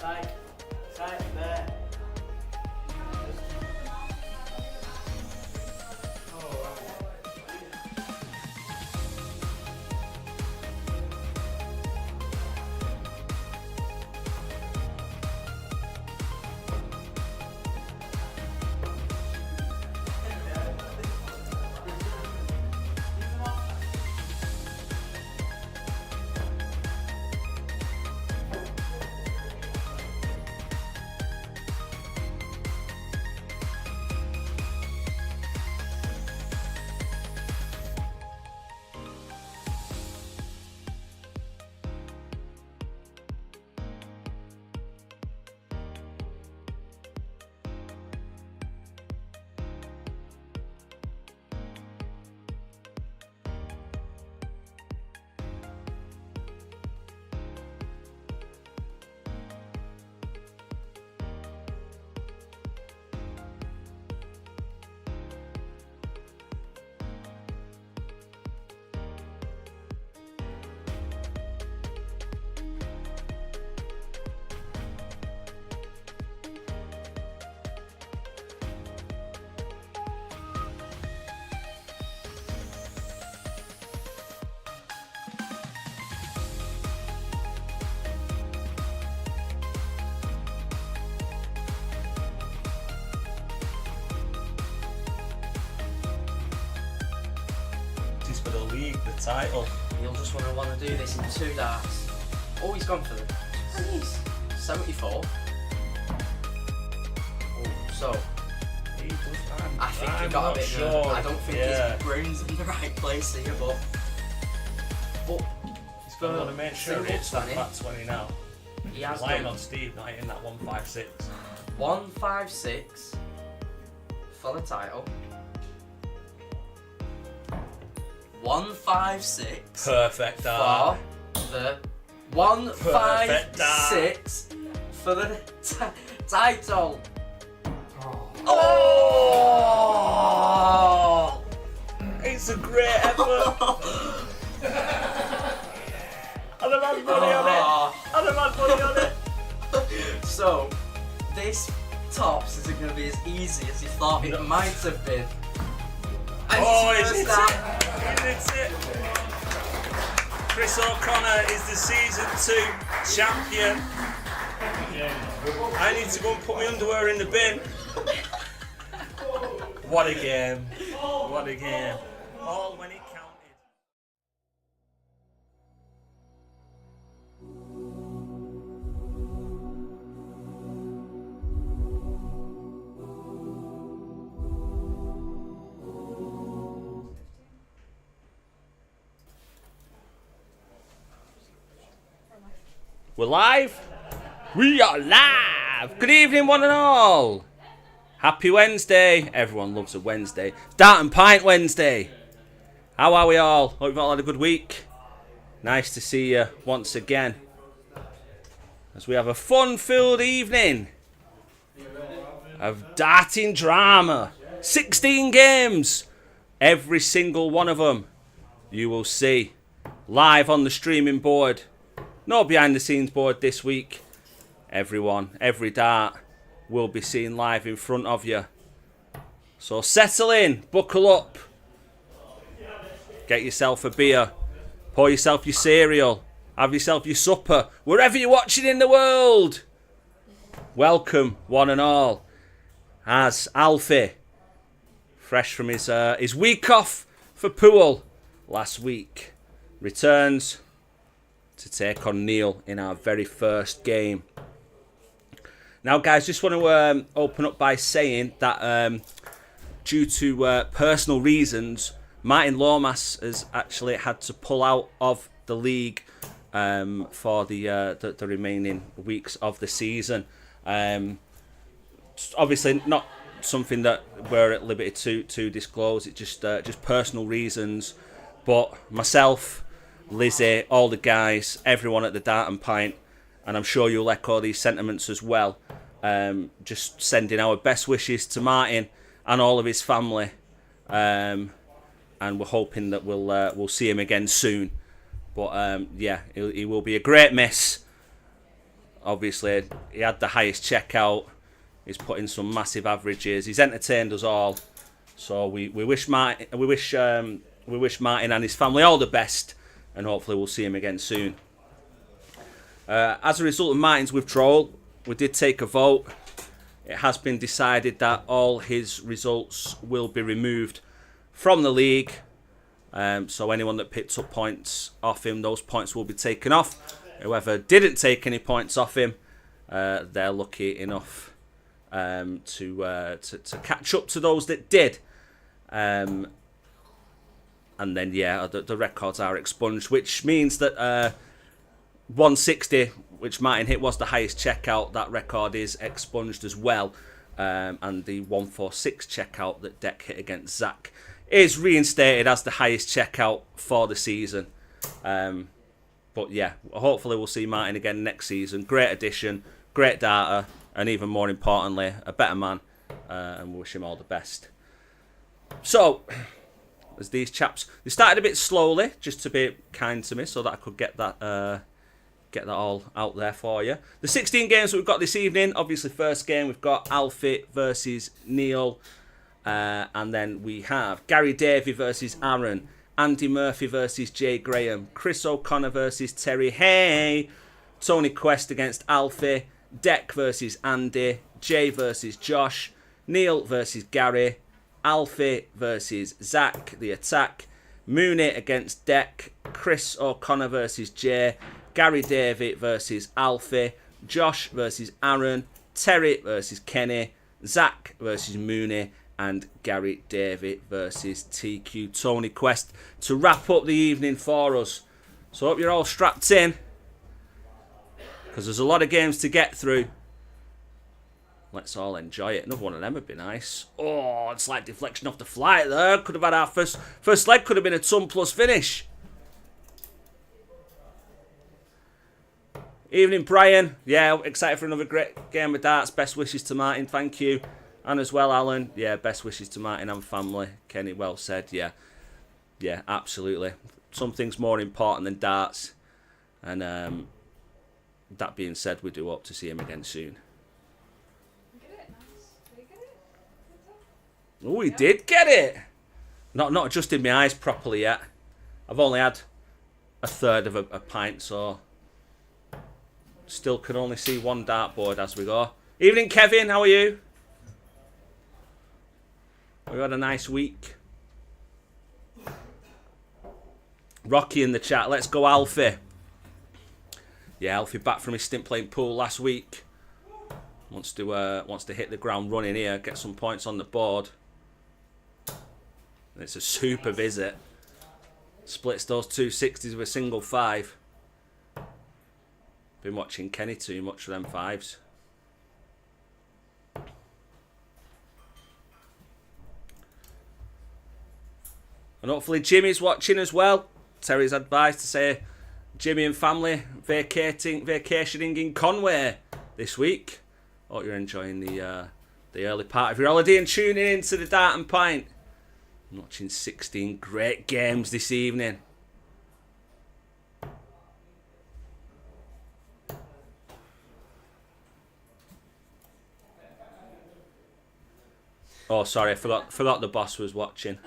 Side there. For the league, the title. You'll just want to do this in 2 darts. Oh, he's gone for the 74. Oh, so I think he got a bit sure. I don't think his brain's in the right place here, but he's going to want to make sure he hits that flat 20 now. He has lying done on Steve, not hitting that 156. 156 for the title. 156 Perfect dart. for the 156 for the title. Oh! It's a great effort. And I've had money on it. And I've had money on it. So this tops isn't going to be as easy as you thought it might have been. It's it. Chris O'Connor is the season 2 champion. I need to go and put my underwear in the bin. What a game. What a game. All when it counted. We're live. We are live. Good evening, one and all. Happy Wednesday. Everyone loves a Wednesday. Dart and Pint Wednesday. How are we all? Hope you've all had a good week. Nice to see you once again as we have a fun-filled evening of darting drama. 16 games. Every single one of them you will see live on the streaming board. No behind the scenes board this week. Everyone, every dart will be seen live in front of you. So settle in, buckle up. Get yourself a beer. Pour yourself your cereal. Have yourself your supper. Wherever you're watching in the world. Welcome, one and all. As Alfie, fresh from his week off for pool last week, returns to take on Neil in our very first game. Now, guys, just want to open up by saying that due to personal reasons, Martin Lomas has actually had to pull out of the league for the remaining weeks of the season. Obviously, not something that we're at liberty to disclose. It's just personal reasons. But myself, Lizzy, all the guys, everyone at the Dart and Pint, and I'm sure you'll echo these sentiments as well. Just sending our best wishes to Martin and all of his family, and we're hoping that we'll see him again soon. But yeah, he will be a great miss. Obviously, he had the highest checkout. He's put in some massive averages. He's entertained us all. So we wish Martin and his family all the best, and hopefully we'll see him again soon. As a result of Martin's withdrawal, we did take a vote. It has been decided that all his results will be removed from the league. So anyone that picked up points off him, those points will be taken off. Whoever didn't take any points off him, they're lucky enough to catch up to those that did. And then, the records are expunged, which means that 160, which Martin hit, was the highest checkout. That record is expunged as well. And the 146 checkout that Deck hit against Zach is reinstated as the highest checkout for the season. But yeah, hopefully we'll see Martin again next season. Great addition, great data, and even more importantly, a better man. And we wish him all the best. So, as these chaps, they started a bit slowly, just to be kind to me, so that I could get that all out there for you. The 16 games that we've got this evening, obviously first game we've got Alfie versus Neil, and then we have Gary Davey versus Aaron, Andy Murphy versus Jay Graham, Chris O'Connor versus Terry Hay, Tony Quest against Alfie, Deck versus Andy, Jay versus Josh, Neil versus Gary, Alfie versus Zach, the attack, Mooney against Deck, Chris O'Connor versus Jay, Gary Davey versus Alfie, Josh versus Aaron, Terry versus Kenny, Zach versus Mooney, and Gary Davey versus TQ Tony Quest to wrap up the evening for us. So I hope you're all strapped in, because there's a lot of games to get through. Let's all enjoy it. Another one of them would be nice. Oh, it's like deflection off the flight there. Could have had our first leg, could have been a ton plus finish. Evening, Brian. Yeah, excited for another great game of darts. Best wishes to Martin. Thank you. And as well, Alan. Yeah, best wishes to Martin and family. Kenny, well said. Yeah, absolutely. Something's more important than darts. And that being said, we do hope to see him again soon. Oh, he did get it. Not adjusted my eyes properly yet. I've only had a third of a pint, so still can only see one dartboard as we go. Evening, Kevin. How are you? We've had a nice week. Rocky in the chat. Let's go, Alfie. Yeah, Alfie back from his stint playing pool last week. Wants to hit the ground running here, get some points on the board. It's a super visit. Splits those 260s with a single 5. Been watching Kenny too much for them 5s. And hopefully Jimmy's watching as well. Terry's advised to say Jimmy and family vacationing in Conway this week. Hope you're enjoying the early part of your holiday and tuning in to the Dart and Pint. I'm watching 16 great games this evening. Oh, sorry, I forgot the boss was watching.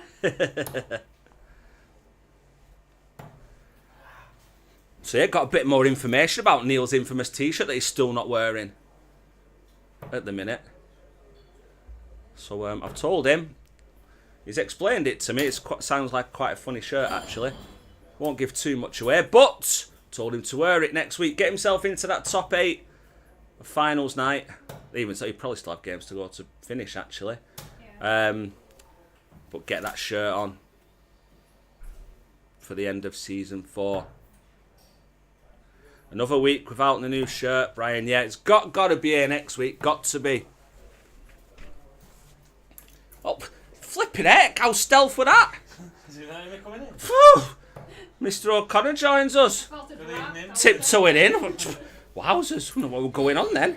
So yeah, got a bit more information about Neil's infamous t-shirt that he's still not wearing at the minute. So I've told him. He's explained it to me. It sounds like quite a funny shirt, actually. Won't give too much away, but told him to wear it next week. Get himself into that top 8 of finals night. Even so, he probably still have games to go to finish, actually. Yeah. But get that shirt on for the end of season 4. Another week without the new shirt, Brian. Yeah, it's got to be here next week. Got to be. Oh, flipping heck! How stealth were that? Is it me coming in? Phew! Mr. O'Connor joins us. Good evening. Tiptoeing in. Wowzers! I don't know what we're going on then.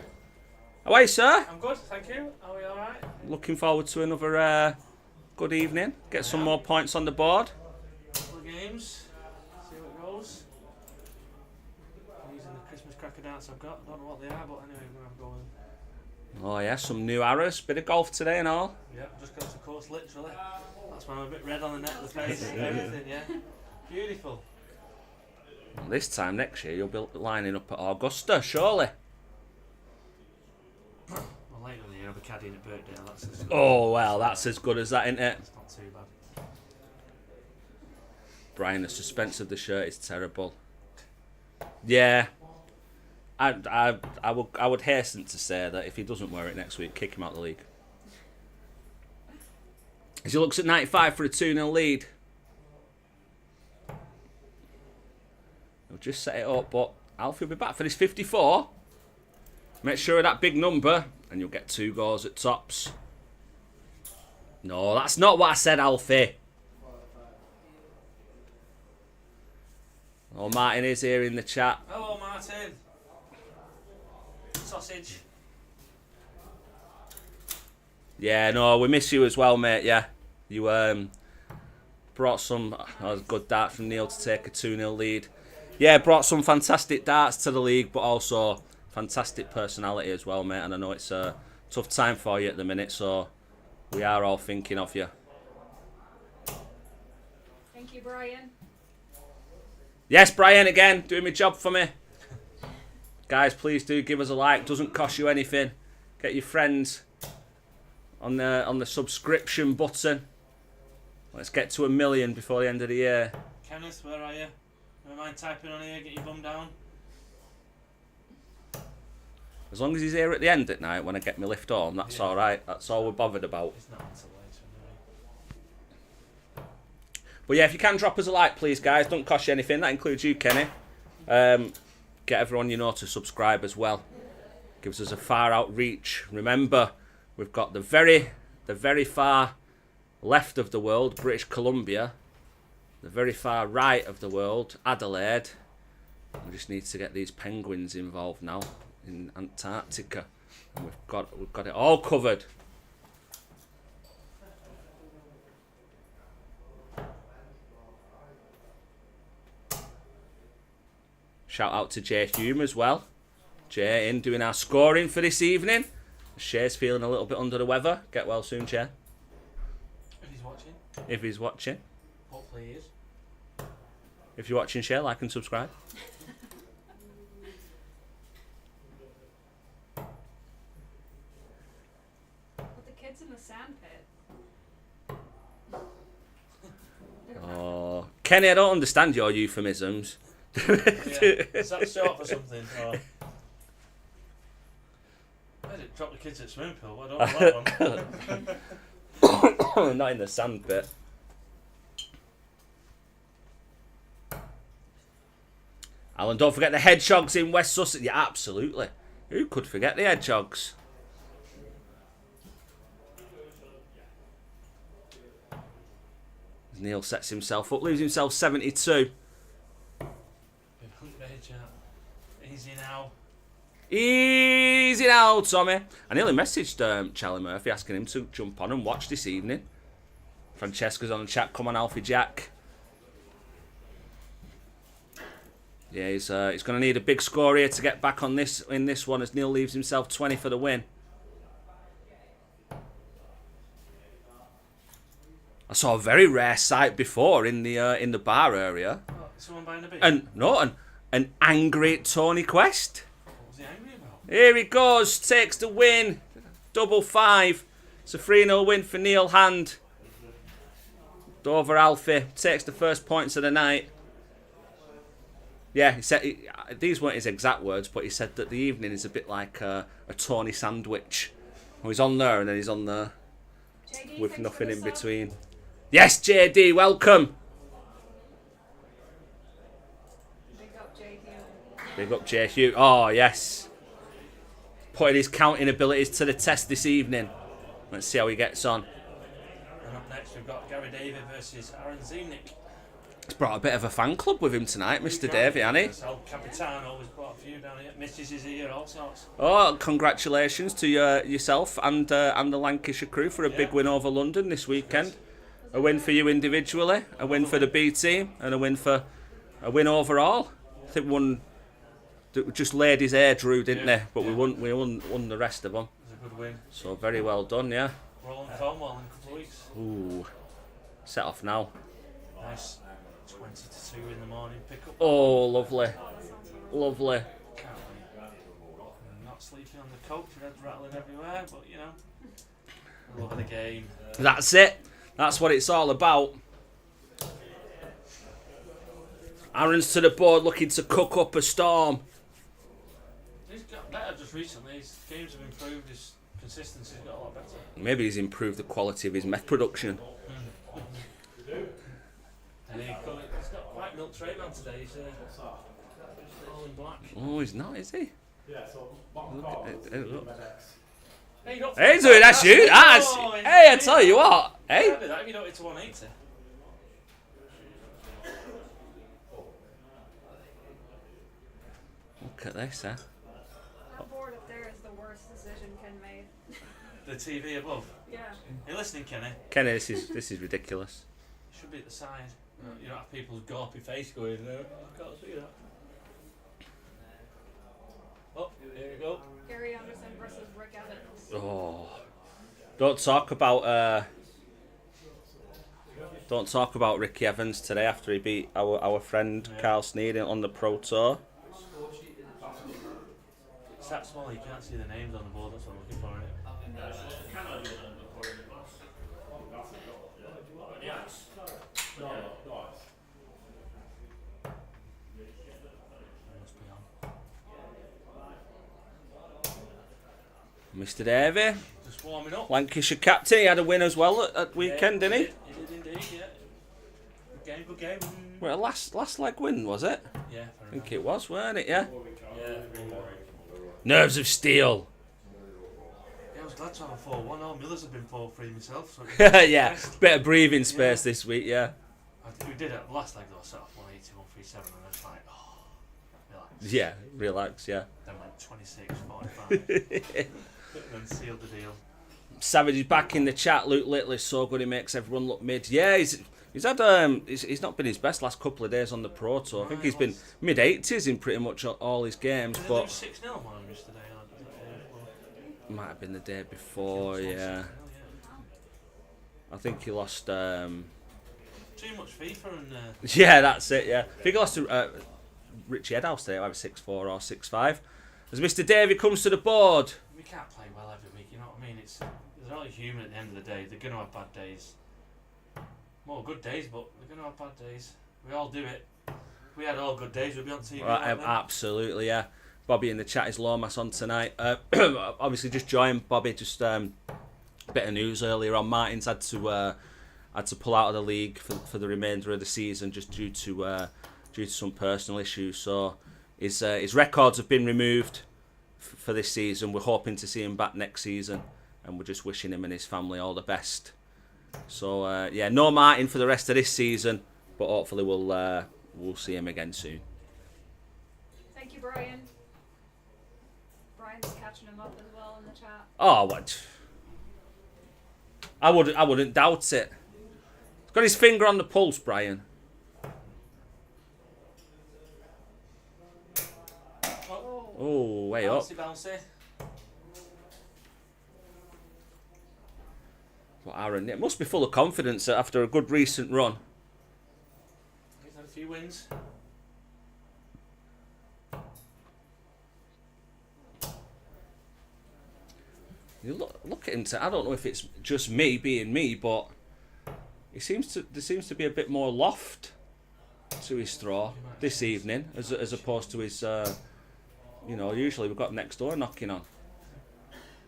How are you, sir? I'm good, thank you. Are we alright? Looking forward to another good evening. Get some more points on the board. Couple of games. See how it goes. Using the Christmas cracker of darts I've got. I don't know what they are, but anyway, we're going to go in. Oh yeah, some new arrows, bit of golf today and all. Yeah, just got to the course literally. That's why I'm a bit red on the neck, the face, everything, yeah. Beautiful. Well, this time next year you'll be lining up at Augusta, surely. Well, later in the year I'll be caddying at Birkdale. That's as good. Oh well, that's as good as that, isn't it? It's not too bad. Brian, the suspense of the shirt is terrible. Yeah. I would hasten to say that if he doesn't wear it next week, kick him out of the league. As he looks at 95 for a 2-0 lead. He'll just set it up, but Alfie will be back for this 54. Make sure of that big number, and you'll get 2 goals at tops. No, that's not what I said, Alfie. Oh, Martin is here in the chat. Hello, Martin. Sausage. Yeah, no, we miss you as well, mate. Yeah, you brought some good dart from Neil to take a 2-0 lead. Yeah, brought some fantastic darts to the league, but also fantastic personality as well, mate. And I know it's a tough time for you at the minute, so we are all thinking of you. Thank you, Brian. Yes, Brian, again, doing my job for me. Guys, please do give us a like. Doesn't cost you anything. Get your friends on the subscription button. Let's get to 1 million before the end of the year. Kenneth, where are you? Don't mind typing on here, get your bum down. As long as he's here at the end at night when I get my lift home, that's all right. That's all we're bothered about. It's not until later anyway. But yeah, if you can drop us a like, please, guys. Don't cost you anything. That includes you, Kenny. Get everyone you know to subscribe as well. Gives us a far out reach. Remember, we've got the very far left of the world, British Columbia. The very far right of the world, Adelaide. We just need to get these penguins involved now in Antarctica. And we've got it all covered. Shout out to Jay Hume as well. Jay in doing our scoring for this evening. Shay's feeling a little bit under the weather. Get well soon, Jay. If he's watching. If he's watching. Hopefully he is. If you're watching, Shay, like and subscribe. Put the kids in the sand pit. Oh, Kenny, I don't understand your euphemisms. Yeah. Is that short for something? Or... I did drop the kids at swimming pool. I don't know that one. Not in the sand pit. Alan, don't forget the hedgehogs in West Sussex. Yeah, absolutely. Who could forget the hedgehogs? Neil sets himself up, leaves himself 72. Easy now. Easy now, Tommy. I nearly messaged Charlie Murphy asking him to jump on and watch this evening. Francesca's on the chat. Come on, Alfie Jack. Yeah, he's going to need a big score here to get back on this in this one as Neil leaves himself 20 for the win. I saw a very rare sight before in the bar area. Oh, someone buying a beer? An angry Tony Quest. What was he angry about? Here he goes, takes the win. Double 5. It's a 3-0 win for Neil Hand. Dover Alfie takes the first points of the night. Yeah, he said these weren't his exact words, but he said that the evening is a bit like a Tony sandwich. He's on there and then he's on there JD, with thanks nothing for in the sub. between. Yes, JD, welcome. Big up JD. Big up J. Hugh. Oh, yes. Putting his counting abilities to the test this evening. Let's see how he gets on. And up next we've got Gary Davey versus Aaron Zimnick. He's brought a bit of a fan club with him tonight, Mr. Davey, hasn't he? El Capitano has brought a few down here. Mrs. is here, all sorts. Oh, congratulations to yourself and the Lancashire crew for a big win over London this weekend. A win for you individually, a win for the B team, and a win overall. I think just laid his hair, Drew, didn't Yeah, they? But yeah. we won the rest of them. It was a good win. So very well done, yeah. We're all in Cornwall in a couple of weeks. Ooh, set off now. Nice. 20 to 2 in the morning pick-up. Oh, lovely, lovely. Can't wait. I'm not sleeping on the coach, your head's rattling everywhere, but you know. Love of the game. That's it. That's what it's all about. Aaron's to the board looking to cook up a storm. He's got better just recently. His games have improved. His consistency's got a lot better. Maybe he's improved the quality of his meth production. And he's got quite milk tray man today. He's all in black. Oh, he's not, is he? Yeah, so Look at it, look. Hey, you don't Hey, think dude, that's you. That's, Oh, hey, I tell you what. Hey. Hey. That if you don't hit to 180. Look at this, huh? That board up there is the worst decision Ken made. The TV above. Yeah. You listening, Kenny? Kenny, this is ridiculous. It should be at the side. You don't have people's gawpy face going, no, I can't see that. Oh, here we go. Gary Anderson versus Rick Evans. Oh, don't talk about Ricky Evans today after he beat our friend Carl Sneed on the Pro Tour. It's that small you can't see the names on the board, that's what I'm looking for, innit? Must be on. Mr. Davey, Just warming up. Lancashire captain, he had a win as well at weekend, didn't he? He did indeed, yeah. Good game. Well, last leg win, was it? Yeah, I think it was, weren't it? Yeah. Yeah. Nerves of steel. Yeah, I was glad to have a 4-1. Oh, Miller's have been 4-3 myself. So Yeah, bit of breathing space this week, yeah. we did it last leg though, set off 180, 137, and I was like, oh, relax. Yeah, relax, yeah. Then went 26, 45, and then sealed the deal. Savage is back in the chat. Luke Littler's so good, he makes everyone look mid. Yeah, he's had he's not been his best last couple of days on the Pro Tour. I think he's been mid 80s in pretty much all his games, Did but they lose 6-0 on him yesterday? might have been the day before. Yeah, I think he lost. Too much FIFA and Yeah, that's it. Yeah, I think he lost to Richie Edhouse today, either 6-4 or 6-5. As Mr. Davey comes to the board. we can't play well every week. You know what I mean? They're only human at the end of the day. They're gonna have bad days. More good days, but they're gonna have bad days. We all do it. If we had all good days, we'd be on TV. Absolutely, yeah. Bobby in the chat is Lomas on tonight. Obviously, just joined Bobby. Just bit of news earlier on. Martin's had to pull out of the league for the remainder of the season just due to some personal issues. So his records have been removed for this season. We're hoping to see him back next season, and we're just wishing him and his family all the best. So yeah, no Martin for the rest of this season, but hopefully we'll see him again soon. Thank you, Brian. Brian's catching him up as well in the chat. Oh, what? I wouldn't doubt it. He's got his finger on the pulse, Brian. Oh, way up. Bouncy. Well, Aaron, it must be full of confidence after a good recent run. He's had a few wins. You look at him. I don't know if it's just me being me, but there seems to be a bit more loft to his throw this evening, as opposed to his. Usually we've got next door knocking on.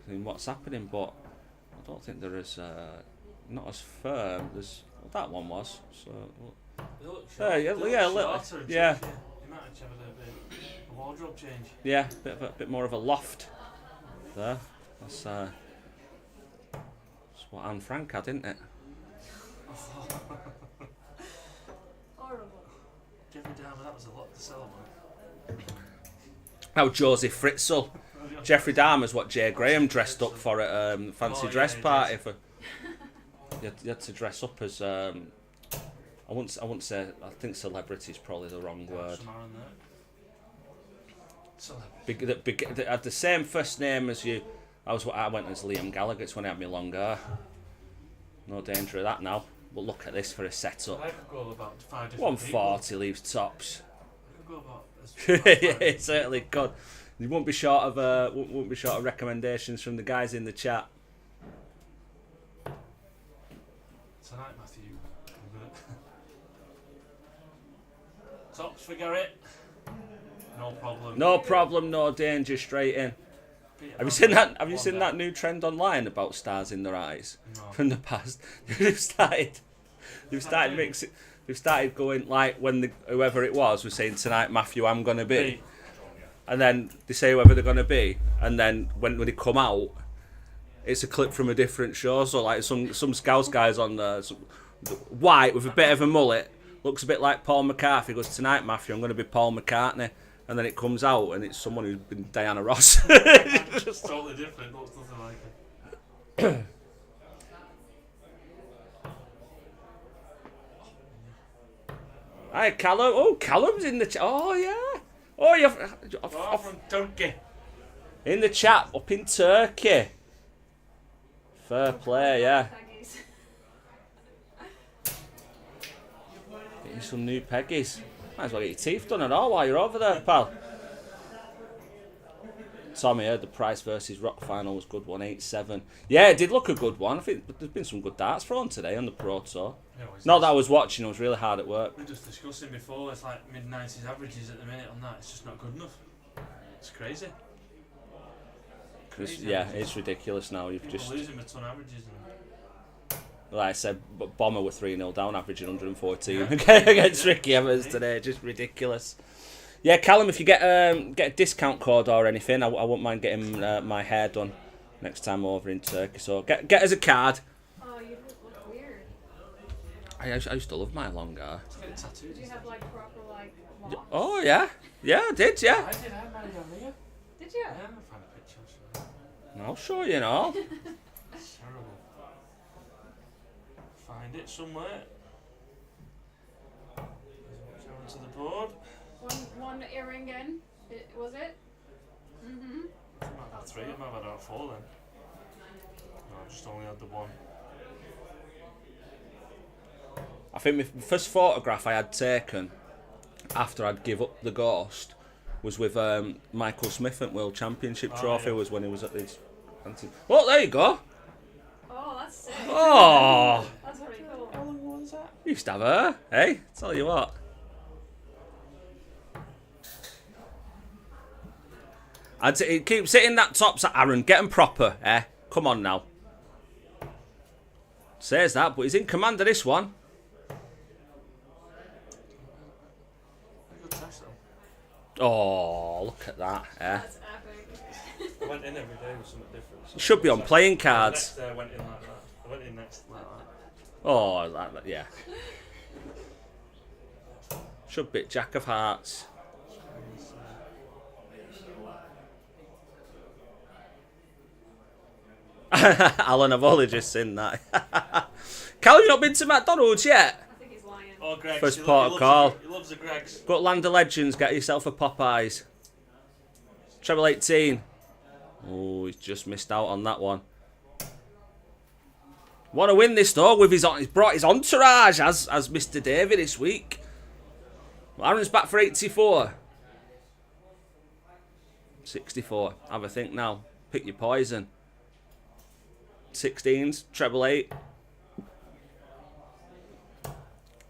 And what's happening, but I don't think they're as not as firm as that one was. So. Yeah. You might actually have a wardrobe change. Yeah, bit more of a loft there. That's what Anne Frank had, isn't it? Horrible. Jeffrey Dahmer, that was a lot to celebrate. Now Joseph Fritzl. Jeffrey Dahmer's what Jay Graham dressed up for at fancy dress party for. You had to dress up as I wouldn't say. I think celebrity is probably the wrong word. Celebrity. That had the same first name as you. I went as Liam Gallagher. It's when I had my long hair. No danger of that now. But look at this for a setup. I could go about 5 different 140 leaves tops. I could go about Yeah, it certainly could. You won't be short of recommendations from the guys in the chat. Tonight, Matthew. Tops for Garrett. No problem. No problem, no danger, straight in. Have you seen that? Have you seen that new trend online about stars in their eyes from the past? They've started mixing. They've started going like when whoever it was saying tonight, Matthew, I'm gonna be, and then they say whoever they're gonna be, and then when they come out, it's a clip from a different show. So like some Scouts guys on there, white with a bit of a mullet, looks a bit like Paul McCarthy. Goes, tonight, Matthew, I'm gonna be Paul McCartney. And then it comes out and it's someone who's been Diana Ross. It's totally different, looks nothing like it. Hi, Callum. Oh, Callum's in the chat. Oh, yeah. Oh, you're From Turkey. in the chat up in Turkey. Fair play, yeah. Peggies. Getting some new Peggies. Might as well get your teeth done and all while you're over there, pal. Tommy heard the Price versus Rock final was good, 187. Yeah, it did look a good one. I think there's been some good darts thrown today on the Pro Tour. Yeah, Not that I was watching, I was really hard at work. We were just discussing before, it's like mid-90s averages at the minute on that. It's just not good enough. It's crazy. Yeah, it's ridiculous now. You've People just, losing with ton averages. And like I said, Bomber were 3-0 down, averaging 114 against Ricky Evans today. Just ridiculous. Yeah, Callum, if you get a discount code or anything, I wouldn't mind getting my hair done next time over in Turkey. So get us a card. Oh, you look weird. I used to love my long hair. let's get it tattooed. Did you have like proper like locks? Oh yeah, I did. Yeah, I did, I had mine down here. Did you? Yeah, I'm gonna find a picture. So. I'll show you now. Terrible. Find it somewhere. Down to the board. One earring in. Was it? Mm-hmm. I might have had 3, I might have had 4 then. No, I just only had the 1. I think my first photograph I had taken after I'd give up the ghost was with Michael Smith at World Championship Trophy. Yeah. Was when he was at this. Oh, there you go. Oh, that's sick. Oh, That's pretty cool. How long was that? you used to have her. Hey, tell you what. I'd say, keep sitting that tops at Aaron. Get him proper, eh? Come on now. Says that, but he's in command of this one. Good test though. Oh, look at that, eh? That's epic. I went in every day with something different. So Should be on playing cards. The next day I went in like that. I went in next like that. Oh, yeah. Should be Jack of Hearts. Alan, I've only just seen that. Callum, you not been to McDonald's yet? I think he's lying. Oh, Greg's. First He port of loves call. He loves the Greg's. Go to Land of Legends, get yourself a Popeyes. Treble 18. Oh, he's just missed out on that one. Want to win this though? He's brought his entourage as Mr. David this week. Aaron's back for 84. 64. Have a think now. Pick your poison. 16s, treble 8.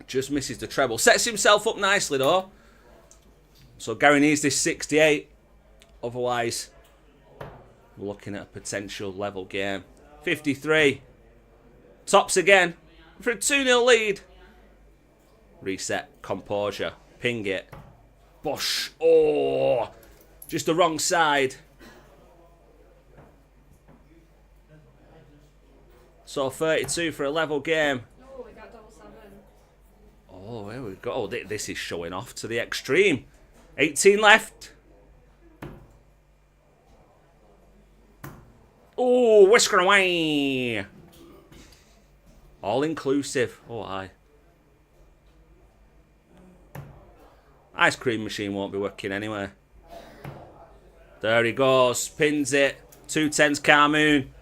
Just misses the treble. Sets himself up nicely though. So Gary needs this 68. Otherwise, we're looking at a potential level game. 53. Tops again. For a 2-0 lead. Reset. Composure. Ping it. Bosh. Oh. Just the wrong side. So 32 for a level game. Oh, we got double 7. Oh, there we go. Oh, this is showing off to the extreme. 18 left. Oh, whisker away. All inclusive. Oh, aye. Ice cream machine won't be working anyway. There he goes. Pins it. 210's Carmoon.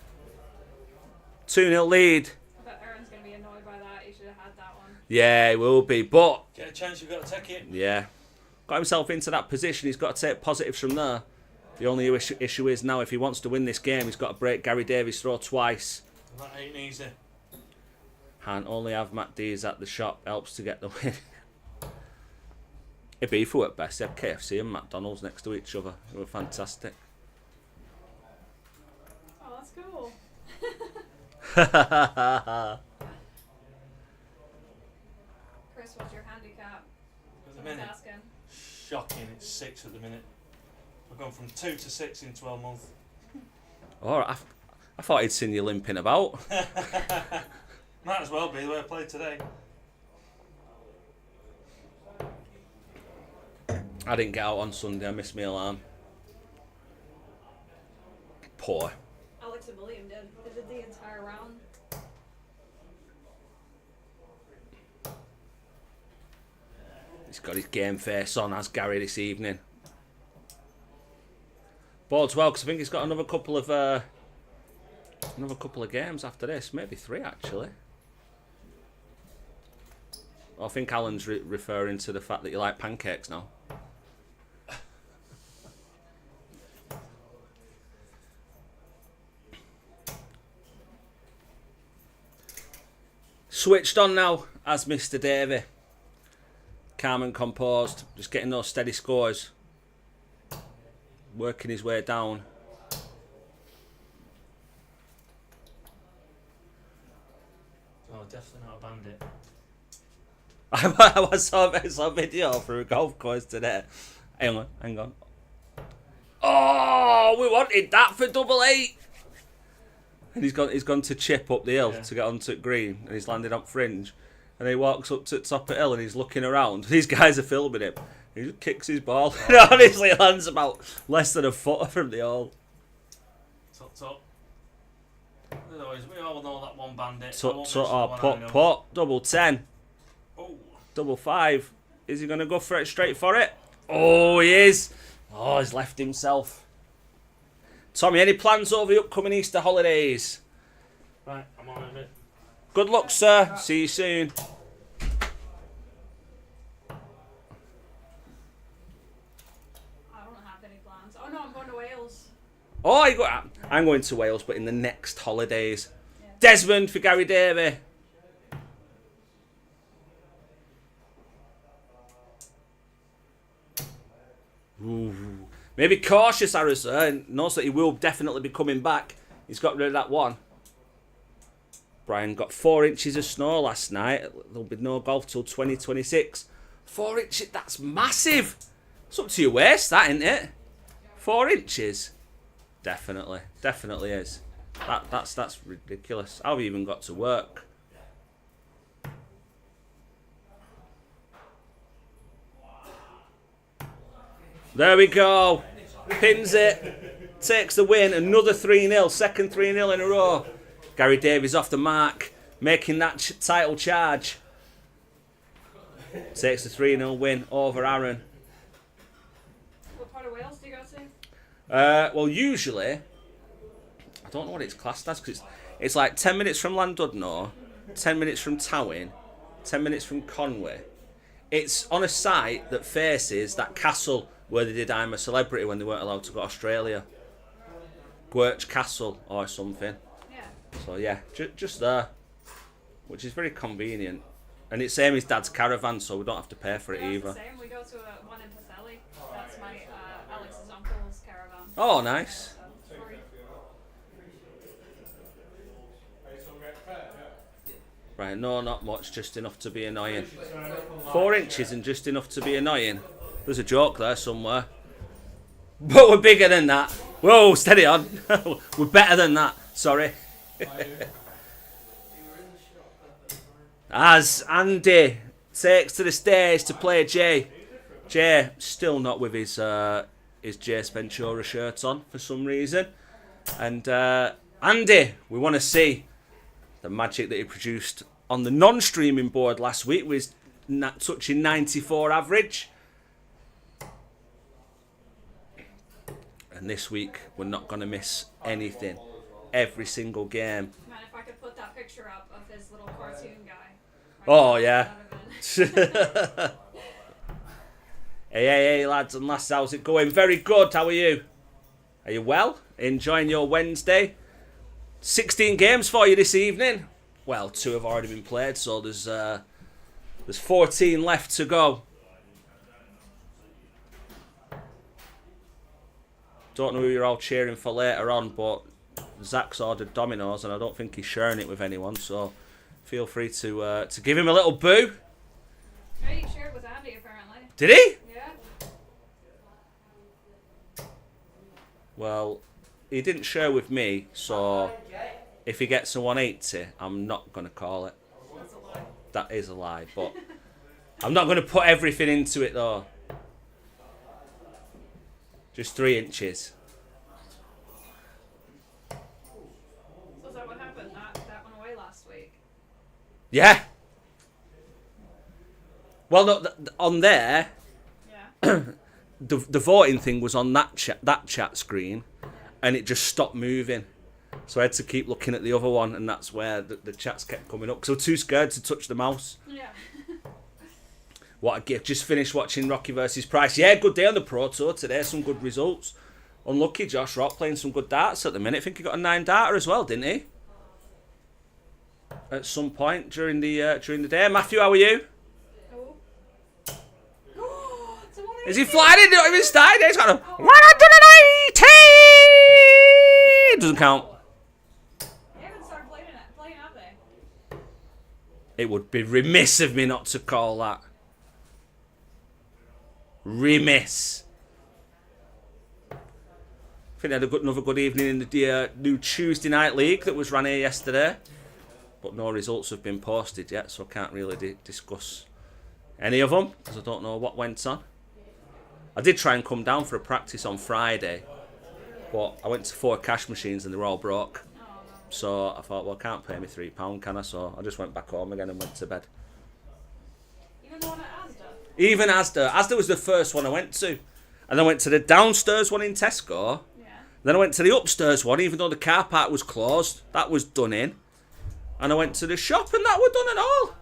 2-0 lead. I bet Aaron's going to be annoyed by that. He should have had that one. Yeah, he will be. But, Get a chance, you've got to take it. yeah. Got himself into that position. He's got to take positives from there. The only issue is now if he wants to win this game, he's got to break Gary Davies' throw twice. That ain't easy. And only have Matt Dees at the shop helps to get the win. It'd be for at best. They had KFC and McDonald's next to each other. They were fantastic. Oh, that's cool. Chris, what's your handicap? At the Someone's minute, asking. shocking. It's 6 at the minute. I've gone from 2 to 6 in 12 months. Oh, I thought I'd seen you limping about. Might as well be the way I played today. I didn't get out on Sunday. I missed my alarm. Poor. Alex and William did. They did the entire round. He's got his game face on, as Gary this evening. Bodes well because I think he's got another couple of games after this, maybe 3 actually. I think Alan's referring to the fact that you like pancakes now. Switched on now as Mr. Davey. Calm and composed, just getting those steady scores. Working his way down. Oh, definitely not a bandit. I saw a video for a golf course today. Hang on. Oh, we wanted that for double 8. And he's gone to chip up the hill to get onto green, and he's landed on fringe. And he walks up to the top of the hill and he's looking around. These guys are filming him. He just kicks his ball. It honestly lands about less than a foot from the hole. Top. We all know that one bandit. Pot, double 10. Oh. Double 5. Is he going to go for it straight for it? Oh, he is. Oh, he's left himself. Tommy, any plans over the upcoming Easter holidays? Right, I'm on a bit. Good luck, sir. See you soon. I don't have any plans. Oh no, I'm going to Wales. Oh, I'm going to Wales, but in the next holidays. Yeah. Desmond for Gary Davey. Ooh. Maybe cautious, Harrison. Knows that he will definitely be coming back. He's got rid of that one. Brian got 4 inches of snow last night. There'll be no golf till 2026. 4 inches, that's massive. It's up to your waist, that, isn't it? 4 inches. Definitely is. That's ridiculous. How have you even got to work? There we go. Pins it. Takes the win. Another 3-0. Second 3-0 in a row. Gary Davies off the mark. Making that title charge. Takes the 3-0 win over Aaron. What part of Wales do you go to? Well, usually, I don't know what it's classed as because it's like 10 minutes from Llandudno, 10 minutes from Tywyn, 10 minutes from Conway. It's on a site that faces that castle where they did I'm a Celebrity when they weren't allowed to go to Australia. Gwyrch Castle or something. Yeah. So yeah, just there, which is very convenient. And it's same as Dad's caravan, so we don't have to pay for it Yeah, it's either. the same. We go to one in Pathelli. That's my Alex's uncle's caravan. Oh, nice. So it's free. Right, no, not much, just enough to be annoying. 4 inches and just enough to be annoying. There's a joke there somewhere. But we're bigger than that. Whoa, steady on. We're better than that. Sorry. As Andy takes to the stage to play Jay. Jay still not with his Jay Ventura shirt on for some reason. And Andy, we want to see the magic that he produced on the non-streaming board last week with touching 94 average. And this week, we're not going to miss anything. Every single game. Man, if I could put that picture up of his little cartoon guy. Oh, yeah. That Hey, lads and lasses, how's it going? Very good, how are you? Are you well? Enjoying your Wednesday? 16 games for you this evening. Well, 2 have already been played, so there's 14 left to go. Don't know who you're all cheering for later on, but Zach's ordered Domino's and I don't think he's sharing it with anyone, so feel free to give him a little boo. Yeah, you shared with Andy apparently. Did he? Yeah. Well, he didn't share with me, so if he gets a 180, I'm not going to call it. That's a lie. That is a lie, but I'm not going to put everything into it though. Just 3 inches. So is that what happened? That went away last week. Yeah. Well, no, on there, Yeah. the voting thing was on that chat screen, and it just stopped moving. So I had to keep looking at the other one, and that's where the chats kept coming up. So too scared to touch the mouse. Yeah. What a gift. Just finished watching Rocky versus Price. Yeah, good day on the Pro Tour today. Some good results. Unlucky Josh Rock playing some good darts at the minute. I think he got a 9 darter as well, didn't he? At some point during the day. Matthew, how are you? Oh. It's a 180. Is he flying? He not even started. He's got a 180! Doesn't count. They haven't started playing, have they? It would be remiss of me not to call that. Remiss. I think they had another good evening in the new Tuesday night league that was ran here yesterday. But no results have been posted yet, so I can't really discuss any of them because I don't know what went on. I did try and come down for a practice on Friday, but I went to 4 cash machines and they were all broke. Oh, no. So I thought, well, I can't pay me £3, can I? So I just went back home again and went to bed. Even the one at Asda? Even Asda was the first one I went to. And I went to the downstairs one in Tesco. Yeah. Then I went to the upstairs one, even though the car park was closed. That was done in. And I went to the shop and that was done and all.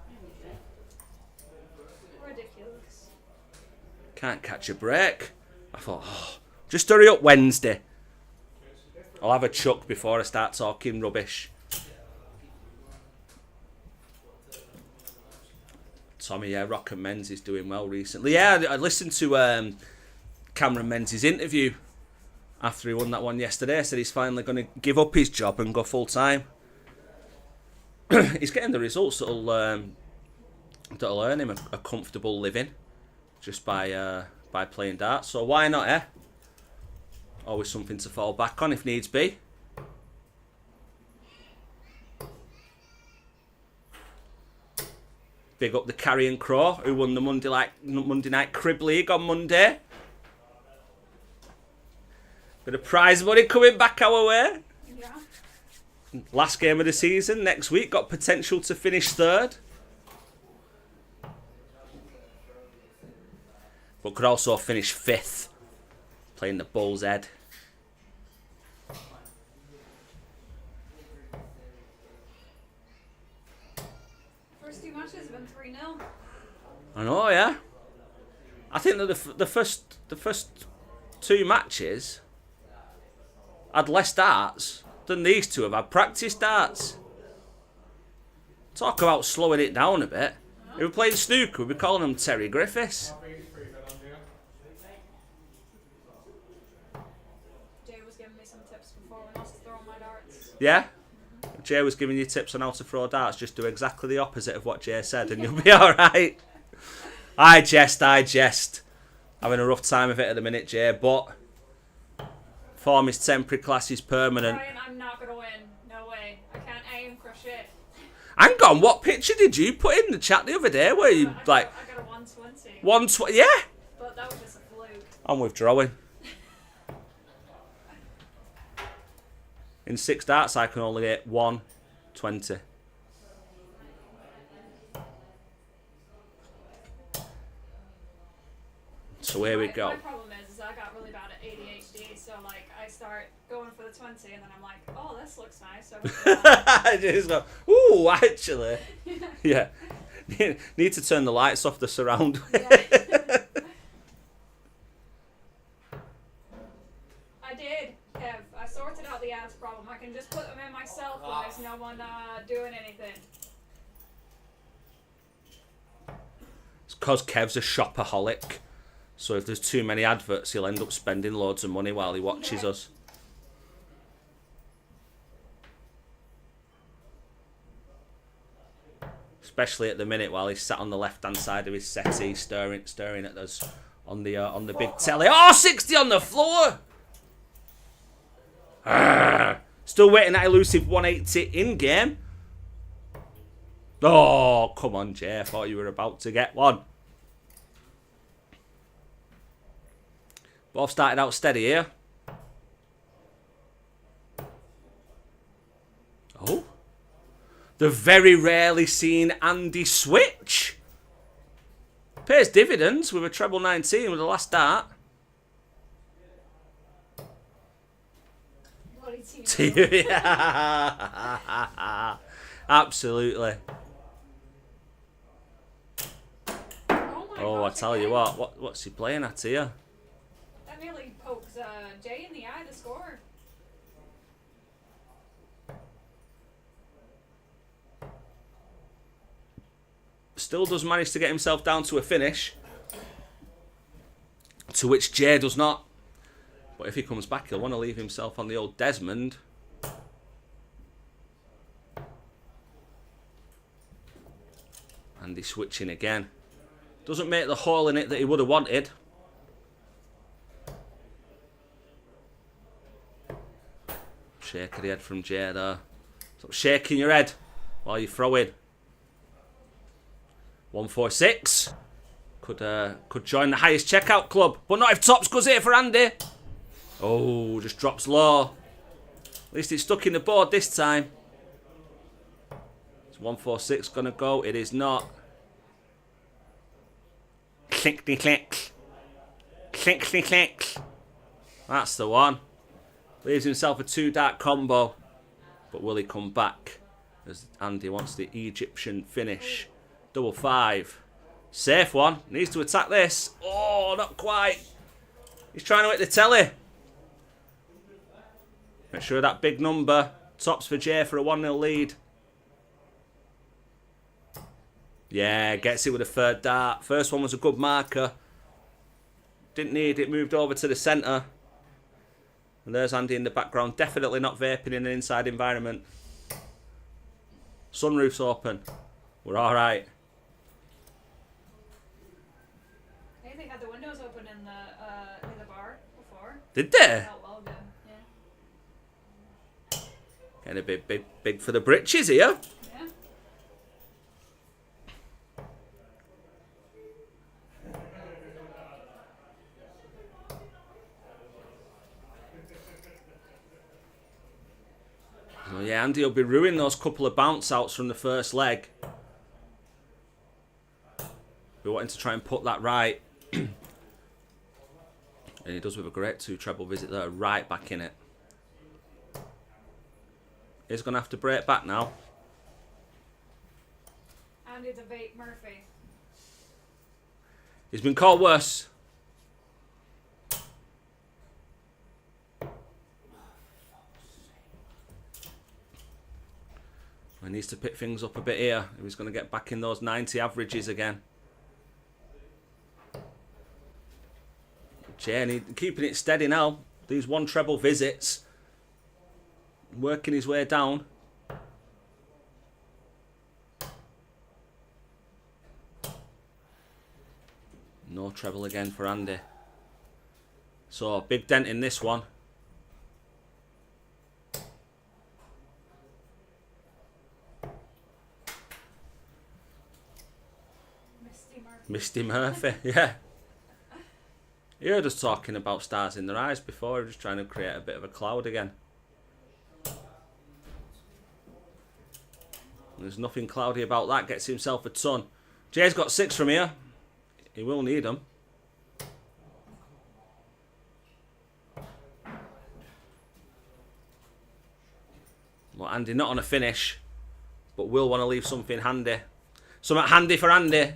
Ridiculous. Can't catch a break. I thought, just hurry up Wednesday. I'll have a chuck before I start talking rubbish. Tommy, yeah, Rock and Menz is doing well recently. Yeah, I listened to Cameron Menz's interview after he won that one yesterday. Said he's finally going to give up his job and go full time. He's getting the results that'll earn him a comfortable living just by playing darts. So why not, eh? Always something to fall back on if needs be. Big up the Carrion Crow, who won the Monday Night Crib League on Monday. Bit of prize money coming back our way. Yeah. Last game of the season, next week, got potential to finish 3rd. But could also finish 5th, playing the Bull's Head. First 2 matches have been 3-0. I know, yeah. I think that the first 2 matches had less darts than these 2 have had practice darts. Talk about slowing it down a bit. If we were playing snooker, we'd be calling them Terry Griffiths. Jay was giving me some tips before when I was throwing my darts. Yeah? Jay was giving you tips on how to throw darts. Just do exactly the opposite of what Jay said and you'll be alright. I jest. Having a rough time of it at the minute, Jay, but form is temporary, class is permanent. Brian, I'm not going to win. No way. I can't aim for shit. Hang on, what picture did you put in the chat the other day where you, I like... got a 120. 120, yeah? But that was just a fluke. I'm withdrawing. In 6 darts, I can only hit 120. So here we go. My problem is I got really bad at ADHD, so So like I start going for the 20, and then I'm like, oh, this looks nice. So I Just go, ooh, actually. Yeah. Need to turn the lights off the surround. yeah. I did, Kev. I sorted out the ads problem. I can just put them in myself when there's no one doing anything. It's because Kev's a shopaholic. So if there's too many adverts, he'll end up spending loads of money while he watches us. Especially at the minute while he's sat on the left-hand side of his settee staring at us on the big telly. Oh, 60 on the floor! Still waiting that elusive 180 in-game. Oh, come on, Jay. I thought you were about to get one. Both started out steady here. Oh. The very rarely seen Andy switch. Pays dividends with a treble 19 with the last dart. Bloody team. Absolutely. Oh, I tell you what's he playing at here? That nearly pokes Jay in the eye to score. Still does manage to get himself down to a finish, to which Jay does not. But if he comes back, he'll want to leave himself on the old Desmond. And he's switching again. Doesn't make the hole in it that he would have wanted. Shake of the head from Jay there. Stop shaking your head while you throw in. 146. Could join the highest checkout club, but not if tops goes here for Andy. Oh, just drops low. At least it's stuck in the board this time. Is 146 gonna go? It is not. Clinkety clink. Clinkety clink. That's the one. Leaves himself a 2-dart combo. But will he come back? As Andy wants the Egyptian finish. Double 5. Safe one. Needs to attack this. Oh, not quite. He's trying to hit the telly. Make sure that big number. Tops for Jay for a 1-0 lead. Yeah, gets it with a third dart. First one was a good marker. Didn't need it. Moved over to the centre. And there's Andy in the background. Definitely not vaping in an inside environment. Sunroof's open. We're all right. Hey, they had the windows open in the bar before. Did they? Felt well good. Yeah. Getting a bit big for the britches here. Yeah. Oh yeah, Andy will be ruining those couple of bounce outs from the first leg. We're wanting to try and put that right. And he does with a great 2 treble visit there, right back in it. He's going to have to break back now. Andy the Vape Murphy. He's been called worse. He needs to pick things up a bit here if he's going to get back in those 90 averages again. Jay keeping it steady now. These 1 treble visits. Working his way down. No treble again for Andy. So, big dent in this one. Misty Murphy, yeah. You heard us talking about stars in their eyes before. We're just trying to create a bit of a cloud again. There's nothing cloudy about that. Gets himself a ton. Jay's got 6 from here. He will need them. Well, Andy not on a finish, but will want to leave something handy. Something handy for Andy.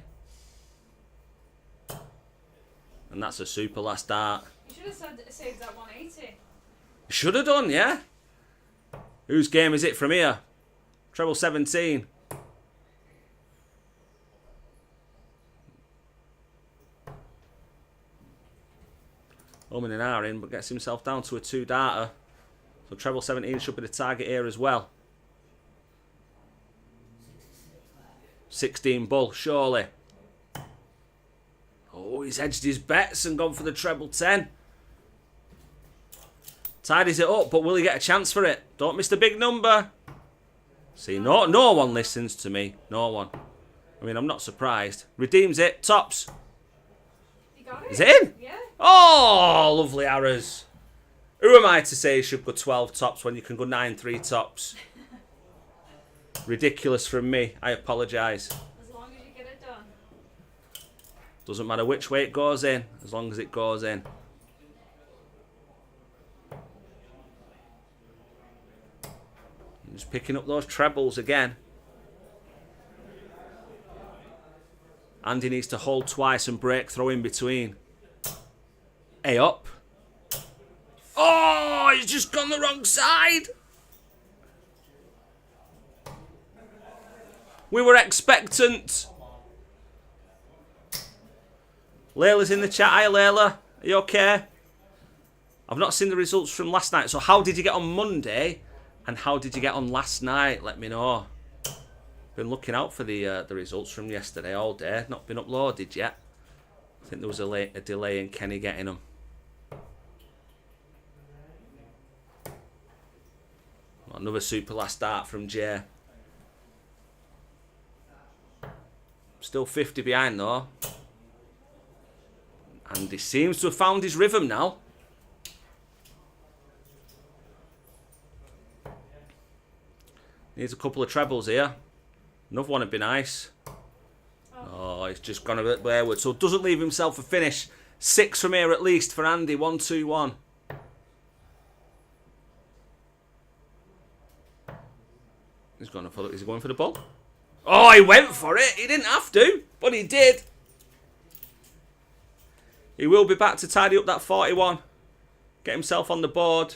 And that's a super last dart. You should have saved that 180. Should have done, yeah. Whose game is it from here? Treble 17. Oldham an hour in, but gets himself down to a 2-darter. So treble 17 should be the target here as well. 16 bull, surely. Oh, he's edged his bets and gone for the treble 10. Tidies it up, but will he get a chance for it? Don't miss the big number. See, no one listens to me. No one. I mean, I'm not surprised. Redeems it. Tops. You got it? Is it in? Yeah. Oh, lovely arrows. Who am I to say you should go 12 tops when you can go 9-3 tops? Ridiculous from me. I apologise. As long as you get it done. Doesn't matter which way it goes in, as long as it goes in. Just picking up those trebles again. Andy needs to hold twice and break throw in between. A up. Oh, he's just gone the wrong side. We were expectant. Layla's in the chat. Hi, Layla. Are you okay? I've not seen the results from last night. So how did you get on Monday? And how did you get on last night? Let me know. Been looking out for the results from yesterday all day. Not been uploaded yet. I think there was a delay in Kenny getting them. Another super last start from Jay. Still 50 behind though. And he seems to have found his rhythm now. Needs a couple of trebles here. Another one would be nice. Oh, he's just gone a bit wayward. So doesn't leave himself a finish. 6 from here at least for Andy. 1-2-1. He's going for. Is he going for the ball? Oh, he went for it. He didn't have to, but he did. He will be back to tidy up that 41. Get himself on the board.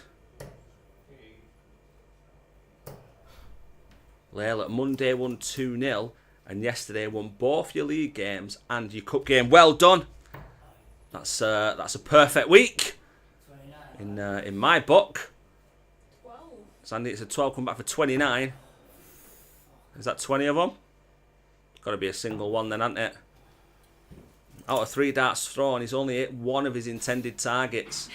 Layla, Monday won 2-0 and yesterday won both your league games and your cup game. Well done. That's a perfect week in my book. 12. Sandy, it's a 12, come back for 29. Is that 20 of them? Got to be a single one then, hasn't it? Out of 3 darts thrown, he's only hit 1 of his intended targets.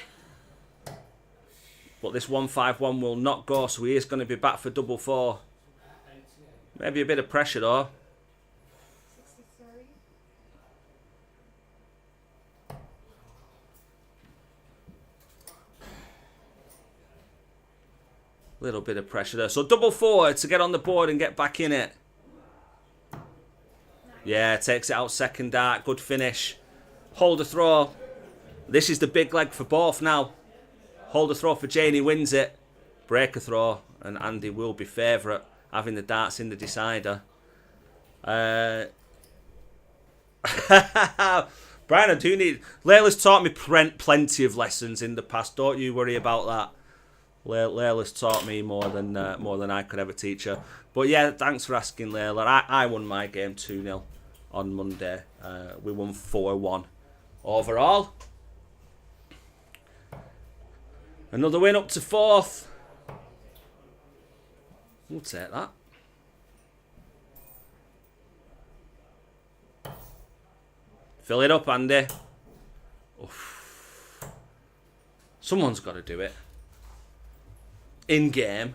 But this 151 will not go, so he is going to be back for double 4. Maybe a bit of pressure though. 63. Little bit of pressure there. So double 4 to get on the board and get back in it. Nice. Yeah, takes it out second dart. Good finish. Hold a throw. This is the big leg for both now. Hold a throw for Janie, wins it. Break a throw and Andy will be favourite, having the darts in the decider. Brian, I do need... Layla's taught me plenty of lessons in the past. Don't you worry about that. Layla's taught me more than I could ever teach her. But yeah, thanks for asking, Layla. I won my game 2-0 on Monday. We won 4-1 overall. Another win up to 4th. We'll take that. Fill it up, Andy. Oof. Someone's got to do it. In game.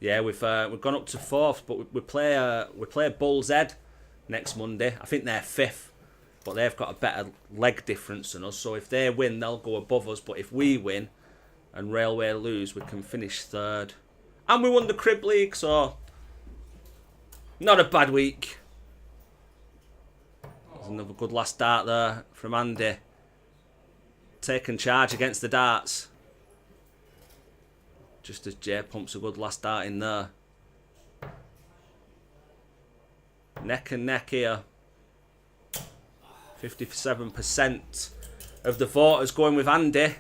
Yeah, we've gone up to 4th, but we play Bull's Head next Monday. I think they're 5th, but they've got a better leg difference than us. So if they win, they'll go above us. But if we win and Railway lose, we can finish 3rd. And we won the Crib League, so not a bad week. There's another good last dart there from Andy. Taking charge against the darts. Just as Jay pumps a good last dart in there. Neck and neck here. 57% of the voters going with Andy.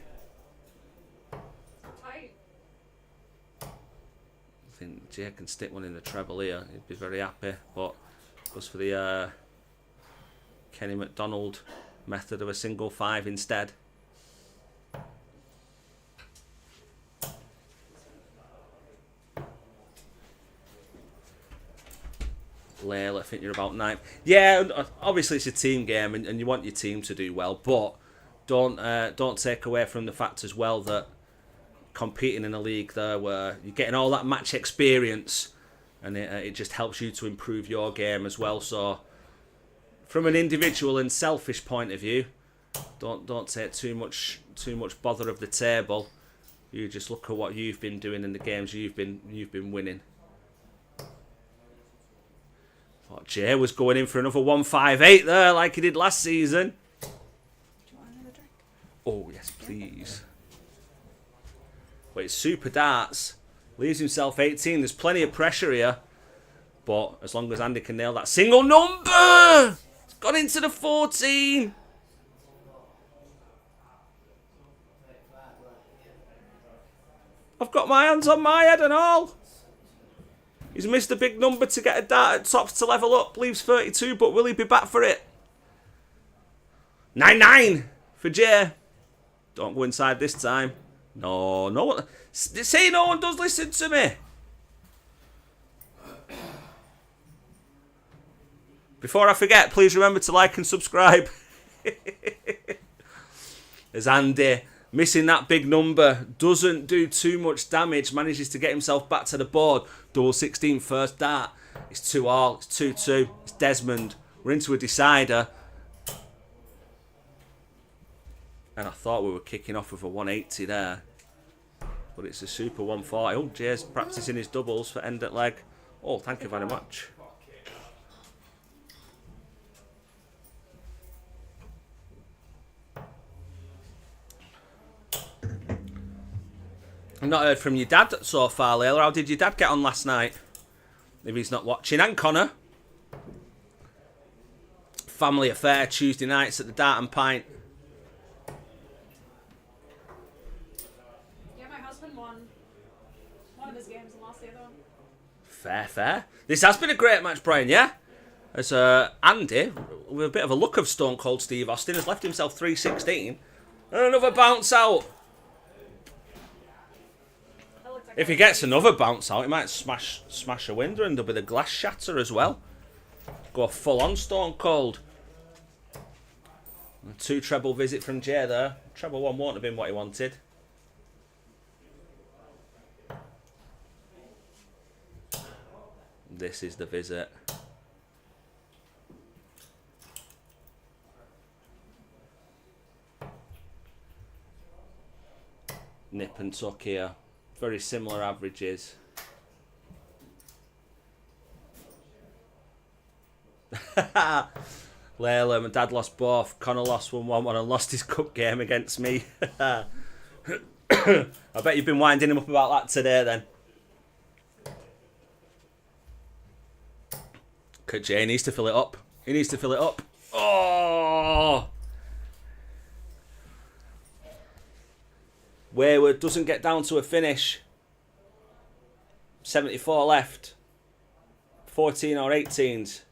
Tight. I think Jay can stick one in the treble here. He'd be very happy. But goes for the Kenny MacDonald method of a single 5 instead. Layla, I think you're about 9. Yeah, obviously it's a team game, and you want your team to do well, but don't take away from the fact as well that competing in a league there where you're getting all that match experience, and it just helps you to improve your game as well. So from an individual and selfish point of view, don't take too much bother of the table. You just look at what you've been doing in the games you've been winning. Thought Jay was going in for another 158 there, like he did last season. Do you want another drink? Oh yes, please. But it's super darts. Leaves himself 18. There's plenty of pressure here, but as long as Andy can nail that single number, it's gone into the 14. I've got my hands on my head and all. He's missed a big number to get a dart at tops to level up. Leaves 32, but will he be back for it? 9-9 for Jay. Don't go inside this time. No one. Say no one does listen to me. Before I forget, please remember to like and subscribe. As Andy, missing that big number, doesn't do too much damage, manages to get himself back to the board. Double 16 first dart. It's 2-all, it's 2-2. It's Desmond. We're into a decider. And I thought we were kicking off with a 180 there. But it's a super 140. Oh, Jay's practicing his doubles for end at leg. Oh, thank you very much. I've not heard from your dad so far, Layla. How did your dad get on last night? If he's not watching. And Connor. Family affair Tuesday nights at the Dart and Pint. Yeah, my husband won one of his games and lost the other one. Fair. This has been a great match, Brian, yeah? As Andy, with a bit of a look of Stone Cold Steve Austin, has left himself 316. And another bounce out. If he gets another bounce out, he might smash a window and there'll be the glass shatter as well. Go full on Stone Cold. A 2 treble visit from Jay there. Treble 1 won't have been what he wanted. This is the visit. Nip and tuck here. Very similar averages. Layla, my dad lost both. Connor lost 1-1 and lost his cup game against me. I bet you've been winding him up about that today then. Jay needs to fill it up. He needs to fill it up. Oh! Wayward doesn't get down to a finish. 74 left. 14 or 18s.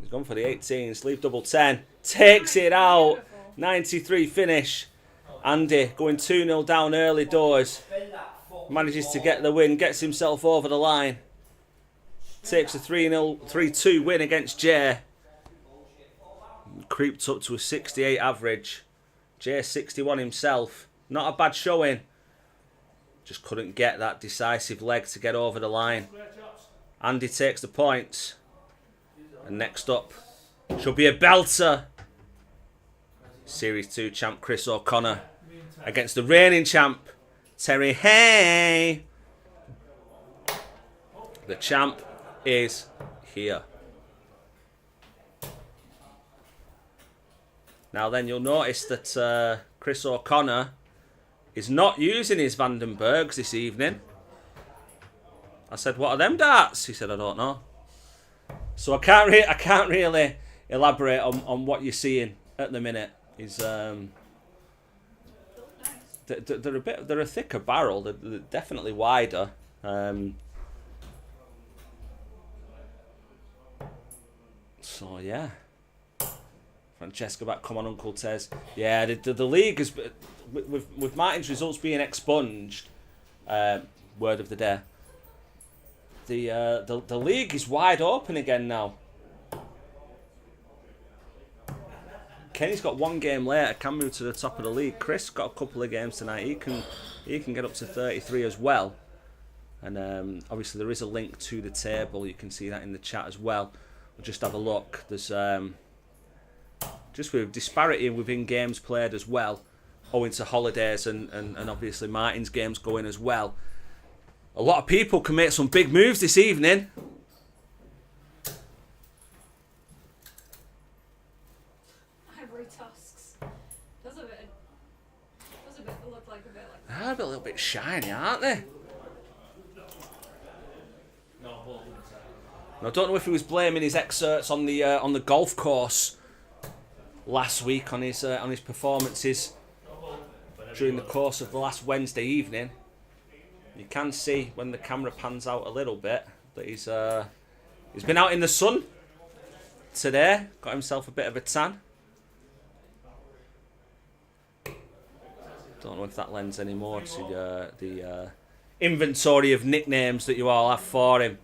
He's gone for the 18s. Leave double 10. Takes it out. 93 finish. Andy going 2-0 down early doors. Manages to get the win. Gets himself over the line. Takes a 3-2 win against Jay. Creeped up to a 68 average. Jay 61 himself. Not a bad showing. Just couldn't get that decisive leg to get over the line. Andy takes the points. And next up should be a belter. Series 2 champ Chris O'Connor against the reigning champ Terry Hay. The champ is here. Now then, you'll notice that Chris O'Connor is not using his Vandenbergs this evening. I said, what are them darts? He said, I don't know. So I can't really elaborate on what you're seeing at the minute. He's they're a thicker barrel. They're definitely wider. So yeah. Francesca back, come on Uncle Tez. Yeah, the league is with Martin's results being expunged. Word of the day. The league is wide open again now. Kenny's got one game later, can move to the top of the league. Chris got a couple of games tonight. He can get up to 33 as well. And obviously there is a link to the table. You can see that in the chat as well. We'll just have a look. There's just with disparity within games played as well, owing to holidays and obviously Martin's games going as well. A lot of people can make some big moves this evening. Ivory tusks. Does a bit look like a bit like that. They're a little bit shiny, aren't they? I don't know if he was blaming his excerpts on the golf course last week on his performances during the course of the last Wednesday evening. You can see when the camera pans out a little bit that he's been out in the sun today, got himself a bit of a tan. Don't know if that lends any more to the inventory of nicknames that you all have for him,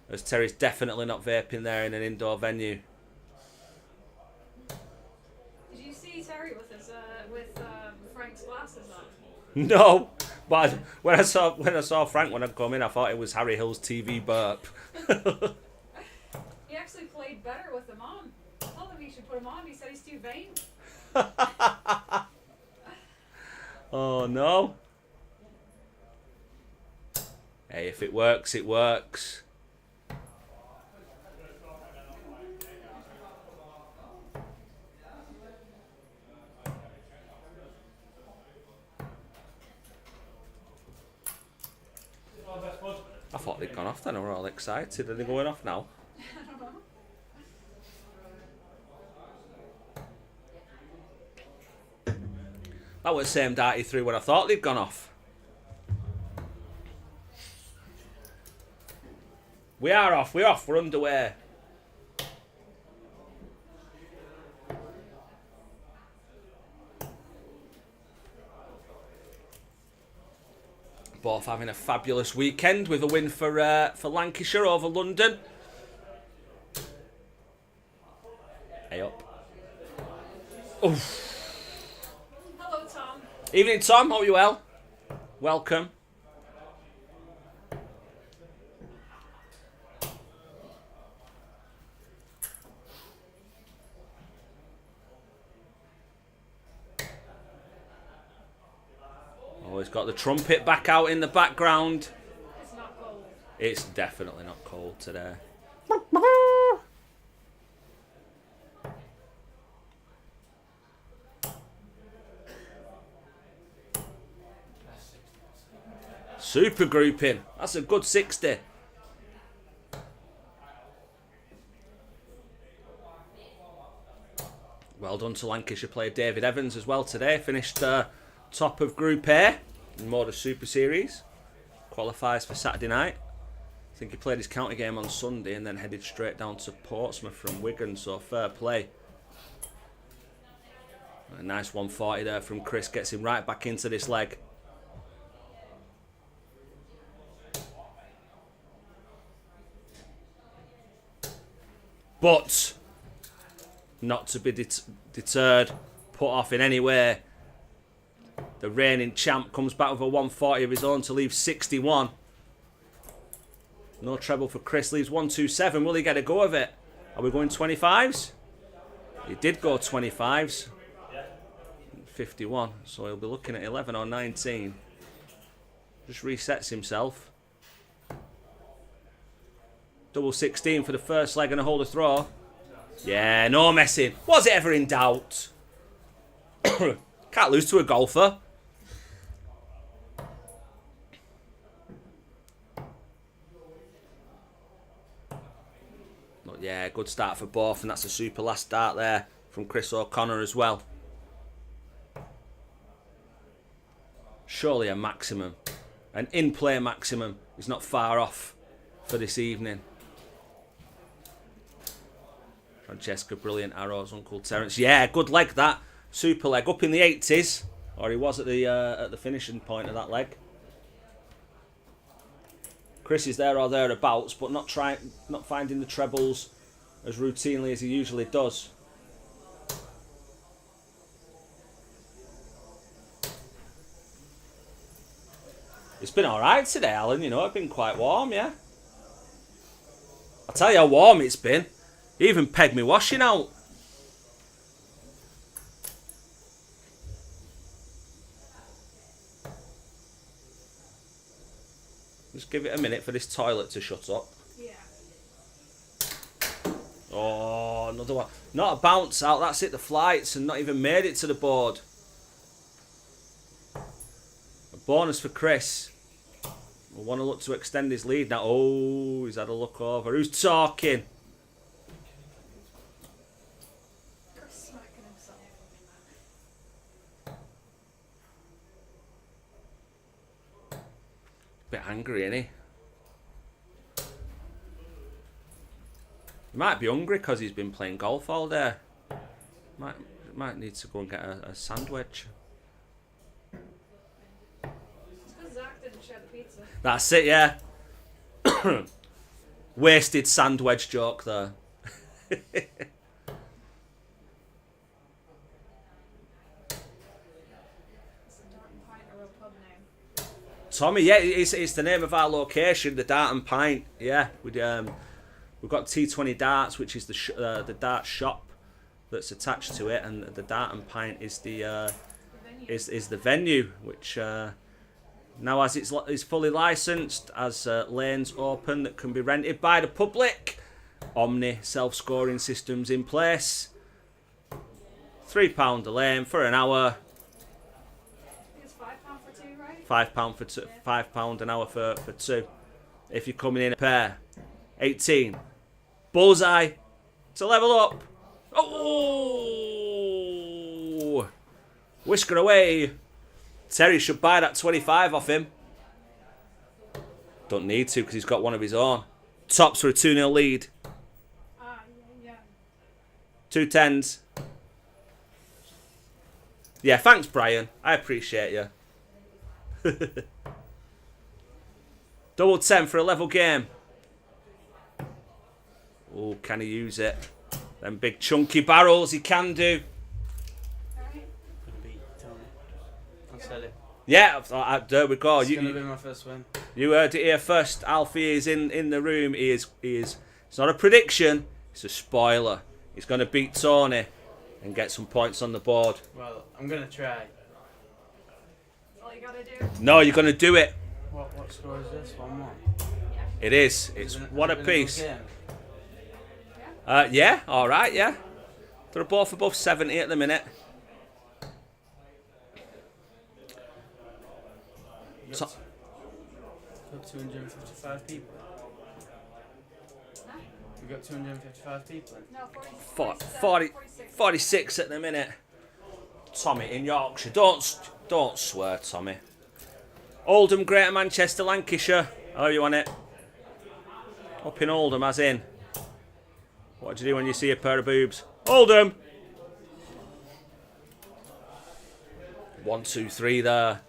as Terry's definitely not vaping there in an indoor venue. Did you see Terry with his Frank's glasses on? No, but when I saw Frank when I come in, I thought it was Harry Hill's TV burp. He actually played better with them on. I told him he should put them on. He said he's too vain. Oh no. Hey, if it works, it works. I thought they'd gone off then, I were all excited. Are they going off now? I don't know. That was the same dart he threw when I thought they'd gone off. We're off, we're underway. Both having a fabulous weekend with a win for Lancashire over London. Hey up. Oof. Hello, Tom. Evening, Tom. Hope you're well. Welcome. Oh, he's got the trumpet back out in the background. It's not cold. It's definitely not cold today. Super grouping. That's a good 60. Well done to Lancashire player David Evans as well today. Finished top of Group A in Moda Super Series. Qualifies for Saturday night. I think he played his county game on Sunday and then headed straight down to Portsmouth from Wigan, so fair play. A nice 140 there from Chris, gets him right back into this leg. But not to be deterred, put off in any way. The reigning champ comes back with a 140 of his own to leave 61. No treble for Chris, leaves 127. Will he get a go of it? Are we going 25s? He did go 25s. 51, so he'll be looking at 11 or 19. Just resets himself. Double 16 for the first leg and a holder throw. Yeah, no messing. Was it ever in doubt? Can't lose to a golfer. But yeah, good start for both, and that's a super last dart there from Chris O'Connor as well. Surely a maximum, an in-play maximum is not far off for this evening. Francesca, brilliant arrows, Uncle Terence. Yeah, good leg that. Super leg, up in the 80s, or he was at the finishing point of that leg. Chris is there or thereabouts, but not finding the trebles as routinely as he usually does. It's been alright today, Alan, you know, it's been quite warm, yeah. I'll tell you how warm it's been. He even pegged me washing out. Just give it a minute for this toilet to shut up. Yeah. Oh, another one. Not a bounce out, that's it, the flights, and not even made it to the board. A bonus for Chris. We'll want to look to extend his lead now. Oh, he's had a look over. Who's talking? Chris smacking himself. Bit angry, isn't he? He might be hungry because he's been playing golf all day. Might need to go and get a sandwich. It's because Zach didn't share the pizza. That's it, yeah. Wasted sandwich joke there. It's a Dart and Pint, a real pub name. Tommy, yeah, it's the name of our location, the Dart and Pint. Yeah, we've got T20 Darts, which is the dart shop that's attached to it, and the Dart and Pint is the venue, which now as it's fully licensed, as lanes open that can be rented by the public. Omni self-scoring systems in place. £3 a lane for an hour. It's £5 for two, right? £5 for two, £5 an hour for two. If you're coming in a pair, 18. Bullseye to level up. Oh, whisker away. Terry should buy that 25 off him. Don't need to because he's got one of his own. Tops for a 2-0 lead. Yeah. 2 10s. Yeah, thanks, Brian. I appreciate you. Double 10 for a level game. Oh, can he use it? Them big chunky barrels, he can do. Alright. Gonna beat Tony. I said it. Yeah, there we go. It's gonna be my first win. You heard it here first. Alfie is in the room. He is. It's not a prediction. It's a spoiler. He's going to beat Tony and get some points on the board. Well, I'm gonna try. That's all you gotta do. No, you're going to do it. What score is this? 1-1. It is. It's one Is it apiece. a good game? Yeah. All right. Yeah. They're both above 70 at the minute. We've got 255 people. Huh? We've got 255 people. No, 46 at the minute. Tommy in Yorkshire. Don't swear, Tommy. Oldham, Greater Manchester, Lancashire. How are you on it? Up in Oldham, as in. What do you do when you see a pair of boobs? Oldham. 1, 2, 3 there.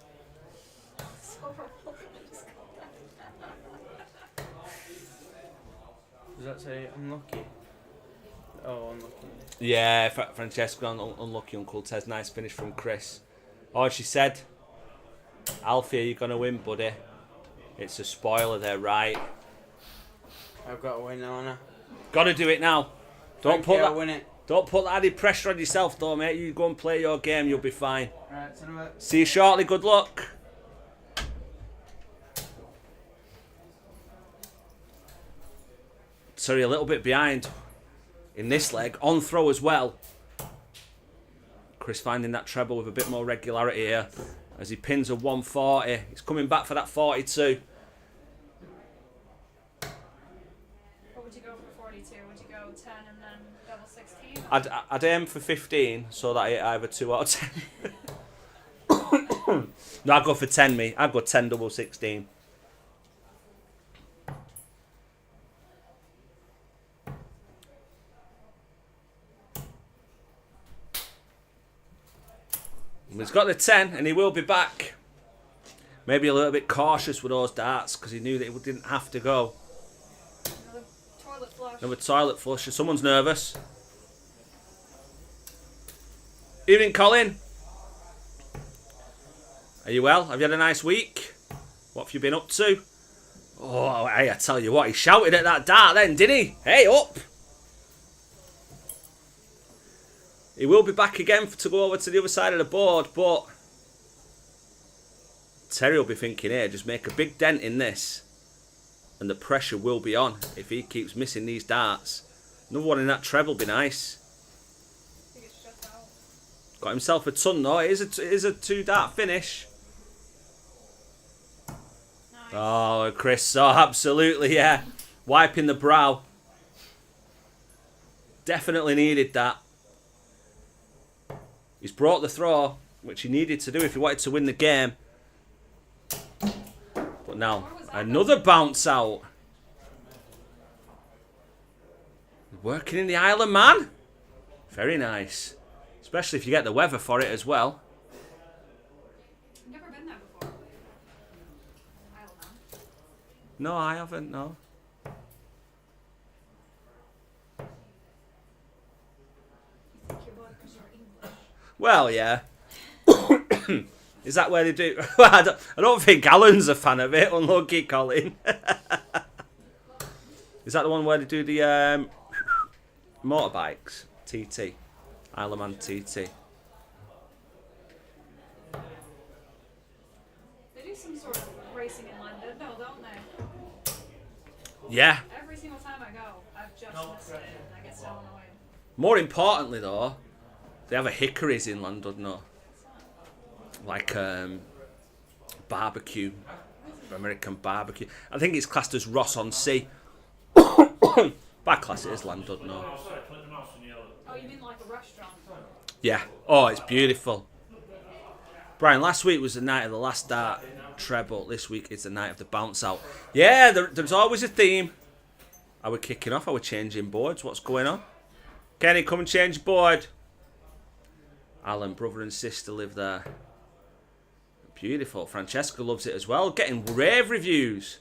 Does that say unlucky? Oh, unlucky. Yeah, Francesca, unlucky Uncle Tez. Nice finish from Chris. Oh, she said, Alfie, are you going to win, buddy? It's a spoiler there, right? I've got to win now, Anna. Got to do it now. I'll win it. Don't put that added pressure on yourself, though, mate. You go and play your game, you'll be fine. Alright, see you in a bit. See you shortly. Good luck. Sorry, a little bit behind in this leg. On throw as well. Chris finding that treble with a bit more regularity here as he pins a 140. He's coming back for that 42. What would you go for 42. Would you go 10 and then double 16? I'd aim for 15 so that I hit either 2 or 10. No, I'd go for 10, me. I'd go 10 double 16. He's got the 10 and he will be back. Maybe a little bit cautious with those darts because he knew that it didn't have to go. Another toilet flush. Another toilet flush. Someone's nervous. Evening, Colin. Are you well? Have you had a nice week? What have you been up to? Oh, hey, I tell you what, he shouted at that dart then, didn't he? Hey, up! He will be back again to go over to the other side of the board, but Terry will be thinking, hey, just make a big dent in this. And the pressure will be on if he keeps missing these darts. Another one in that treble will be nice. I think it's shut out. Got himself a ton though. It is a 2-dart finish. Nice. Oh, Chris, oh, absolutely, yeah. Wiping the brow. Definitely needed that. He's brought the throw, which he needed to do if he wanted to win the game. But now, another bounce out. Working in the Isle of Man. Very nice. Especially if you get the weather for it as well. I've never been there before. Isle of Man. No, I haven't, no. You think you're bored because you're English. Well, yeah. Is that where they do? I don't think Alan's a fan of it. Unlucky, Colin. Is that the one where they do the motorbikes? TT. Isle of Man TT. They do some sort of racing in London, no, don't they? Yeah. Every single time I go, I've just missed it, and I get so annoyed. More importantly, though, they have a Hickories in London, no? Like barbecue, American barbecue. I think it's classed as Ross on Sea. By class it is London, no? Oh, you mean like a restaurant? Yeah. Oh, it's beautiful. Brian, last week was the night of the last dart treble. This week is the night of the bounce out. Yeah, there's always a theme. Are we kicking off? Are we changing boards? What's going on? Kenny, come and change board. Alan, brother and sister live there. Beautiful. Francesca loves it as well. Getting rave reviews.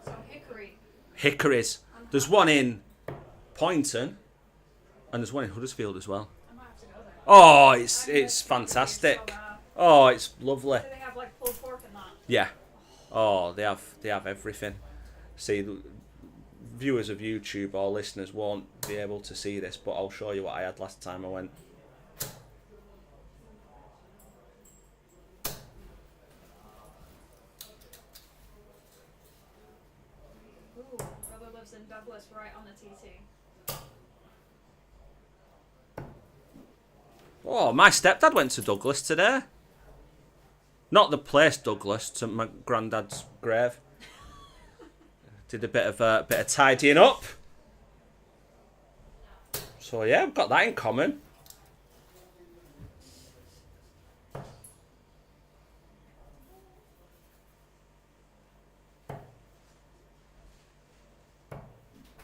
So Hickory. Hickories. There's one in Poynton, and there's one in Huddersfield as well. I might have to go there. Oh, I it's miss fantastic. Hickory so bad. Oh, it's lovely. Do they have like pulled pork and that? Yeah. Oh, they have everything. See, the viewers of YouTube or listeners won't be able to see this, but I'll show you what I had last time I went. Ooh, brother lives in Douglas, right on the TT. Oh, my stepdad went to Douglas today. Not the place Douglas, to my granddad's grave. Did a bit of tidying up. So yeah, we've got that in common.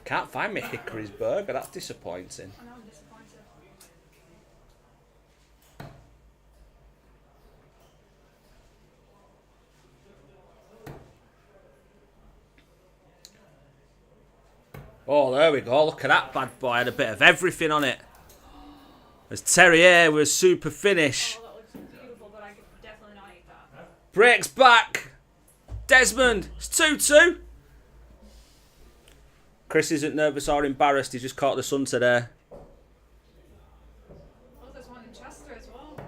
Can't find me Hickory's burger. That's disappointing. I know, I'm disappointed. Oh, there we go. Look at that bad boy. Had a bit of everything on it. As Terrier with a super finish. Oh, that looks beautiful, but I could definitely not eat that. Breaks back. Desmond. It's 2-2. Chris isn't nervous or embarrassed. He just caught the sun today. Oh, there's one in Chester as well.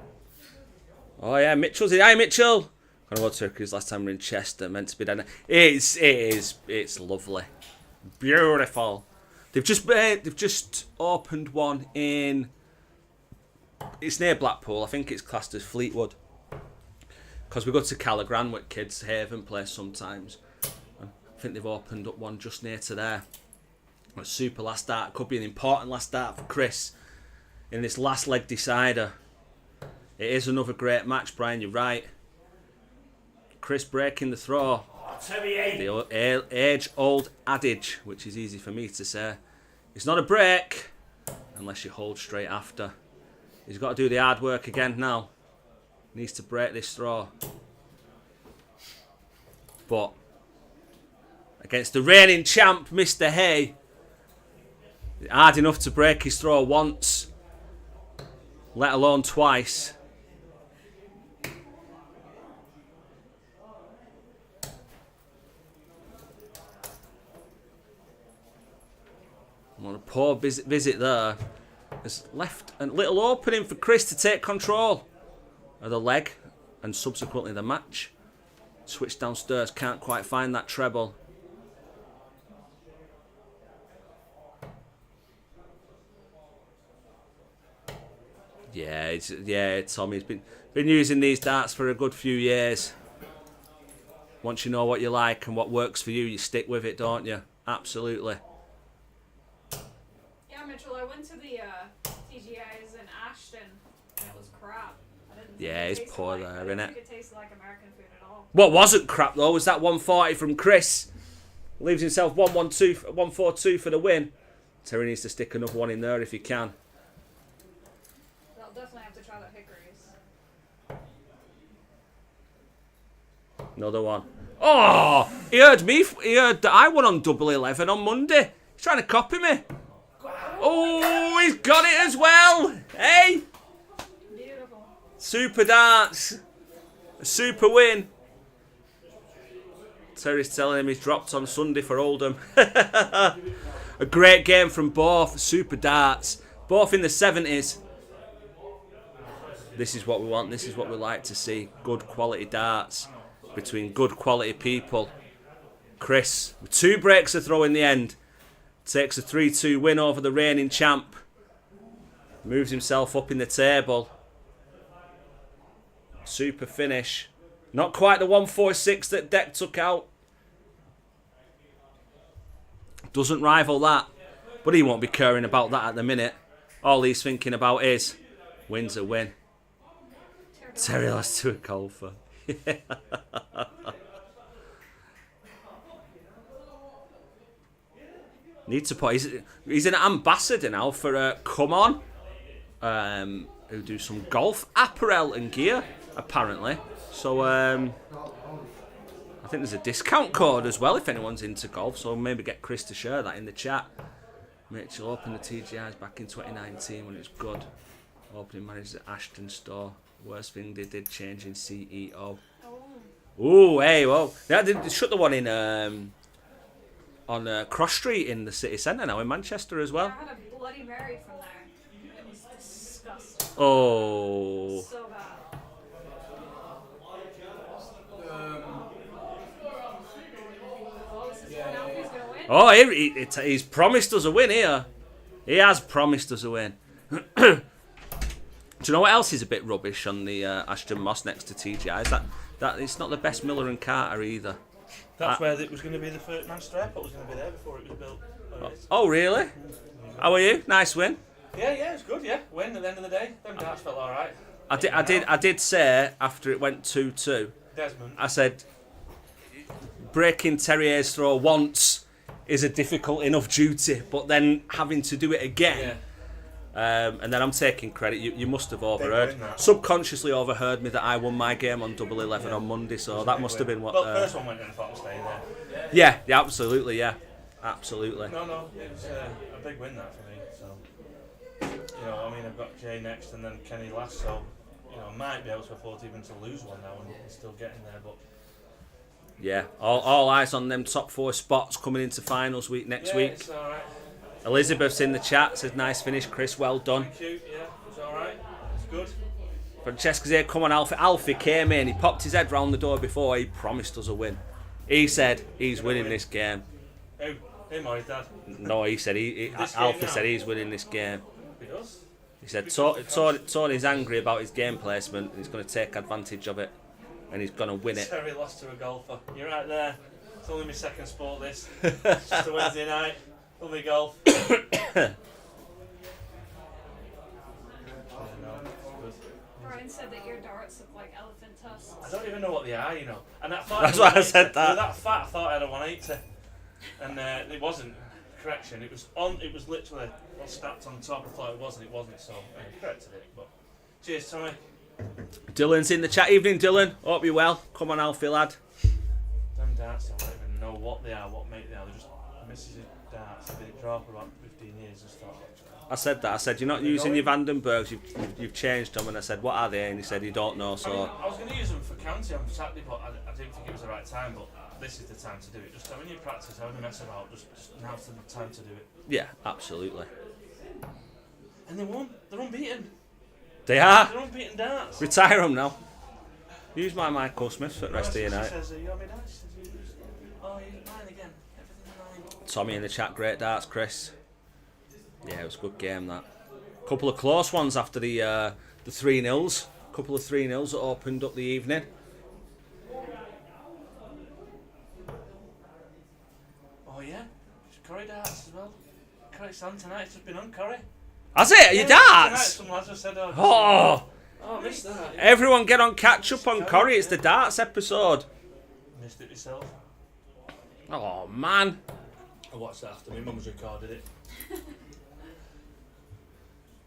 Oh, yeah. Mitchell's in. Hi, Mitchell. I don't know what Turkey's last time we were in Chester. Meant to be down there. It's lovely. Beautiful. They've just opened one in it's near Blackpool. I think it's classed as Fleetwood. Because we go to Callagran with kids, Haven place sometimes. I think they've opened up one just near to there. A super last start. Could be an important last start for Chris in this last leg decider. It is another great match, Brian. You're right. Chris breaking the throw. The age-old adage, which is easy for me to say. It's not a break unless you hold straight after. He's got to do the hard work again now. Needs to break this throw. But against the reigning champ, Mr. Hay, hard enough to break his throw once, let alone twice. What a poor visit there. Has left a little opening for Chris to take control of the leg and subsequently the match. Switch downstairs, can't quite find that treble. Yeah, Tommy's been using these darts for a good few years. Once you know what you like and what works for you, you stick with it, don't you? Absolutely. Yeah, Mitchell, I went to the TGI's in Ashton and it was crap. I didn't think Yeah, it it's tasted poor like, there, I didn't innit? think it tasted like American food at all. What wasn't crap though was that 140 from Chris. Leaves himself 142 for the win. Terry needs to stick another one in there if he can. I'll definitely have to try that Hickory's. Another one. Oh, he heard that I won on double 11 on Monday. He's trying to copy me. Oh, he's got it as well. Hey, Beautiful. super darts. A super win. Terry's telling him he's dropped on Sunday for Oldham. A great game from both. Super darts. Both in the 70s. This is what we want. This is what we like to see. Good quality darts between good quality people. Chris, with 2 breaks to throw in the end, takes a 3-2 win over the reigning champ. Moves himself up in the table. Super finish. Not quite the 146 that Deck took out. Doesn't rival that. But he won't be caring about that at the minute. All he's thinking about is win's a win. Terry lost to a golfer. Need to put. He's an ambassador now for Come On, who do some golf apparel and gear apparently. So I think there's a discount code as well if anyone's into golf. So maybe get Chris to share that in the chat. Mitchell opened the TGIs back in 2019 when it was good. Opening managers at Ashton store. Worst thing they did, changing CEO. Oh, hey, whoa. They shut the one in on Cross Street in the city centre now in Manchester as well. Yeah, I had a Bloody Mary from there. It was disgusting. Oh. So bad. Oh, this is when Alfie's gonna win. Oh, he's promised us a win here. He has promised us a win. Do you know what else is a bit rubbish on the Ashton Moss next to TGI? Is that it's not the best Miller and Carter either. That's where it was going to be Manchester Airport was going to be there before it was built. Oh, really? How are you? Nice win. Yeah, it's good. Yeah, win at the end of the day. Them darts felt all right. I did say after it went 2-2. Desmond. I said breaking Terrier's throw once is a difficult enough duty, but then having to do it again. Yeah. And then I'm taking credit. You must have overheard, win that. subconsciously overheard me that I won my game on double 11 on Monday. So that must have been what. Well, the first one went in, I thought I'd stay there. Yeah, absolutely, yeah, absolutely. No, it was a big win that for me. So, I mean, I've got Jay next and then Kenny last. So, I might be able to afford even to lose one now and still getting there. But Yeah, all eyes on them top 4 spots coming into finals week next week. It's all right. Elizabeth's in the chat, says nice finish, Chris, well done. Thank you. Yeah, it's all right. It's good. Francesca's here, come on, Alfie. Alfie came in, he popped his head round the door before, he promised us a win. He said he's winning this game. Who? Him or his dad? No, he said This game Alfie now? said he's winning this game. He does. He said Tony's angry about his game placement and he's going to take advantage of it and he's going to win it. Terry lost to a golfer. You're right there. It's only my second sport this. It's just a Wednesday night. Lovely golf. Brian said that your darts look like elephant tusks. I don't even know what they are, you know. And I thought That's why I said that. They were that fat, I thought I had a 180. And it wasn't. Correction. It was on. It was literally stacked on top. I thought it wasn't. It wasn't. So I corrected it. But cheers, Tommy. Dylan's in the chat. Evening, Dylan. Hope you're well. Come on, Alfie lad. Them darts, I don't even know what they are, what make they are. They're just misses of darts. I've been at draw for about 15 years and stuff. I said that. I said you're not using your Vandenbergs. You've changed them, and I said what are they? And he said you don't know. So I mean, I was going to use them for county on Saturday, but I didn't think it was the right time. But this is the time to do it. Just when you practice, having a mess about, just now's the time to do it. yeah, absolutely. And they won. They're unbeaten. They are. They're unbeaten darts. Retire them now. Use my Michael Smith for the rest of the night. She says, you want me darts? She says, oh, you mine again. Everything's mine. Tommy in the chat. Great darts, Chris. Yeah, it was a good game that. Couple of close ones after the 3-0s. Couple of 3-0s that opened up the evening. Oh yeah, Curry darts as well. Curry Sun tonight. It's just been on Curry. That's it. Your Tonight, darts. some lads have said, Oh, I missed that. everyone get on catch up on Corrie. It's the darts episode. Missed it myself. Oh man. I watched that after my mum's recorded it.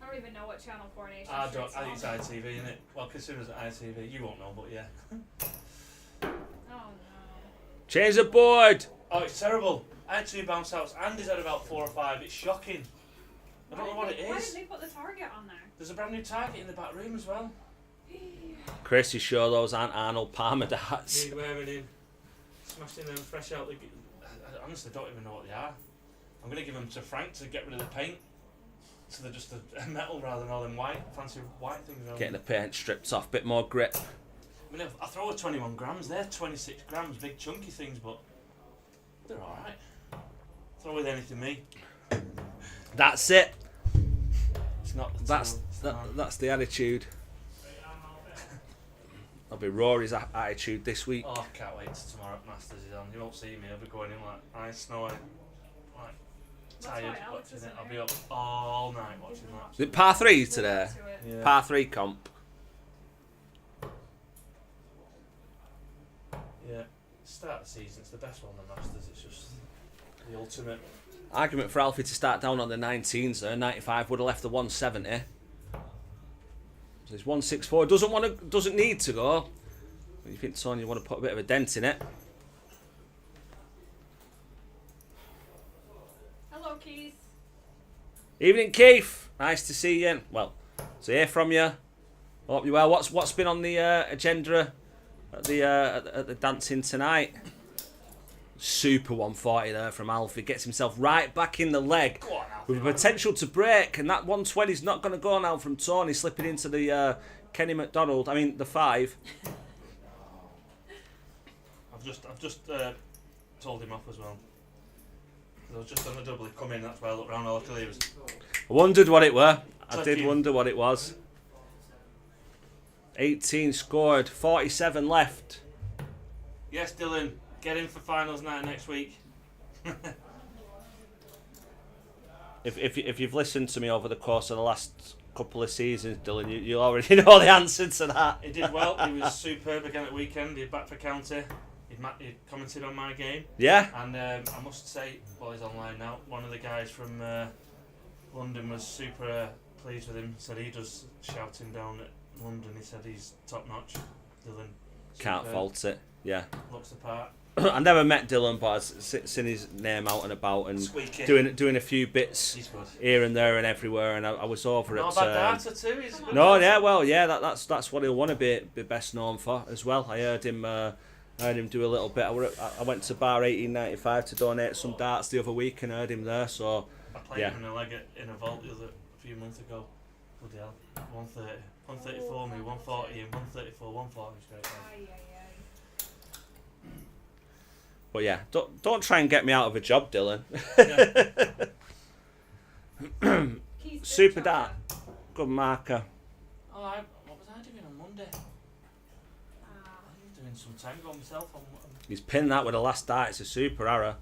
I don't even know what channel Coronation I Street's think it's on. ITV, isn't it? Well, consider it ITV. You won't know, but yeah. Oh no. Change the board. Oh, it's terrible. I had 2 bounce outs. Andy's had about 4 or 5. It's shocking. I don't know what it Why is. did they put the target on there? There's a brand new target in the back room as well. Chris, you sure those aren't Arnold Palmer darts? Need wearing in. Smashing them fresh out the... I honestly don't even know what they are. I'm going to give them to Frank to get rid of the paint. So they're just a metal rather than all them white, fancy white things. Getting the paint stripped off, bit more grip. I mean, I throw a 21 grams. They're 26 grams, big chunky things, but they're alright. Throw with anything, me. That's it. It's not the That's the attitude. That'll be Rory's attitude this week. Oh, I can't wait till tomorrow at Masters is on. You won't see me. I'll be going in like ice, snowing, like tired why Alex watching isn't it. I'll be here. up all night watching that. Is it par 3 today? To it. Yeah. Par 3 comp. Yeah. Start of the season. It's the best one, the Masters. It's just the ultimate. Argument for Alfie to start down on the 19s there. 95 would have left the 170. So he's 164. Doesn't need to go. But you think, Son, you want to put a bit of a dent in it? Hello, Keith. Evening, Keith. Nice to see you. Well, to hear from you. Hope you well. What's been on the agenda at the dancing tonight? Super 140 there from Alfie. Gets himself right back in the leg Go on, Alfie, with the potential to break, and that 120 is not going to go now from Tony, slipping into the Kenny McDonald. I mean the 5. I've just told him off as well. I was just on the double. He come in. That's why I looked round. All I could hear was. I wondered what it were. I Click did him. wonder what it was. 18 scored, 47 left. Yes, Dylan. Get in for finals night next week. If you've listened to me over the course of the last couple of seasons, Dylan, you already know the answer to that. He did well. He was superb again at weekend. He's back for county. He commented on my game. Yeah? And I must say, well, he's online now. One of the guys from London was super pleased with him. Said he does shouting down at London. He said he's top notch. Dylan. Can't superb. fault it. Yeah. Looks the part. I never met Dylan, but I've seen his name out and about and Squeaky. doing a few bits He's good. here and there and everywhere. And I was over Not at. a bad darter too. He's a good No, darter. yeah, well, yeah, that's what he'll want to be best known for as well. I heard him do a little bit. I went to Bar 1895 to donate some darts the other week and heard him there. So I played yeah. him in a leg in a vault a few months ago. Bloody hell. 130. 134 me, 140 and 134, 140 was great. Ay, ay, but yeah, don't try and get me out of a job, Dylan. Yeah. ay. Keith, Super good dart. chocolate. Good marker. Oh, what was I doing on Monday? I was doing some tango myself. He's pinned that with the last dart. It's a super arrow.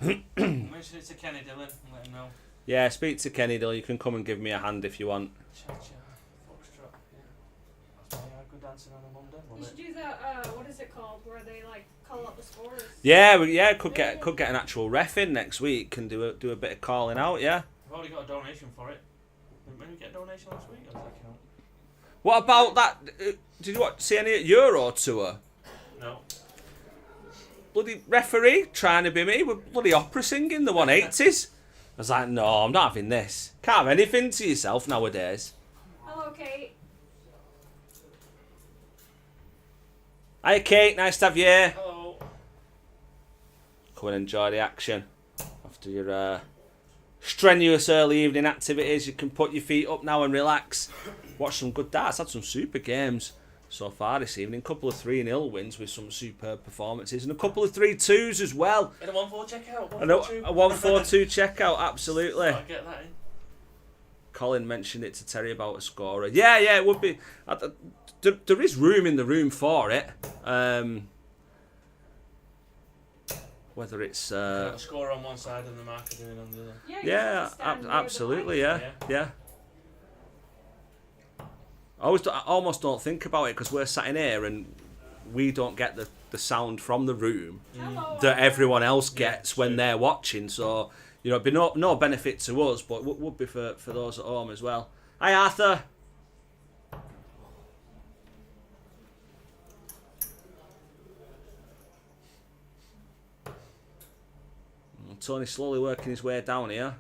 Mention it to Kenny Dillon and let him know. Yeah, speak to Kenny Dill. You can come and give me a hand if you want. Cha-cha, foxtrot, yeah. That's my good dancing on a Monday. You Love should it. do that, what is it called, where they like call out the scores? Yeah, could get an actual ref in next week and do a bit of calling out. Yeah. I've already got a donation for it. When we get a donation last week, or does that count? What about that? Did you see any Euro tour? No. Bloody referee trying to be me with bloody opera singing the 180s. I was like, no, I'm not having this. Can't have anything to yourself nowadays. Hello, Kate. Hi, Kate. Nice to have you here. Hello. Come and enjoy the action. After your strenuous early evening activities, you can put your feet up now and relax. Watch some good darts. Had some super games so far this evening. A couple of 3-0 wins with some superb performances. And a couple of 3-2s as well. In a 1-4 checkout. And a 1-4-2 checkout, absolutely. I'll get that in. Colin mentioned it to Terry about a scorer. Yeah, it would be. There is room in the room for it. Whether it's A scorer on one side and the marker doing on the other. Yeah, yeah, absolutely, yeah. I almost don't think about it because we're sat in here and we don't get the sound from the room that everyone else gets when they're watching. So, you know, it'd be no benefit to us, but would be for those at home as well. Hi, Arthur. Tony's slowly working his way down here.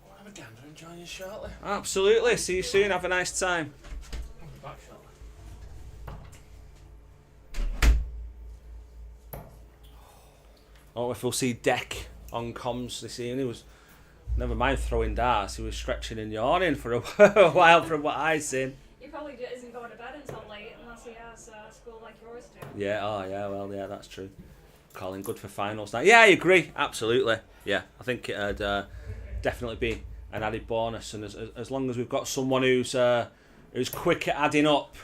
We'll have a gander and join you shortly. Absolutely. See you soon. Have a nice time. I'll be back shortly. I don't know if we'll see Deck on comms this evening. He was, never mind throwing darts, he was stretching and yawning for a while from what I've seen. He probably isn't going to bed until late unless he has school like yours do. Yeah, yeah, that's true. Colin, good for finals night. Yeah, I agree. Absolutely. Yeah, I think it'd definitely be an added bonus. And as long as we've got someone who's quick at adding up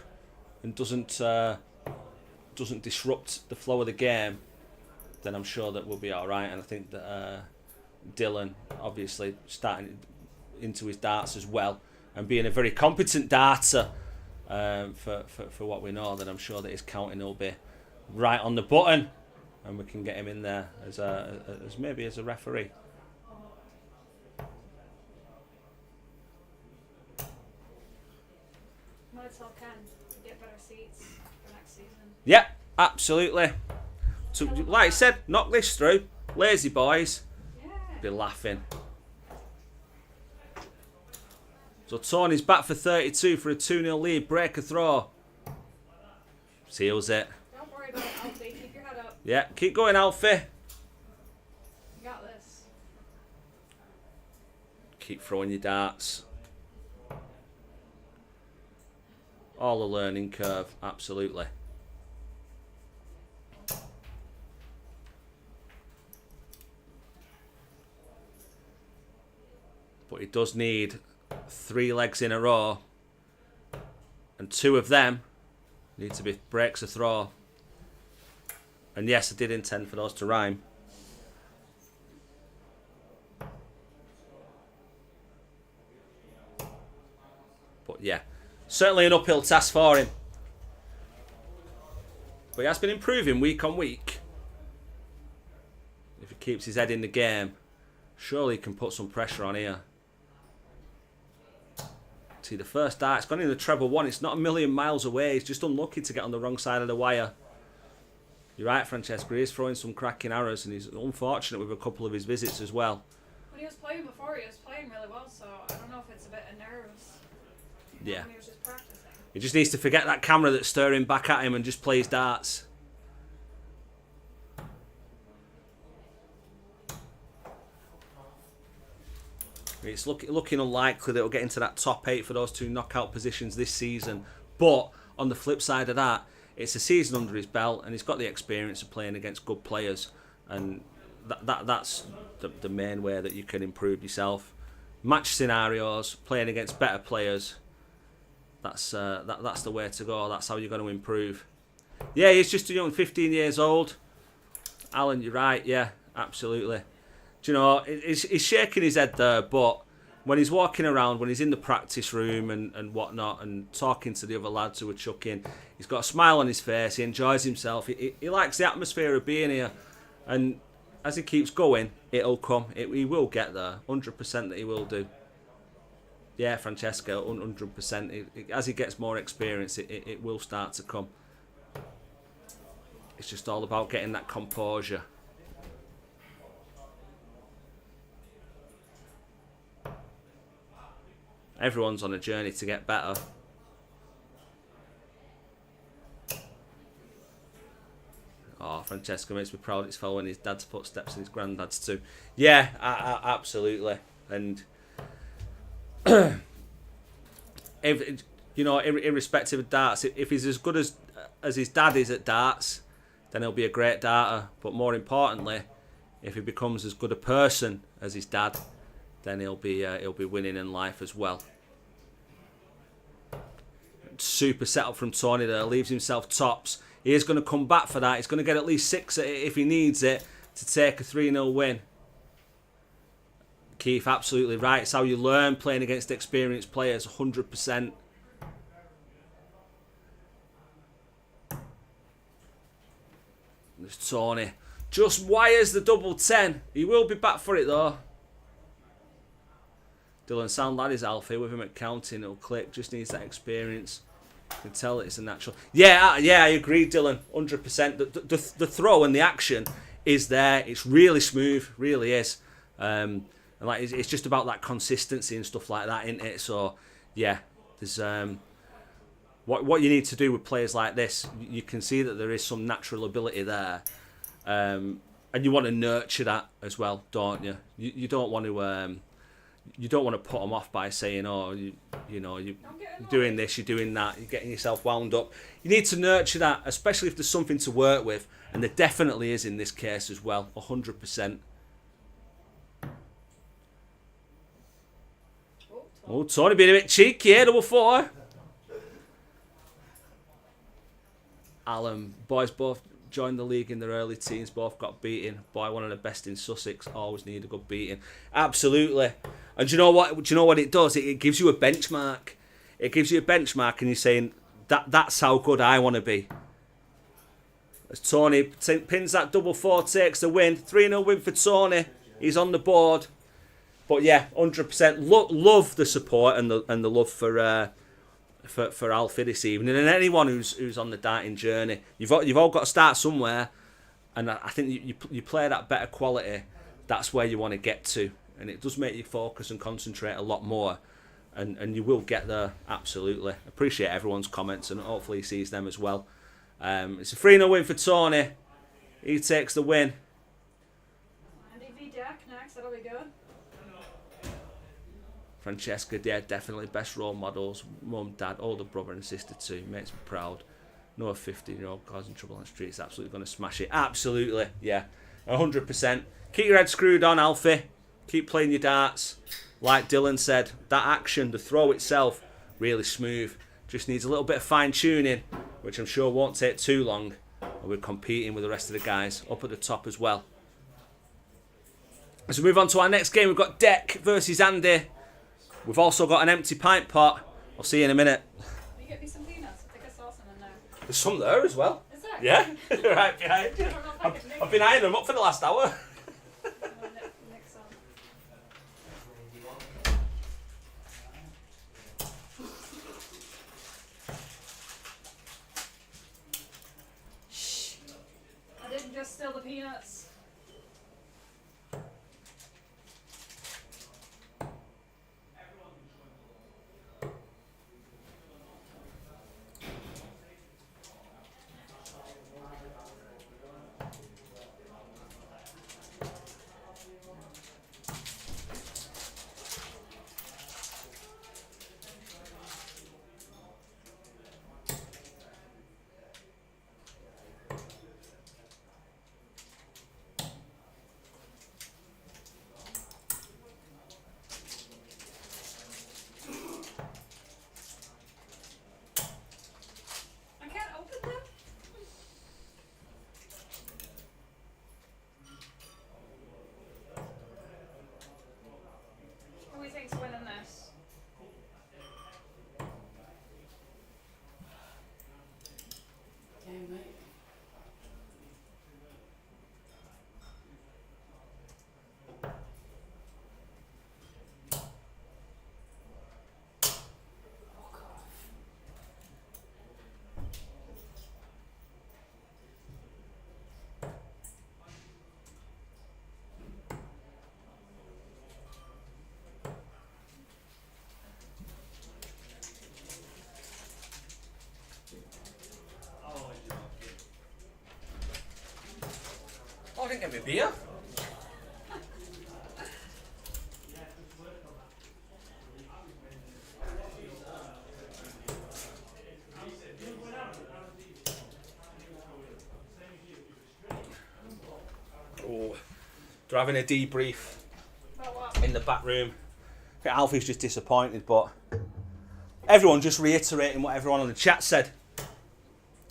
and doesn't disrupt the flow of the game, then I'm sure that we'll be all right. And I think that Dylan, obviously starting into his darts as well and being a very competent darter, for what we know, then I'm sure that his counting will be right on the button, and we can get him in there as maybe as a referee. Might as well can to get better seats for next season. Yeah, absolutely. So, like I said, knock this through. Lazy boys. Yeah. Be laughing. So Tony's back for 32 for a 2-0 lead. Break a throw. Seals it. Don't worry about it, Alfie. Keep your head up. Yeah, keep going, Alfie. You got this. Keep throwing your darts. All a learning curve, absolutely. But he does need 3 legs in a row, and 2 of them need to be breaks a throw. And yes, I did intend for those to rhyme. But yeah, certainly an uphill task for him. But he has been improving week on week. If he keeps his head in the game, surely he can put some pressure on here. See, the first dart, it's gone in the treble 1. It's not a million miles away. He's just unlucky to get on the wrong side of the wire. You're right, Francesca. He is throwing some cracking arrows, and he's unfortunate with a couple of his visits as well. When he was playing before, he was playing really well, so I don't know if it's a bit of nerves. Yeah. When he was just practicing. He just needs to forget that camera that's staring back at him and just play his darts. It's looking unlikely that he'll get into that top 8 for those 2 knockout positions this season. But on the flip side of that, it's a season under his belt and he's got the experience of playing against good players. And that's the main way that you can improve yourself. Match scenarios, playing against better players. That's the way to go. That's how you're going to improve. Yeah, he's just a young 15 years old. Alan, you're right. Yeah, absolutely. Do you know, he's shaking his head there, but when he's walking around, when he's in the practice room and whatnot, and talking to the other lads who are chucking, he's got a smile on his face. He enjoys himself. He likes the atmosphere of being here, and as he keeps going, it'll come. He will get there. 100% that he will do. Yeah, Francesca, 100%. As he gets more experience, it will start to come. It's just all about getting that composure. Everyone's on a journey to get better. Oh, Francesca makes me proud. It's following his dad's footsteps and his granddad's too. Yeah, absolutely. And if, you know, irrespective of darts, if he's as good as his dad is at darts, then he'll be a great darter. But more importantly, if he becomes as good a person as his dad, then he'll be winning in life as well. Super setup from Tony there, leaves himself tops. He is going to come back for that. He's going to get at least 6 if he needs it to take a 3-0 win. Keith, absolutely right. It's how you learn, playing against experienced players, 100%. There's Tony. Just wires the double 10. He will be back for it though. Dylan, sound lad is Alfie. With him at counting, it'll click. Just needs that experience. You can tell it's a natural. Yeah, I agree, Dylan. 100%. The throw and the action is there. It's really smooth. Really is. And like it's just about that consistency and stuff like that, isn't it? So yeah, there's what you need to do with players like this. You can see that there is some natural ability there, and you want to nurture that as well, don't you? You don't want to. You don't want to put them off by saying, "Oh, you know, you're doing this, you're doing that, you're getting yourself wound up." You need to nurture that, especially if there's something to work with, and there definitely is in this case as well, 100%. Oh, Tony being a bit cheeky here, double 4. Alan, boys both joined the league in their early teens, both got beaten. Boy, one of the best in Sussex, always need a good beating. Absolutely. And do you know what? Do you know what it does? It gives you a benchmark. It gives you a benchmark, and you're saying that's how good I want to be. As Tony pins that double 4, takes the win. 3-0 win for Tony. He's on the board. But yeah, 100%. Love the support and the love for Alfie this evening, and anyone who's on the darting journey. You've all got to start somewhere, and I think you play that better quality. That's where you want to get to, and it does make you focus and concentrate a lot more, and you will get there. Absolutely. Appreciate everyone's comments, and hopefully he sees them as well. It's a 3-0 win for Tony. He takes the win. Andy v. Dak next. That'll be good. Francesca, yeah, definitely best role models. Mum, dad, older brother and sister too. Makes me proud. No 15-year-old causing trouble on the streets. Absolutely going to smash it. Absolutely, yeah. 100%. Keep your head screwed on, Alfie. Keep playing your darts. Like Dylan said, that action, the throw itself, really smooth. Just needs a little bit of fine-tuning, which I'm sure won't take too long. And we're competing with the rest of the guys up at the top as well. As we move on to our next game, we've got Deck versus Andy. We've also got an empty pint pot. I'll see you in a minute. Will you get me some peanuts? I think I saw some in there. There's some there as well. Is there? Yeah, right behind you. I've been eyeing them up for the last hour. Next some. Shh. I didn't just steal the peanuts. Get me beer. Oh, they're having a debrief in the back room. I think Alfie's just disappointed, but everyone just reiterating what everyone on the chat said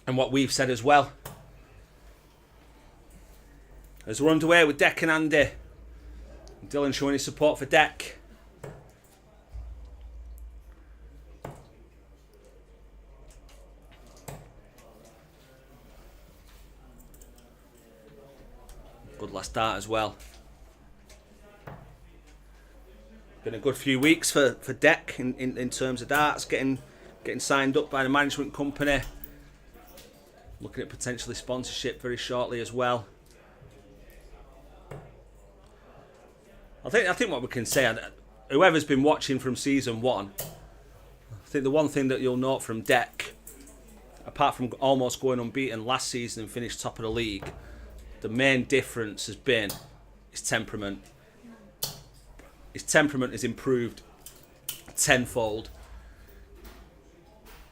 and what we've said as well. As we're underway with Deck and Andy, Dylan showing his support for Deck. Good last start as well. Been a good few weeks for Deck in terms of darts, getting signed up by the management company. Looking at potentially sponsorship very shortly as well. I think what we can say, whoever's been watching from season 1, I think the one thing that you'll note from Deck, apart from almost going unbeaten last season and finished top of the league, the main difference has been his temperament. His temperament has improved tenfold.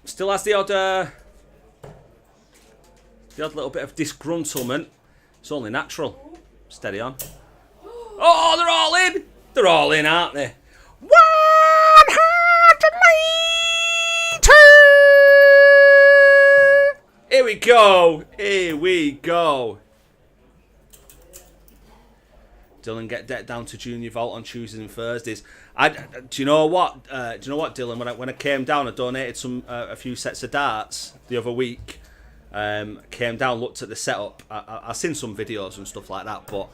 Still has the odd little bit of disgruntlement. It's only natural. Steady on. Oh, they're all in! They're all in, aren't they? 100 metres! Here we go. Here we go. Dylan get Deck down to junior vault on Tuesdays and Thursdays. Do you know what? Dylan? When I came down, I donated a few sets of darts the other week. Came down, looked at the setup. I've seen some videos and stuff like that, but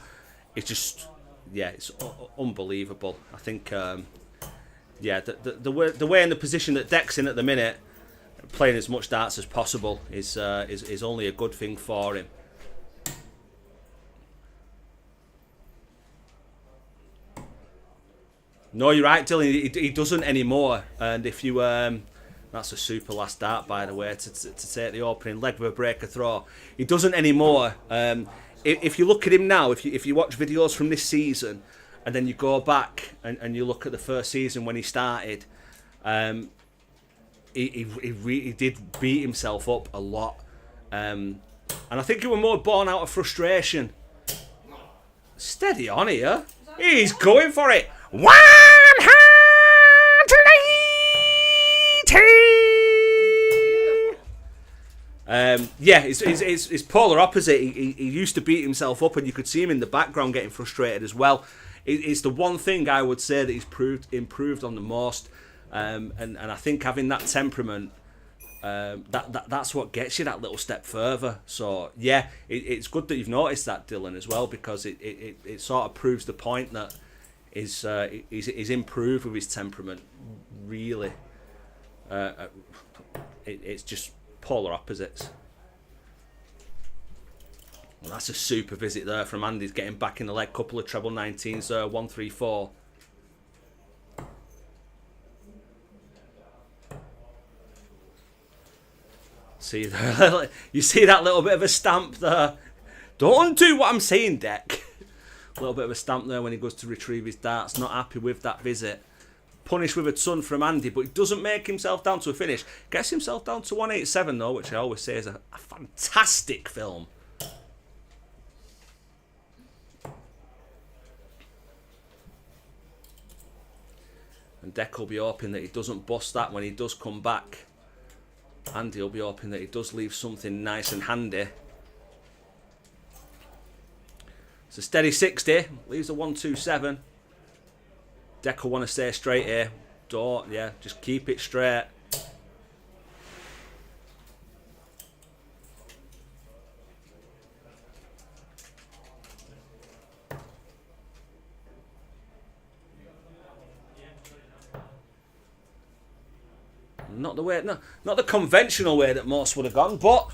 it's just, yeah, it's unbelievable. I think, the way and the position that Deck's in at the minute, playing as much darts as possible is only a good thing for him. No, you're right, Dylan. He doesn't anymore. And if you, that's a super last dart, by the way, to take the opening leg with a breaker throw. He doesn't anymore. If you look at him now, if you watch videos from this season, and then you go back and you look at the first season when he started, he really did beat himself up a lot, and I think he was more born out of frustration. Steady on here. He's going for it. 180. Yeah, it's polar opposite. He used to beat himself up, and you could see him in the background getting frustrated as well. It's the one thing I would say that he's improved on the most, and I think having that temperament, that's what gets you that little step further. So yeah, it's good that you've noticed that, Dylan, as well, because it sort of proves the point that he's improved with his temperament. Really, it's just polar opposites. Well, that's a super visit there from Andy's getting back in the leg. Couple of treble 19s there, 1-3-4. See there, you see that little bit of a stamp there. Don't do what I'm saying, Deck. A little bit of a stamp there when he goes to retrieve his darts. Not happy with that visit. Punished with a ton from Andy, but he doesn't make himself down to a finish. Gets himself down to 187 though, which I always say is a fantastic film. And Deck will be hoping that he doesn't bust that when he does come back. Andy will be hoping that he does leave something nice and handy. It's a steady 60, leaves a 127. Deck will want to stay straight here. Don't, yeah, just keep it straight. Not the way, no, not the conventional way that most would have gone, but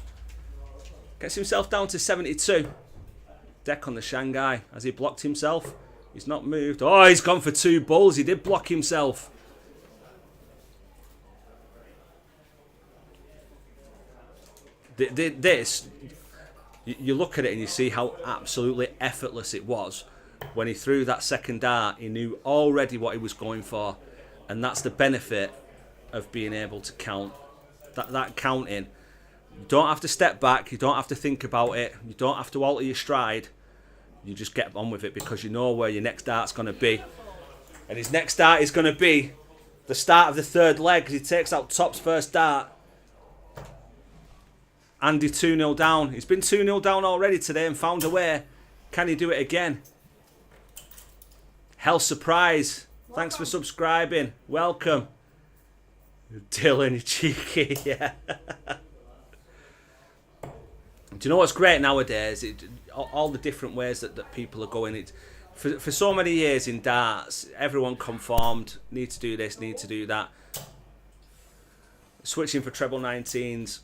gets himself down to 72. Deck on the Shanghai. Has he blocked himself? He's not moved. Oh, he's gone for 2 bulls. He did block himself. This, You look at it and you see how absolutely effortless it was. When he threw that second dart, he knew already what he was going for. And that's the benefit of being able to count. That counting. You don't have to step back. You don't have to think about it. You don't have to alter your stride. You just get on with it because you know where your next dart's going to be. And his next dart is going to be the start of the third leg because he takes out Top's first dart. Andy 2-0 down. He's been 2-0 down already today and found a way. Can he do it again? Hell surprise. Thanks for subscribing. Welcome. Dylan, you cheeky. Yeah. Do you know what's great nowadays? All the different ways that people are going. For so many years in darts, everyone conformed. Need to do this, need to do that. Switching for treble 19s.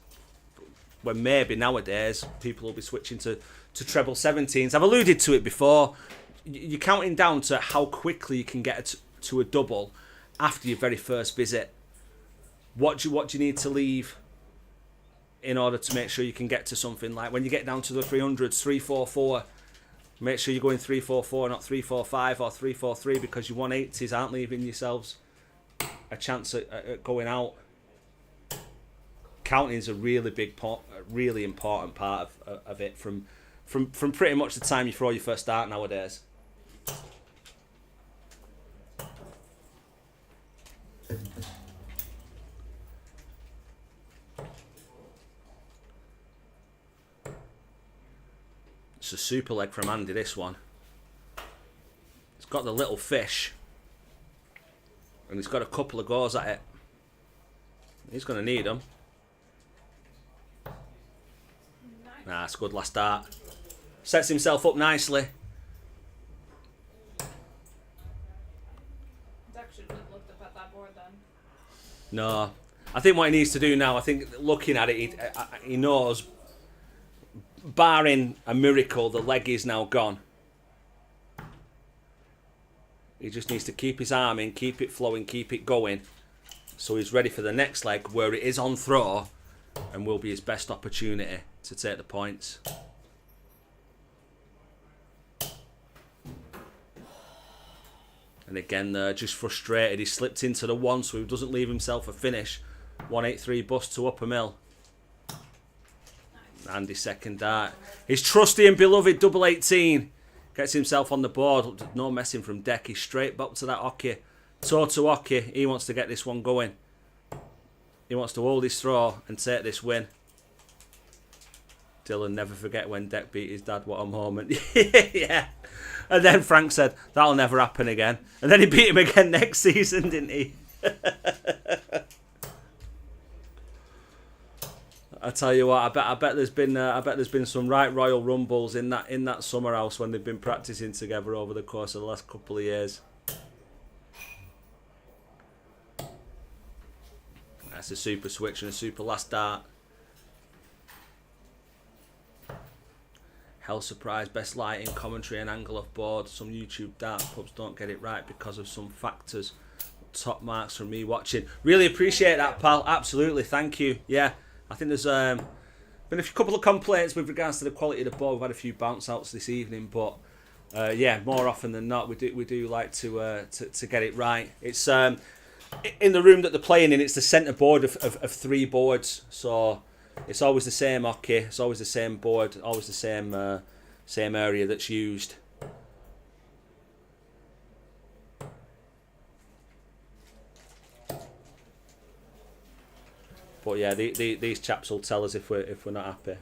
When maybe nowadays people will be switching to treble 17s. I've alluded to it before. You're counting down to how quickly you can get to a double after your very first visit. What do you need to leave in order to make sure you can get to something like when you get down to the 300s, 3-4-4. Make sure you're going 3-4-4, not 3-4-5 or 3-4-3 because your 180s aren't leaving yourselves a chance at going out. Counting is a really big really important part of it from pretty much the time you throw your first dart nowadays. It's a super leg from Andy, this one. It's got the little fish and he's got a couple of goes at it. He's going to need them. Nah, it's good last dart. Sets himself up nicely. Zach shouldn't have looked up at that board then. No. I think what he needs to do now, I think looking at it, he knows, barring a miracle, the leg is now gone. He just needs to keep his arm in, keep it flowing, keep it going. So he's ready for the next leg where it is on throw and will be his best opportunity to take the points. And again there, just frustrated. He slipped into the one so he doesn't leave himself a finish. 183 bust to upper mill. And his second dart. His trusty and beloved double 18. Gets himself on the board. No messing from deck. He's straight back to that hockey. Toe to hockey. He wants to get this one going. He wants to hold his throw and take this win. Dylan, never forget when Deck beat his dad. What a moment. Yeah. And then Frank said, that'll never happen again. And then he beat him again next season, didn't he? I tell you what, I bet there's been some right royal rumbles in that summer house when they've been practicing together over the course of the last couple of years. That's a super switch and a super last dart. Hell surprise, best lighting, commentary and angle of board. Some YouTube dart pubs don't get it right because of some factors. Top marks from me watching. Really appreciate that, pal. Absolutely, thank you. Yeah, I think there's been a couple of complaints with regards to the quality of the board. We've had a few bounce outs this evening, but yeah, more often than not, we do like to get it right. It's in the room that they're playing in. It's the centre board of 3 boards, so it's always the same hockey. It's always the same board. Always the same area that's used. But yeah, these chaps will tell us if we're not happy.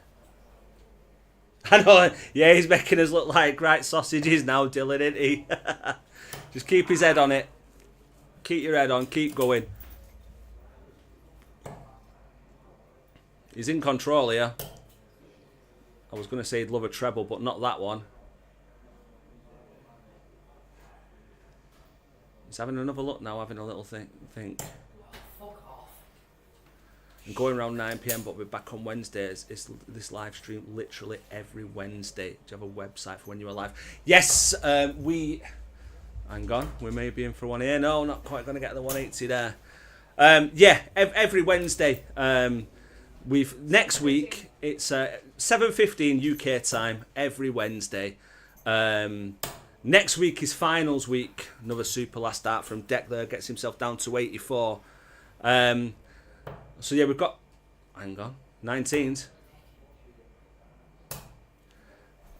I know. Yeah, he's making us look like right sausages now, Dylan, isn't he? Just keep his head on it. Keep your head on. Keep going. He's in control here. I was going to say he'd love a treble, but not that one. He's having another look now, having a little think. I'm going around 9 PM, but we're back on Wednesdays. It's this live stream literally every Wednesday. Do you have a website for when you're live? Yes, we... Hang on, we may be in for one here. No, not quite going to get the 180 there. Yeah, every Wednesday next week it's 7:15 UK time every Wednesday. Next week is finals week. Another super last start from Deck there, gets himself down to 84. So yeah, we've got 19s.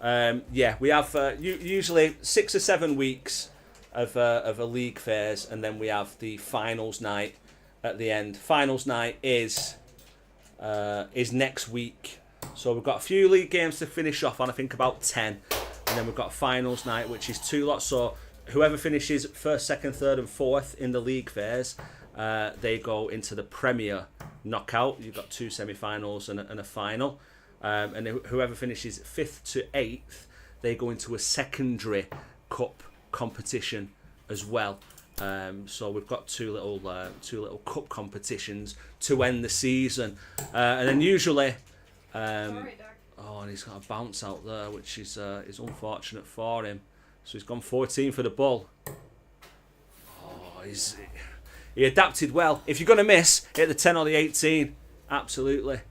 Yeah, we have usually 6 or 7 weeks of a league phase, and then we have the finals night at the end. Finals night is next week, so we've got a few league games to finish off on. I think about 10, and then we've got a finals night, which is 2 lots. So whoever finishes first, second, third, and fourth in the league phase, they go into the Premier knockout. You've got 2 semi-finals and a final. And whoever finishes 5th to 8th, they go into a secondary cup competition as well. So we've got two little cup competitions to end the season, and then usually, Sorry, Doc. oh, and he's got a bounce out there, which is unfortunate for him. So he's gone 14 for the ball. Oh, he adapted well. If you're gonna miss, hit the 10 or the 18. Absolutely.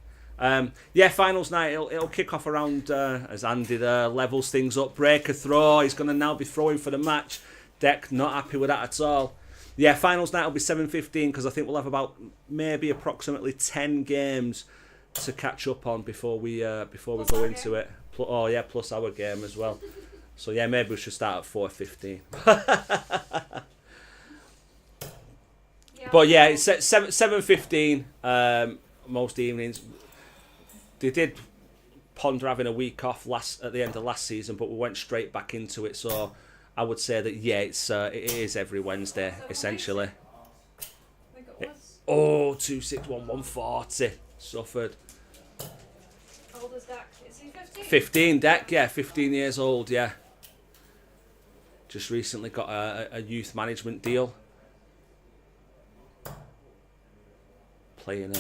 Yeah, finals night, it'll kick off around, as Andy there levels things up, break a throw, he's going to now be throwing for the match. Deck not happy with that at all. Yeah, finals night will be 7:15, because I think we'll have about maybe approximately 10 games to catch up on before we go into it. Oh yeah, plus our game as well. So yeah, maybe we should start at 4:15. But yeah, it's 7:15 most evenings. They did ponder having a week off at the end of last season, but we went straight back into it. So I would say that yeah, it is every Wednesday essentially. I think it was. Oh, 261 140 suffered. How old is Doc? Is he 15? 15 Deck, yeah, 15 years old, yeah. Just recently got a youth management deal. Playing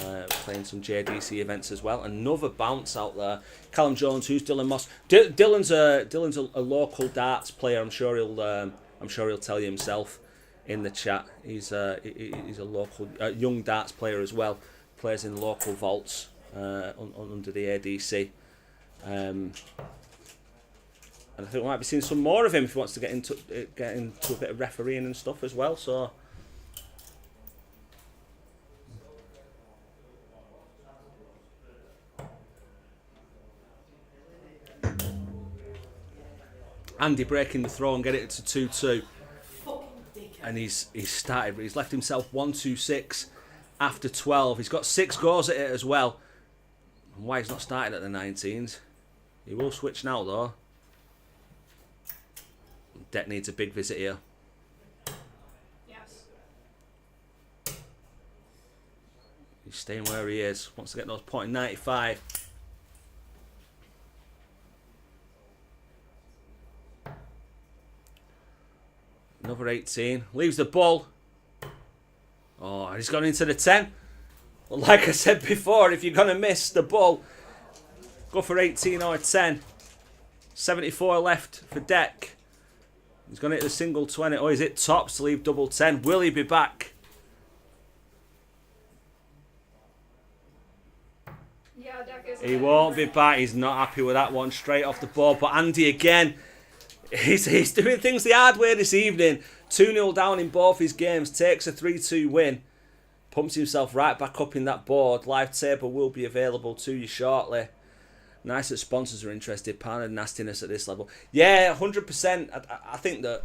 some JDC events as well. Another bounce out there. Callum Jones, who's Dylan Moss? Dylan's a local darts player. I'm sure he'll tell you himself in the chat. He's a local young darts player as well. Plays in local vaults under the ADC. And I think we might be seeing some more of him if he wants to get into a bit of refereeing and stuff as well. So. Andy breaking the throw and get it to 2-2, and he's left himself 1-2-6 after 12. He's got 6 goals at it as well. And why he's not starting at the 19s? He will switch now though. Deck needs a big visit here. Yes. He's staying where he is. Wants to get those point 95. Another 18. Leaves the ball. Oh, he's gone into the 10. Well, like I said before, if you're going to miss the ball, go for 18 or 10. 74 left for Deck. He's going to hit the single 20. Oh, he's hit tops to leave double 10. Will he be back? Yeah, Doc is. He won't be back. He's not happy with that one. Straight off the ball. But Andy again. He's doing things the hard way this evening. 2-0 down in both his games. Takes a 3-2 win. Pumps himself right back up in that board. Live table will be available to you shortly. Nice that sponsors are interested. Pardon nastiness at this level. Yeah, 100%. I think that,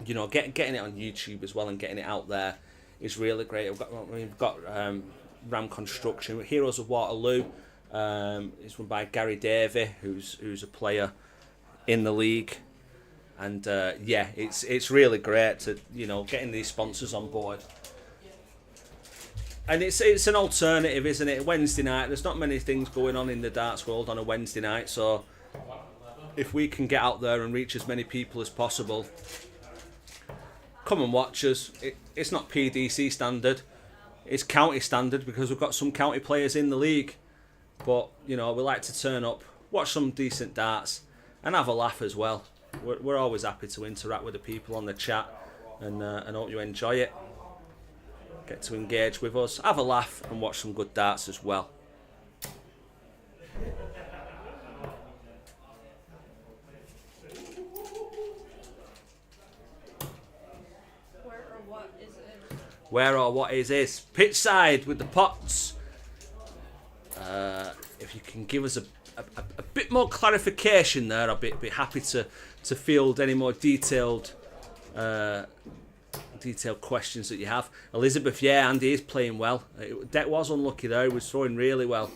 you know, getting it on YouTube as well and getting it out there is really great. We've got Ram Construction. Heroes of Waterloo. It's run by Gary Davey, who's a player in the league, and yeah, it's really great to, you know, getting these sponsors on board, and it's an alternative, isn't it? Wednesday night, there's not many things going on in the darts world on a Wednesday night, so if we can get out there and reach as many people as possible, come and watch us. It's not PDC standard, it's county standard, because we've got some county players in the league, but you know, we like to turn up, watch some decent darts, and have a laugh as well. We're always happy to interact with the people on the chat, and hope you enjoy it. get to engage with us, have a laugh, and watch some good darts as well. Where or what is pitch side with the pots. If you can give us a bit more clarification there, I'll be happy to field any more detailed questions that you have. Elizabeth, yeah, Andy is playing well. Deck was unlucky though, he was throwing really well.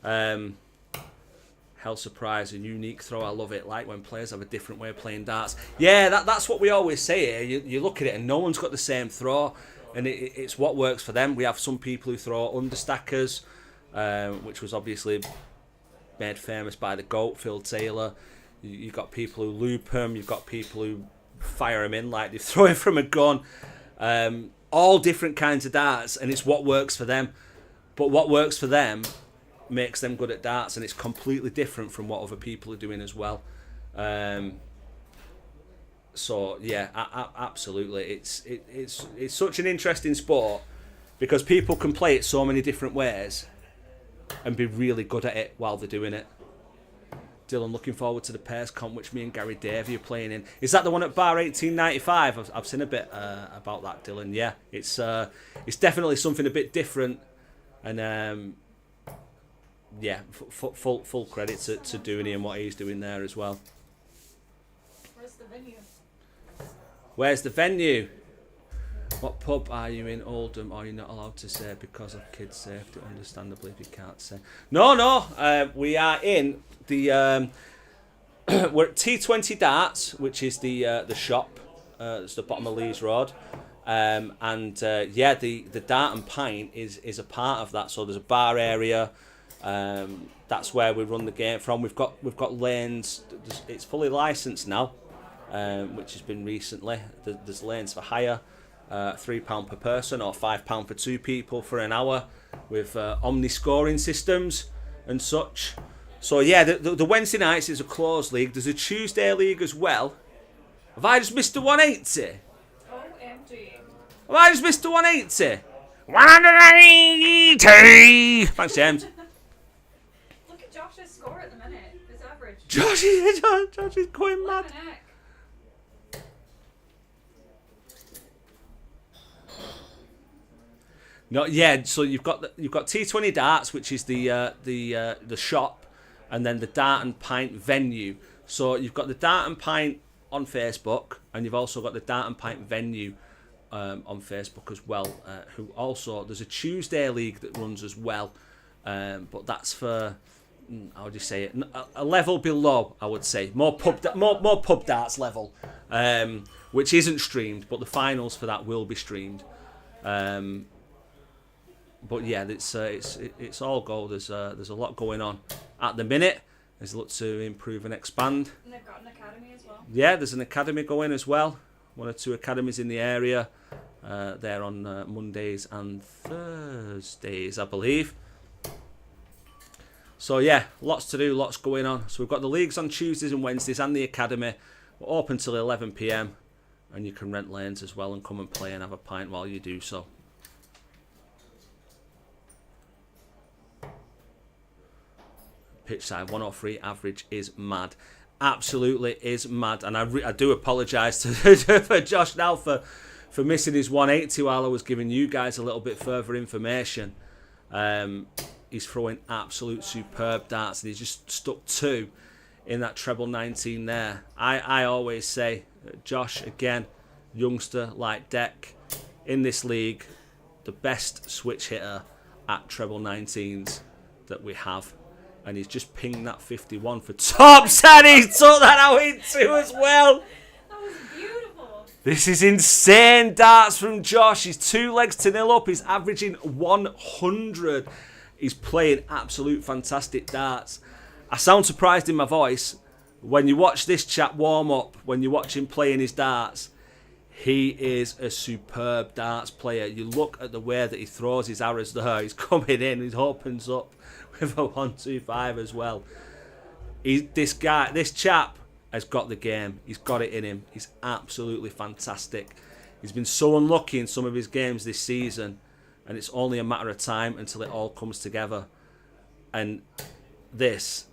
Hell surprise and unique throw, I love it. Like when players have a different way of playing darts. Yeah, that's what we always say here. You look at it and no one's got the same throw, and it's what works for them. We have some people who throw understackers, which was obviously made famous by the GOAT, Phil Taylor. You've got people who loop them, you've got people who fire them in like they throw it from a gun. All different kinds of darts, and it's what works for them. But what works for them makes them good at darts, and it's completely different from what other people are doing as well. So yeah, absolutely, it's such an interesting sport because people can play it so many different ways and be really good at it while they're doing it. Dylan, looking forward to the pairs comp which me and Gary Davey are playing in. Is that the one at Bar 1895? I've seen a bit about that, Dylan. Yeah, it's definitely something a bit different, and yeah, full credit to Dooney and what he's doing there as well. Where's the venue? Where's the venue? What pub are you in, Oldham? Or you're not allowed to say because of kids' safety, understandably, if you can't say. No, we are in the we're at T20 Darts, which is the shop. It's the bottom of Lees Road, yeah, the Dart and Pint is a part of that. So there's a bar area. That's where we run the game from. We've got lanes. It's fully licensed now, which has been recently. There's lanes for hire. £3 per person or £5 for two people for an hour with omni scoring systems and such. So yeah, the Wednesday nights is a closed league. There's a Tuesday league as well. Have I just missed the 180? OMG. Have I just missed the 180? 180! Thanks, James. Look at Josh's score at the minute. His average. Josh is going mad. Flippin' heck. No, yeah. So you've got T20 Darts, which is the shop, and then the Dart and Pint venue. So you've got the Dart and Pint on Facebook, and you've also got the Dart and Pint venue on Facebook as well. Who also there's a Tuesday league that runs as well, but that's for how would you say it? A level below, I would say, more pub darts level, which isn't streamed, but the finals for that will be streamed. But yeah, it's all gold. There's a lot going on at the minute. There's a lot to improve and expand. And they've got an academy as well. Yeah, there's an academy going as well. 1 or 2 academies in the area. They're on Mondays and Thursdays, I believe. So yeah, lots to do, lots going on. So we've got the leagues on Tuesdays and Wednesdays and the academy. We're open till 11 PM, and you can rent lanes as well and come and play and have a pint while you do so. Pitch side 103 average is mad, absolutely is mad, and I do apologise for Josh now for missing his 180 while I was giving you guys a little bit further information. He's throwing absolute superb darts, and he's just stuck 2 in that treble 19 there. I always say, Josh, again, youngster like Deck in this league, the best switch hitter at treble 19s that we have. And he's just pinged that 51 for tops, and he took that out into as well. That was beautiful. This is insane darts from Josh. He's 2 legs to 0 up. He's averaging 100. He's playing absolute fantastic darts. I sound surprised in my voice. When you watch this chap warm up, when you watch him playing his darts, he is a superb darts player. You look at the way that he throws his arrows there. He's coming in, he opens up with a 1-2-5 as well. This chap has got the game. He's got it in him. He's absolutely fantastic. He's been so unlucky in some of his games this season, and it's only a matter of time until it all comes together. And this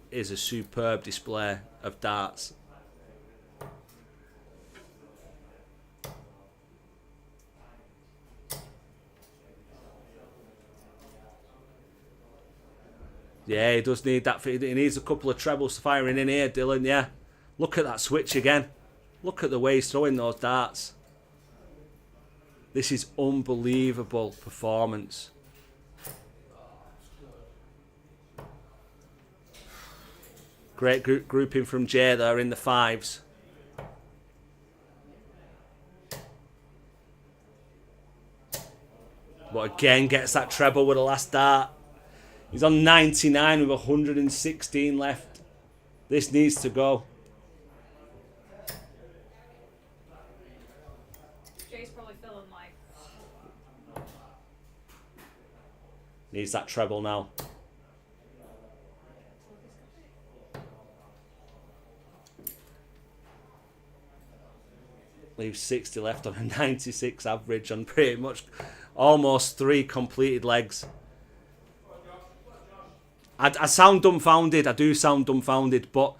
is a superb display of darts. Yeah, he does need that. He needs a couple of trebles firing in here, Dylan. Yeah. Look at that switch again. Look at the way he's throwing those darts. This is unbelievable performance. Great grouping from Jay there in the fives. But again, gets that treble with the last dart. He's on 99 with 116 left. This needs to go. Jay's probably feeling like... Needs that treble now. Leaves 60 left on a 96 average on pretty much almost 3 completed legs. I sound dumbfounded. I do sound dumbfounded, but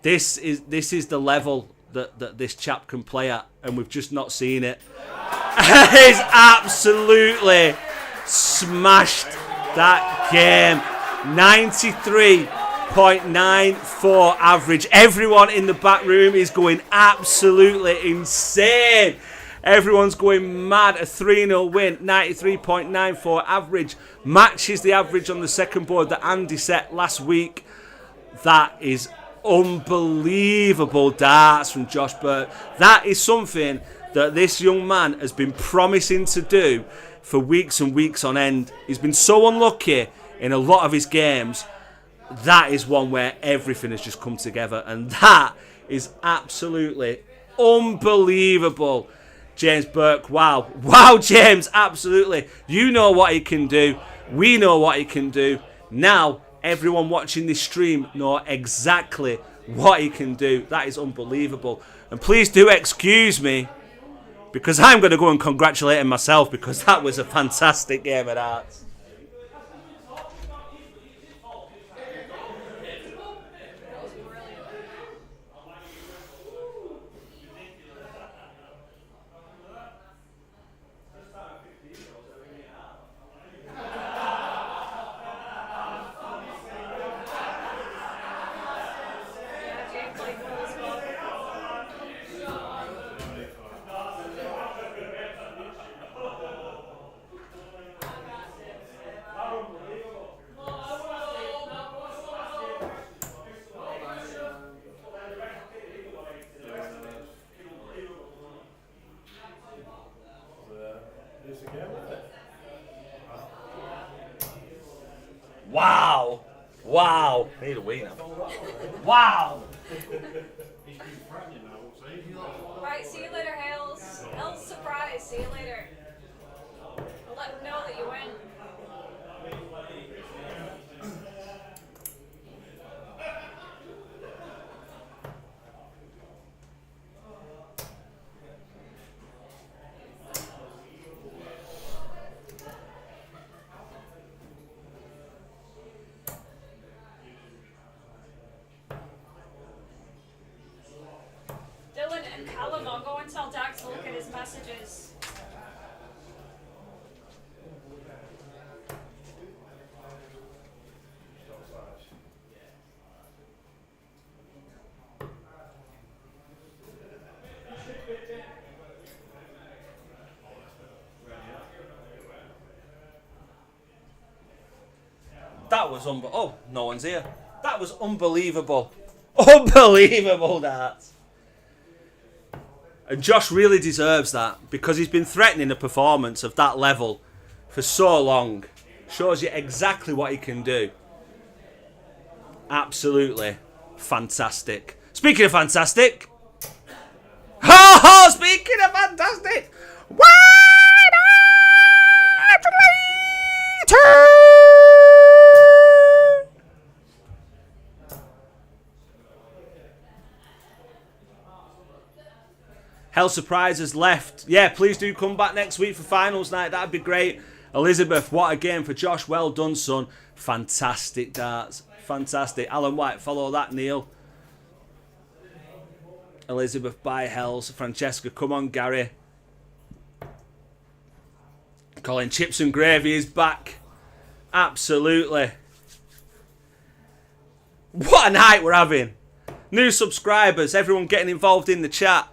this is the level that this chap can play at, and we've just not seen it. He's absolutely smashed that game. 93.94 average. Everyone in the back room is going absolutely insane. Everyone's going mad. A 3-0 win, 93.94 average. Matches the average on the second board that Andy set last week. That is unbelievable darts from Josh Burke. That is something that this young man has been promising to do for weeks and weeks on end. He's been so unlucky in a lot of his games. That is one where everything has just come together, and that is absolutely unbelievable. James Burke, wow. Wow, James, absolutely. You know what he can do. We know what he can do. Now, everyone watching this stream know exactly what he can do. That is unbelievable. And please do excuse me, because I'm going to go and congratulate him myself, because that was a fantastic game of darts. Wow. Wow. Need a wee now. Wow. Alright, see you later, Hales. Hales surprise, see you later. I'll let him know that you win. Dylan and Callum, I'll go and tell Dax to look at his messages. That was oh, no one's here. That was unbelievable. Unbelievable, that. And Josh really deserves that, because he's been threatening a performance of that level for so long. Shows you exactly what he can do. Absolutely fantastic. Speaking of fantastic. Oh, speaking of fantastic. Wide later. Hell Surprises left. Yeah, please do come back next week for finals night. That'd be great. Elizabeth, what a game for Josh. Well done, son. Fantastic darts. Fantastic. Alan White, follow that, Neil. Elizabeth by Hells. Francesca, come on, Gary. Colin, Chips and Gravy is back. Absolutely. What a night we're having. New subscribers, everyone getting involved in the chat.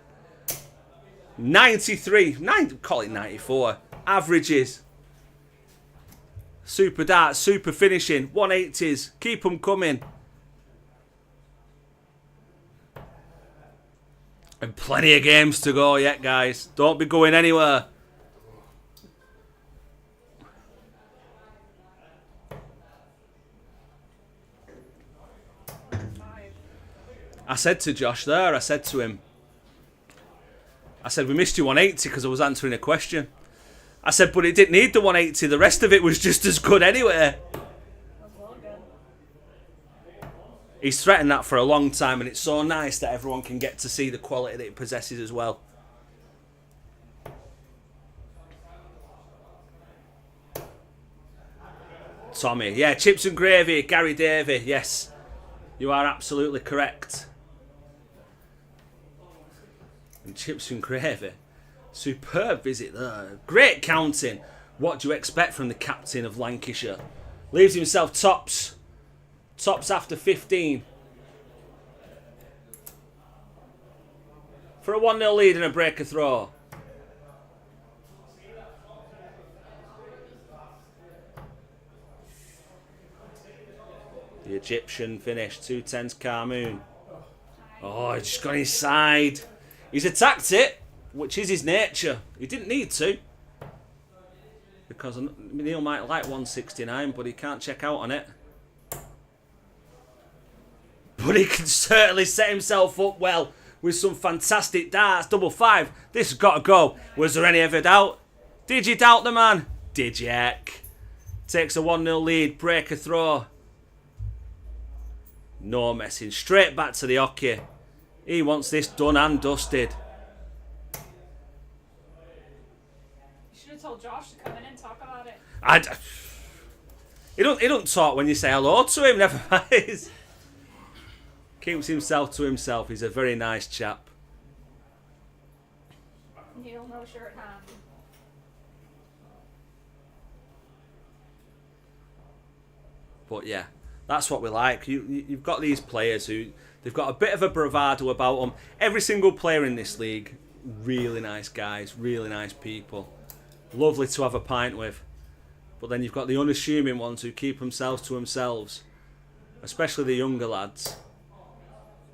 93, call it 94. Averages. Super darts, super finishing. 180s, keep them coming. And plenty of games to go yet, guys. Don't be going anywhere. I said to Josh there, I said to him, I said, we missed you 180 because I was answering a question. I said, but it didn't need the 180. The rest of it was just as good anyway. He's threatened that for a long time, and it's so nice that everyone can get to see the quality that it possesses as well. Tommy, yeah, Chips and Gravy, Gary Davey, yes. You are absolutely correct. And Chips and Gravy. Superb visit there. Great counting. What do you expect from the captain of Lancashire? Leaves himself tops. Tops after 15. For a 1-0 lead and a breaker throw. The Egyptian finish. 2-10's Carmoon. Oh, he's just got his side. He's attacked it, which is his nature. He didn't need to. Because Neil might like 169, but he can't check out on it. But he can certainly set himself up well with some fantastic darts. 5-5. This has got to go. Was there any ever doubt? Did you doubt the man? Did you heck? Takes a 1-0 lead. Breaker throw. No messing. Straight back to the hockey. He wants this done and dusted. You should have told Josh to come in and talk about it. He don't talk when you say hello to him. Never mind. Keeps himself to himself. He's a very nice chap. Neil, no shirt hand. But yeah, that's what we like. You've got these players who they've got a bit of a bravado about them. Every single player in this league, really nice guys, really nice people, lovely to have a pint with. But then you've got the unassuming ones who keep themselves to themselves, especially the younger lads.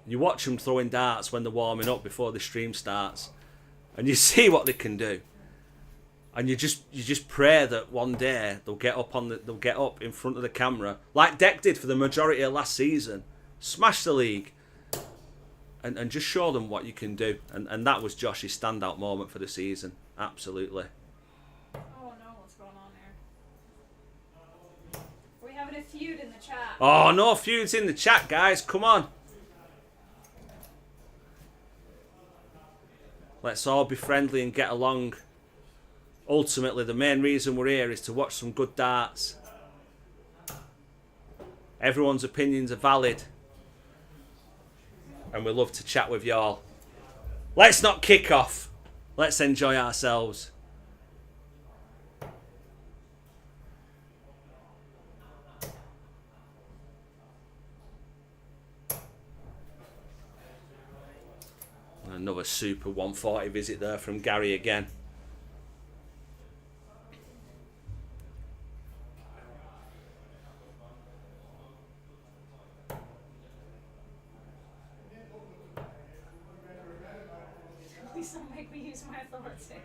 You watch them throwing darts when they're warming up before the stream starts, and you see what they can do. And you just pray that one day they'll get up in front of the camera like Deck did for the majority of last season, smash the league, and just show them what you can do. And that was Josh's standout moment for the season. Absolutely. Oh no, what's going on there? Are we having a feud in the chat? Oh, no feuds in the chat, guys. Come on. Let's all be friendly and get along. Ultimately, the main reason we're here is to watch some good darts. Everyone's opinions are valid. And we love to chat with y'all. Let's not kick off. Let's enjoy ourselves. Another super 140 visit there from Gary again. Please don't make me use my authority.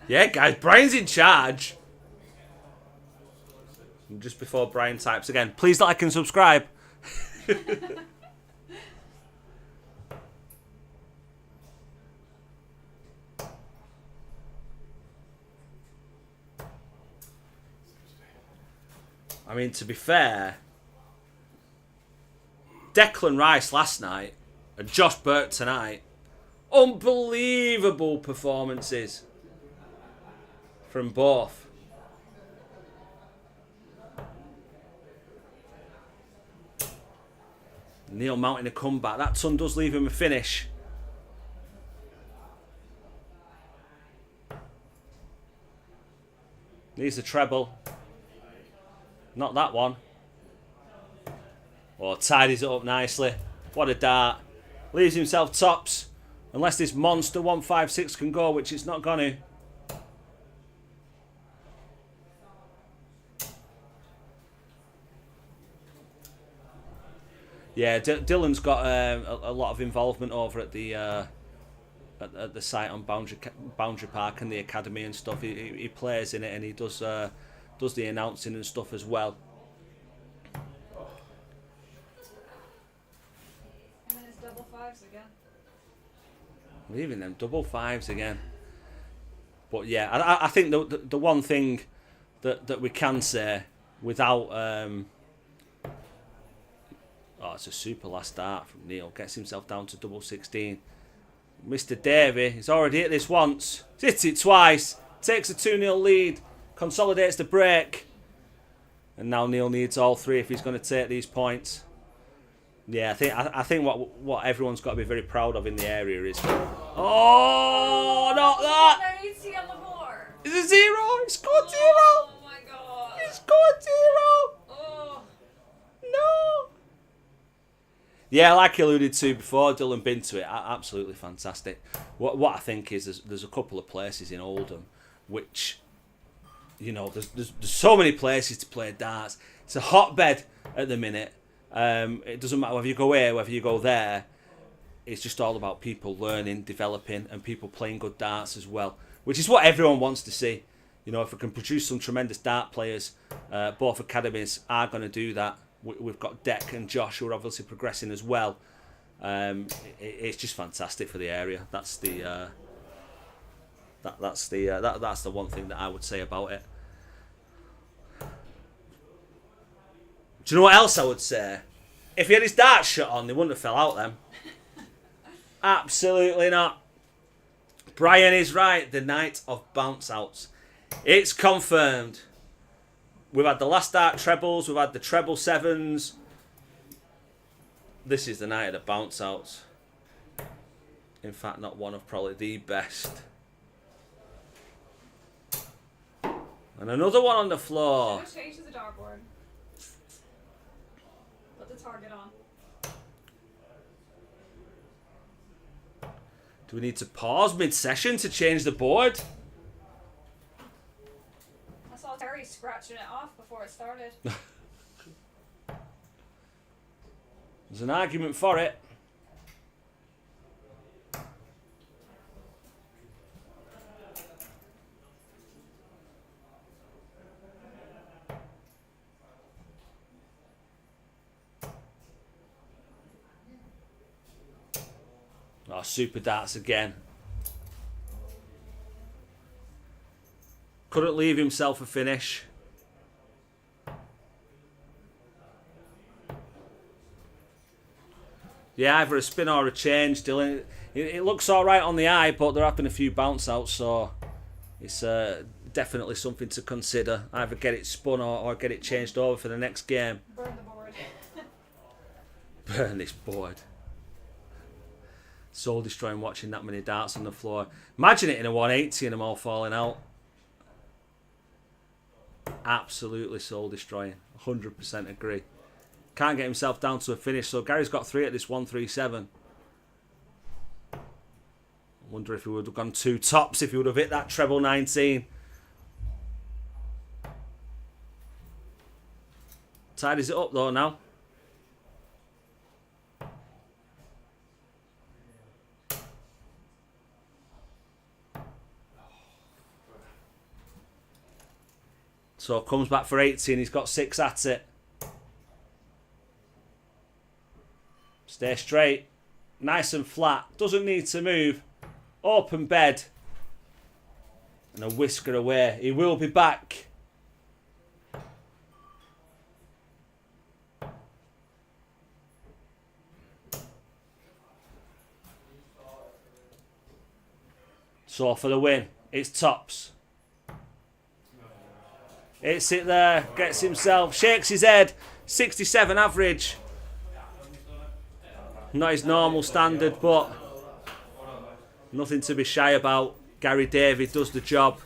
Yeah, guys, Brian's in charge. Just before Brian types again, please like and subscribe. I mean, to be fair, Declan Rice last night and Josh Burke tonight Unbelievable performances from both. Neil mounting a comeback. That ton does leave him a finish. Needs a treble. Not that one. Oh, tidies it up nicely. What a dart. Leaves himself tops. Unless this monster 156 can go, which it's not going to. Yeah, Dylan's got a lot of involvement over at the site on Boundary Park and the academy and stuff. He plays in it and he does the announcing and stuff as well. And then it's double fives again. Leaving them double fives again. But yeah, I think the one thing that we can say without oh, it's a super last dart from Neil. Gets himself down to double 16. Mr. Davey, he's already hit this once. He's hit it twice. Takes a 2-0 lead. Consolidates the break. And now Neil needs all three if he's going to take these points. Yeah, I think what everyone's got to be very proud of in the area is... Oh, not that! 180 on the floor. It's a 0. He scored 0. Oh my god. He scored 0. Oh. No. Yeah, like I alluded to before, Dylan been to it. Absolutely fantastic. What I think is there's a couple of places in Oldham which, you know, there's so many places to play darts. It's a hotbed at the minute. It doesn't matter whether you go here, whether you go there. It's just all about people learning, developing, and people playing good darts as well, which is what everyone wants to see. You know, if we can produce some tremendous dart players, both academies are going to do that. We've got Deck and Josh who are obviously progressing as well. It's just fantastic for the area. That's the one thing that I would say about it. Do you know what else I would say? If he had his dart shut on, they wouldn't have fell out then. Absolutely not. Brian is right. The night of bounce outs. It's confirmed. We've had the last dart trebles. We've had the treble sevens. This is the night of the bounce outs. In fact, not one of probably the best. And another one on the floor. Should have changed the dartboard. Put the target on. Do we need to pause mid-session to change the board? I saw Terry scratching it off before it started. There's an argument for it. Oh, super darts again. Couldn't leave himself a finish. Yeah, either a spin or a change, Dylan. It looks all right on the eye, but there have been a few bounce outs, so it's definitely something to consider. Either get it spun or get it changed over for the next game. Burn the board. Burn this board. Soul destroying watching that many darts on the floor. Imagine it in a 180 and them all falling out. Absolutely soul destroying. 100% agree. Can't get himself down to a finish, so Gary's got 3 at this 137. I wonder if he would have gone 2 tops if he would have hit that treble 19. Tidies it up though now. So comes back for 80 and he's got 6 at it. Stay straight. Nice and flat. Doesn't need to move. Open bed. And a whisker away. He will be back. So for the win, it's Tops. Hits it there, gets himself, shakes his head. 67 average. Not his normal standard, but nothing to be shy about. Gary Davey does the job.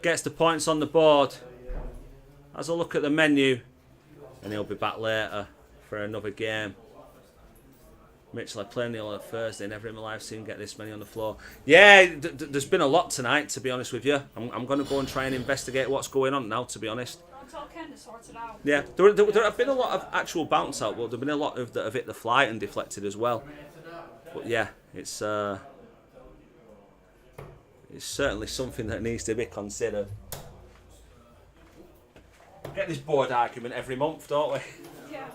Gets the points on the board. Has a look at the menu. And he'll be back later for another game. Mitchell, I played Neil on Thursday. Never in my life seen get this many on the floor. Yeah, there's been a lot tonight, to be honest with you. I'm going to go and try and investigate what's going on now, to be honest. Until Ken sorts it out. Yeah, there have been a lot of actual bounce out, but there have been a lot of that have hit the flight and deflected as well. But yeah, it's certainly something that needs to be considered. We get this board argument every month, don't we? Yeah.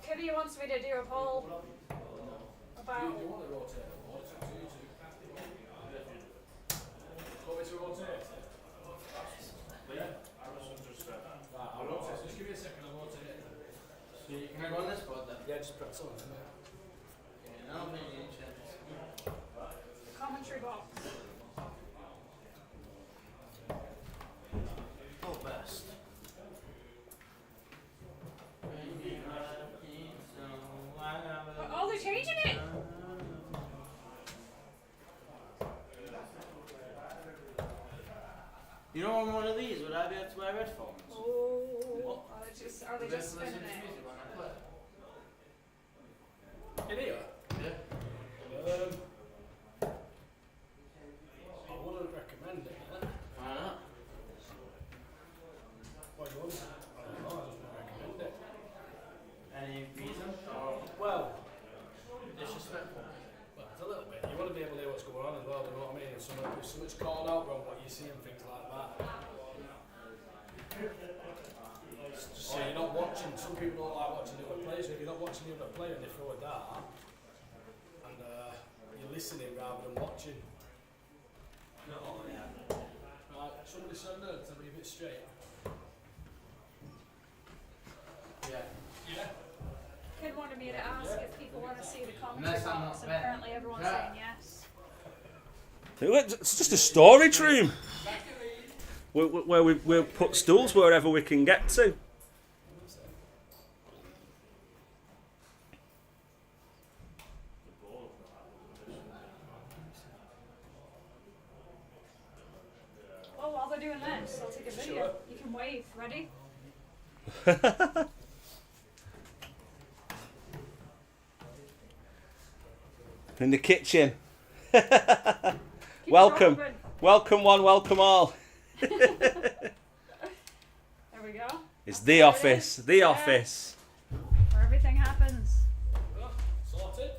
Kitty wants me to do a poll about. Can I go on this board then? Yeah, just press on. Yeah, no, maybe The commentary box. Oh, best. Oh, they're changing it! You know, on one of these, would I be able to wear headphones? Oh, are they just spinning it? In here? Yeah. I wouldn't recommend it. Why not? Why you wouldn't? I don't know, I just wouldn't recommend it. Any reason? Or Well, disrespectful? well, it's a little bit. You want to be able to hear what's going on as well, do you know what I mean? If something's called out wrong, what you see and things like that. Just so you're not watching. Some people don't like watching the other players. If you're not watching the other player and they throw a dart, and you're listening rather than watching. No, yeah. Right, somebody said no, to leave it straight. Yeah. Yeah. Kid wanted me to ask if people want to see the commentary Unless I'm box, not and bet. apparently everyone's Yeah. saying yes. It's just a storage room where we'll put stools wherever we can get to. Well, while they're doing this, I'll take a video. Sure. You can wave. Ready? In the kitchen. Keep Welcome. it open. Welcome one, welcome all. There we go. It's the There it office. is. The Yeah. office. Where everything happens. Sorted.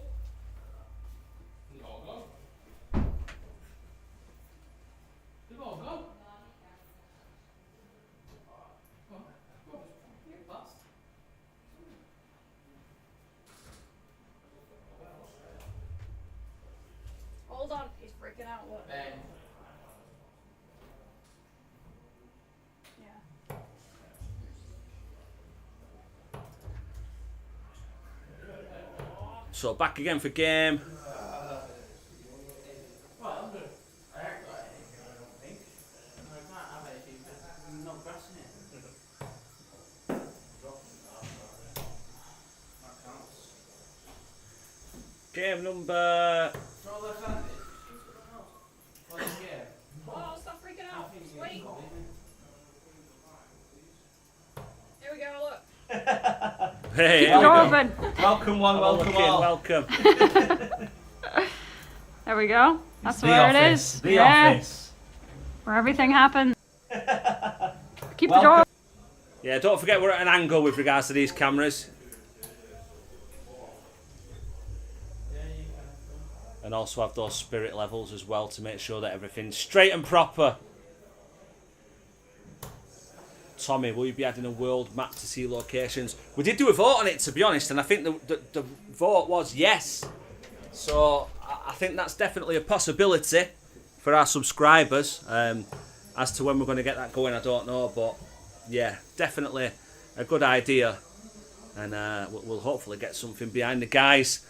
No, go. You all go. Hold on. He's freaking out. Look. Ben. Yeah. So back again for game. Well, I haven't got anything, I don't think. I can't have anything because there's no grass in it. That counts. Game number. Throw left-handed. For this game. Oh, stop freaking I out. think Just you wait. can go, Here we go. Look. Hey, Keep here the we door go. open. Welcome one, welcome all. Welcome. There we go. That's The where it office. is. The yeah. office. Where everything happens. Keep the door. Yeah, don't forget we're at an angle with regards to these cameras. And also have those spirit levels as well to make sure that everything's straight and proper. Tommy, will you be adding a world map to see locations? We did do a vote on it, to be honest, and I think the vote was yes. So I think that's definitely a possibility for our subscribers. As to when we're going to get that going, I don't know, but yeah, definitely a good idea. And we'll hopefully get something behind the guys,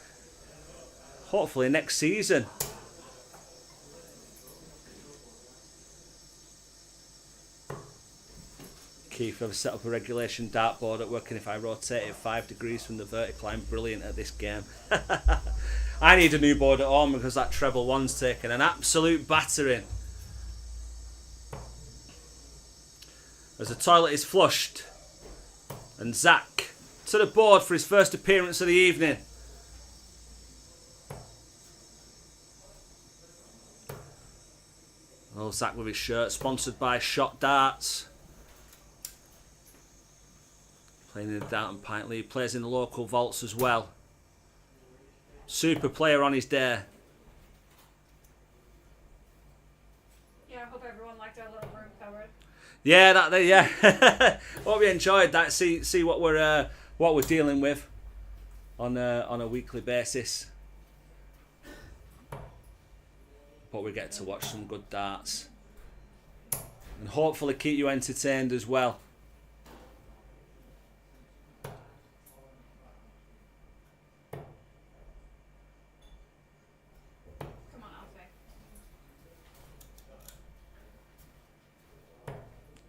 hopefully next season. Keith, I've set up a regulation dartboard at work, and if I rotate it 5 degrees from the vertical, I'm brilliant at this game. I need a new board at home because that treble one's taken an absolute battering. As the toilet is flushed, and Zach to the board for his first appearance of the evening. Oh, Zach with his shirt, sponsored by Shot Darts. Playing in the Dart and Pint League, plays in the local vaults as well. Super player on his day. Yeah, I hope everyone liked our little room covered. Yeah, yeah. Hope you enjoyed that. See what we're dealing with on a weekly basis. But we get to watch some good darts and hopefully keep you entertained as well.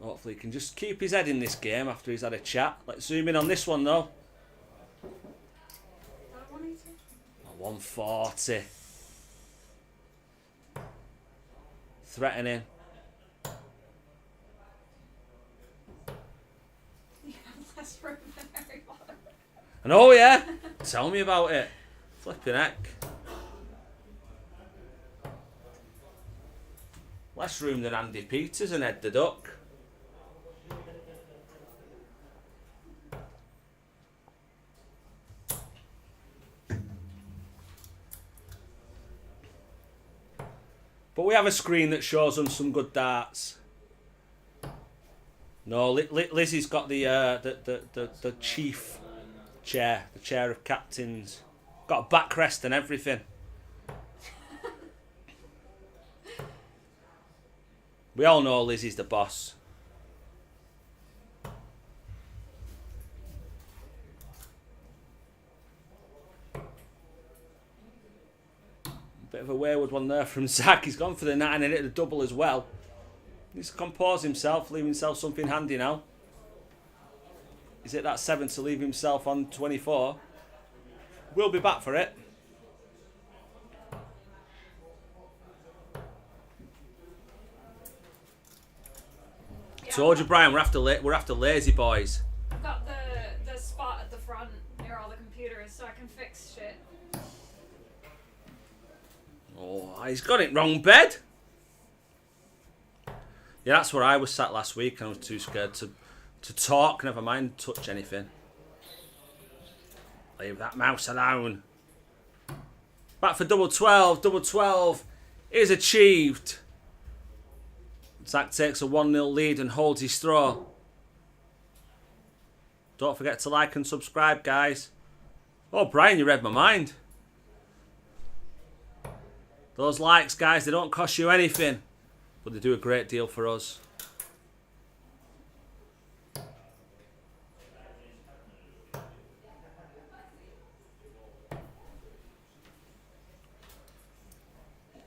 Hopefully he can just keep his head in this game after he's had a chat. Let's zoom in on this one though. 140. Threatening. You have less room than Harry Potter. And oh yeah, tell me about it. Flipping heck. Less room than Andy Peters and Ed the Duck. But we have a screen that shows them some good darts. No, Lizzy's got the chief chair, the chair of captains. Got a backrest and everything. We all know Lizzy's the boss. Bit of a wayward one there from Zach. He's gone for the 9 and hit the double as well. Needs to compose himself, leave himself something handy now. He's hit that 7 to leave himself on 24. We'll be back for it. Yeah, Told you, Brian, we're after lazy boys. I've got the spot at the front near all the computers so I can fix shit. Oh, he's got it wrong, bed. Yeah, that's where I was sat last week, and I was too scared to talk, never mind touch anything. Leave that mouse alone. Back for double 12. Double 12 is achieved. Zach takes a 1-0 lead and holds his throw. Don't forget to like and subscribe, guys. Oh, Brian, you read my mind. Those likes, guys, they don't cost you anything, but they do a great deal for us.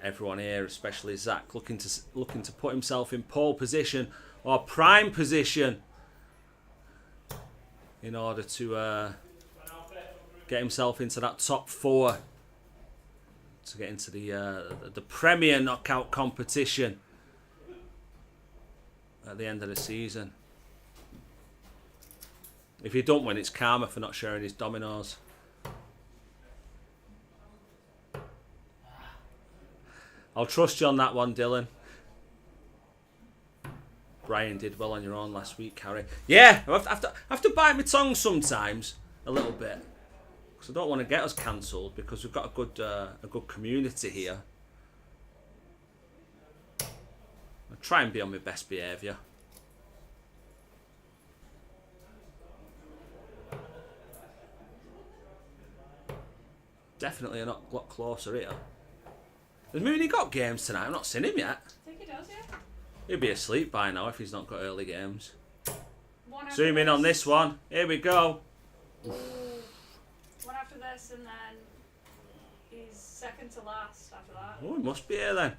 Everyone here, especially Zach, looking to put himself in pole position or prime position in order to get himself into that top 4 to get into the Premier knockout competition at the end of the season. If he don't win, it's karma for not sharing his dominoes. I'll trust you on that one, Dylan. Brian did well on your own last week, Harry. Yeah, I have to bite my tongue sometimes a little bit, because I don't want to get us cancelled, because we've got a good community here. I try and be on my best behaviour. Definitely a lot closer here. Has Mooney got games tonight? I've not seen him yet. I think he does, yeah. He'll be asleep by now if he's not got early games. One after Zoom in on this one. Here we go. Ooh. One after this, and then he's second to last after that. Oh, he must be here then.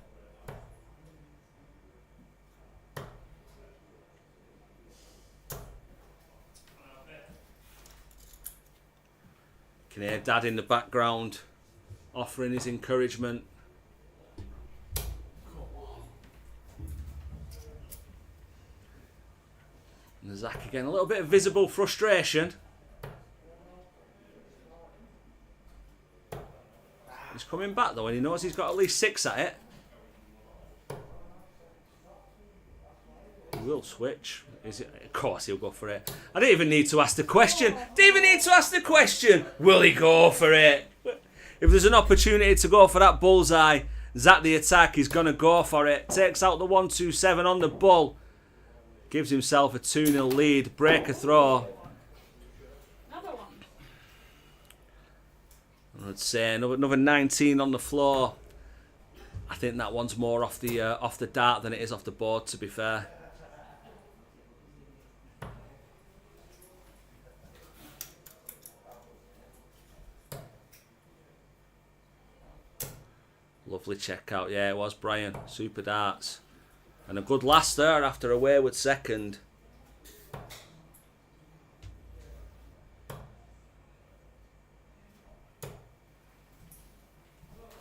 Can hear Dad in the background offering his encouragement. And Zach again, a little bit of visible frustration. He's coming back though, and he knows he's got at least 6 at it. He will switch. Is it? Of course he'll go for it. I didn't even need to ask the question. Didn't even need to ask the question. Will he go for it? If there's an opportunity to go for that bullseye, Zach the attack, he's going to go for it. Takes out the 1-2-7 on the bull. Gives himself a 2-0 lead. Break a throw. Another one. I'd say another 19 on the floor. I think that one's more off the dart than it is off the board, to be fair. Lovely checkout. Yeah, it was Brian. Super darts. And a good last there after a wayward second.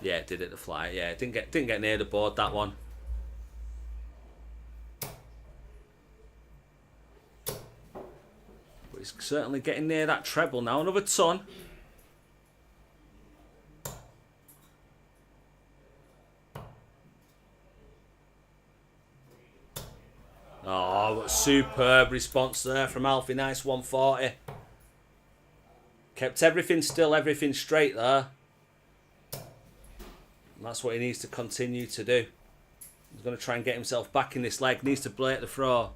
Yeah, did it to fly. Yeah, didn't get near the board, that one. But he's certainly getting near that treble now. Another ton. Oh, what a superb response there from Alfie. Nice 140. Kept everything still, everything straight there. And that's what he needs to continue to do. He's going to try and get himself back in this leg. Needs to break the throw.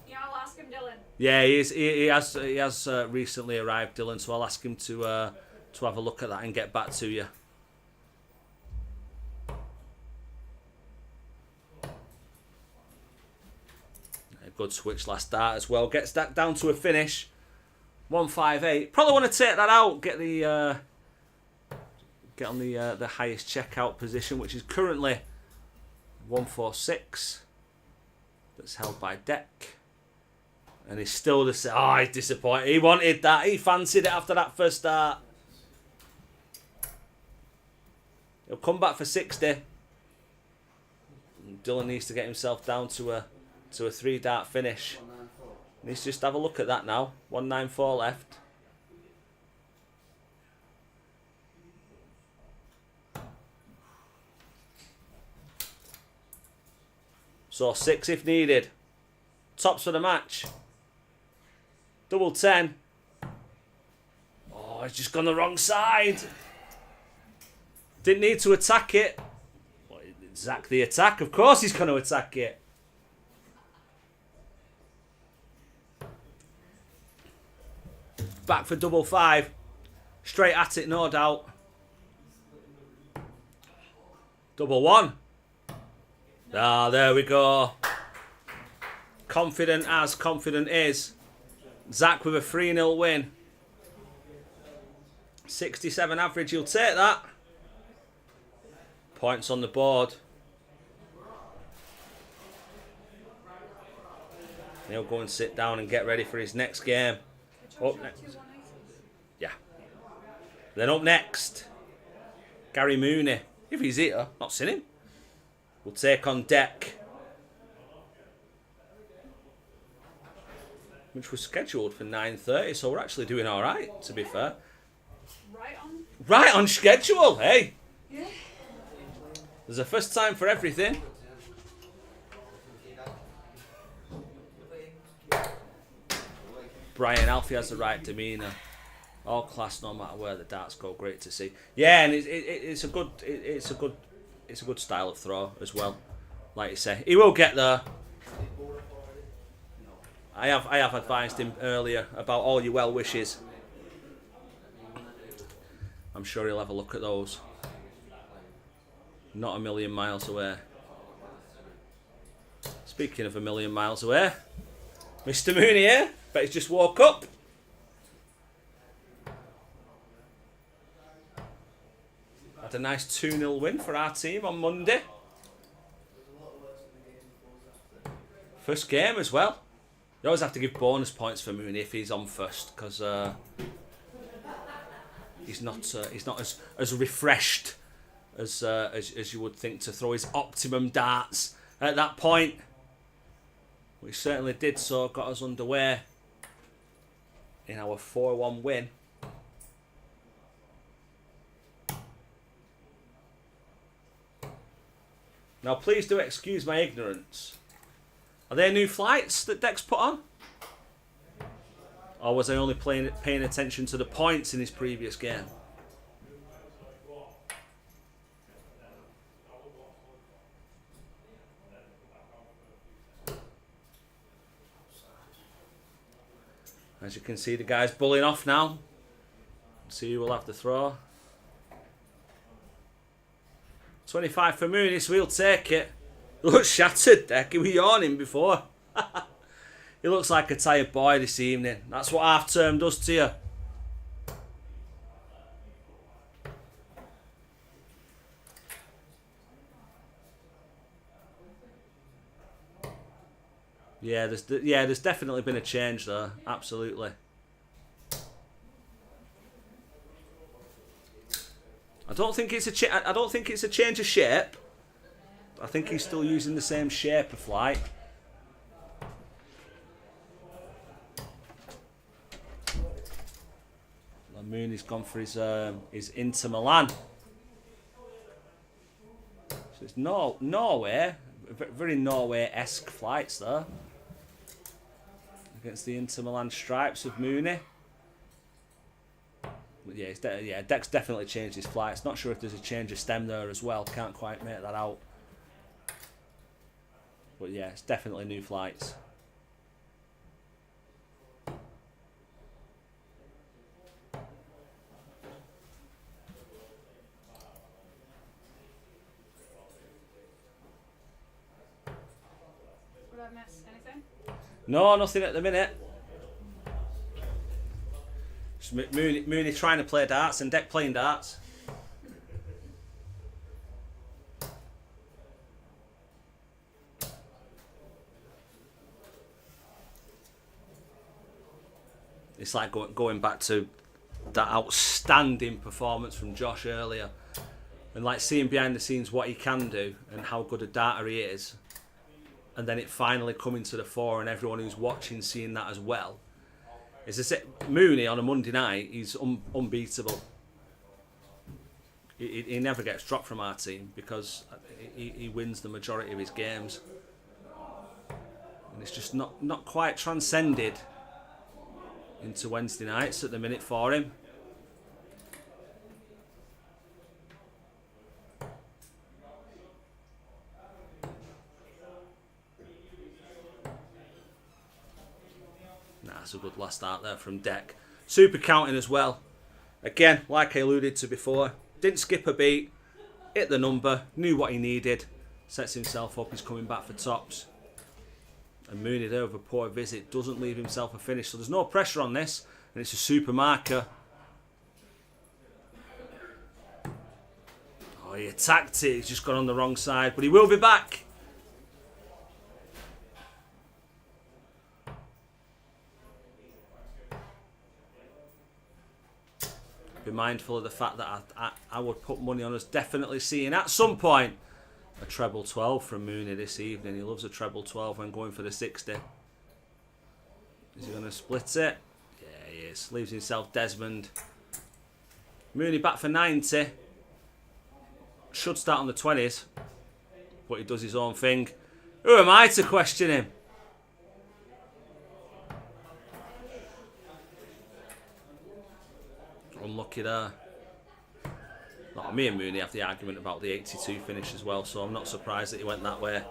Yeah, I'll ask him, Dylan. Yeah, he has recently arrived, Dylan. So I'll ask him to have a look at that and get back to you. Good switch last dart as well. Gets that down to a finish. 158. Probably want to take that out. Get on the highest checkout position, which is currently 146. That's held by Deck. And he's still the same. Oh, he's disappointed. He wanted that. He fancied it after that first start. He'll come back for 60. And Dylan needs to get himself down to a 3-dart finish. Let's just have a look at that now. 194 left. So 6 if needed. Tops for the match. Double 10. Oh, he's just gone the wrong side. Didn't need to attack it. Zach the attack. Of course he's going to attack it. Back for double 5. Straight at it, no doubt. Double 1. Ah, there we go. Confident as confident is. Zach with a 3-0 win. 67 average, you'll take that. Points on the board. He'll go and sit down and get ready for his next game. Up next. Yeah. Then up next, Gary Mooney. If he's here, not seen him. We'll take on Deck, which was scheduled for 9:30, so we're actually doing all right, to be fair. Right on schedule, hey. Yeah. There's a first time for everything. Brian, Alfie has the right demeanour. All class, no matter where the darts go. Great to see. Yeah, and it's a good style of throw as well. Like you say, he will get there. I have advised him earlier about all your well wishes. I'm sure he'll have a look at those. Not a million miles away. Speaking of a million miles away, Mr. Mooney here. Bet he's just woke up. Had a nice 2-0 win for our team on Monday. First game as well. You always have to give bonus points for Mooney if he's on first, because he's not as refreshed as you would think to throw his optimum darts at that point. We certainly did so, got us underway in our 4-1 win. Now please do excuse my ignorance. Are there new flights that Deck's put on? Or was I only paying attention to the points in his previous game? As you can see, the guy's bullying off now. See who will have to throw. 25 for Mooney, so we'll take it. Looks shattered, Deck. He was yawning before. He looks like a tired boy this evening. That's what half term does to you. Yeah, there's definitely been a change there. Absolutely. I don't think it's a change of shape. I think he's still using the same shape of flight. Mooney's gone for his Inter Milan. So it's Norway, very Norway-esque flights there. Against the Inter Milan stripes of Mooney. But yeah, Deck's definitely changed his flights. Not sure if there's a change of stem there as well. Can't quite make that out. But yeah, it's definitely new flights. Did I miss anything? No, nothing at the minute. Just Mooney trying to play darts and Deck playing darts. It's like going back to that outstanding performance from Josh earlier, and like seeing behind the scenes what he can do and how good a darter he is, and then it finally coming to the fore and everyone who's watching seeing that as well. Is this it? Mooney on a Monday night, he's unbeatable. He never gets dropped from our team because he wins the majority of his games, and it's just not quite transcended into Wednesday nights at the minute for him. That's a good last start there from Deck. Super counting as well. Again, like I alluded to before, didn't skip a beat, hit the number, knew what he needed, sets himself up, he's coming back for tops. And Mooney there with a poor visit doesn't leave himself a finish, so there's no pressure on this, and it's a super marker. Oh, he attacked it, he's just gone on the wrong side, but he will be back. Be mindful of the fact that I would put money on us definitely seeing at some point a treble 12 from Mooney this evening. He loves a treble 12 when going for the 60. Is he going to split it? Yeah, he is. Leaves himself Desmond. Mooney back for 90. Should start on the 20s, but he does his own thing. Who am I to question him? Unlucky there. Not me and Mooney have the argument about the 82 finish as well, so I'm not surprised that he went that way.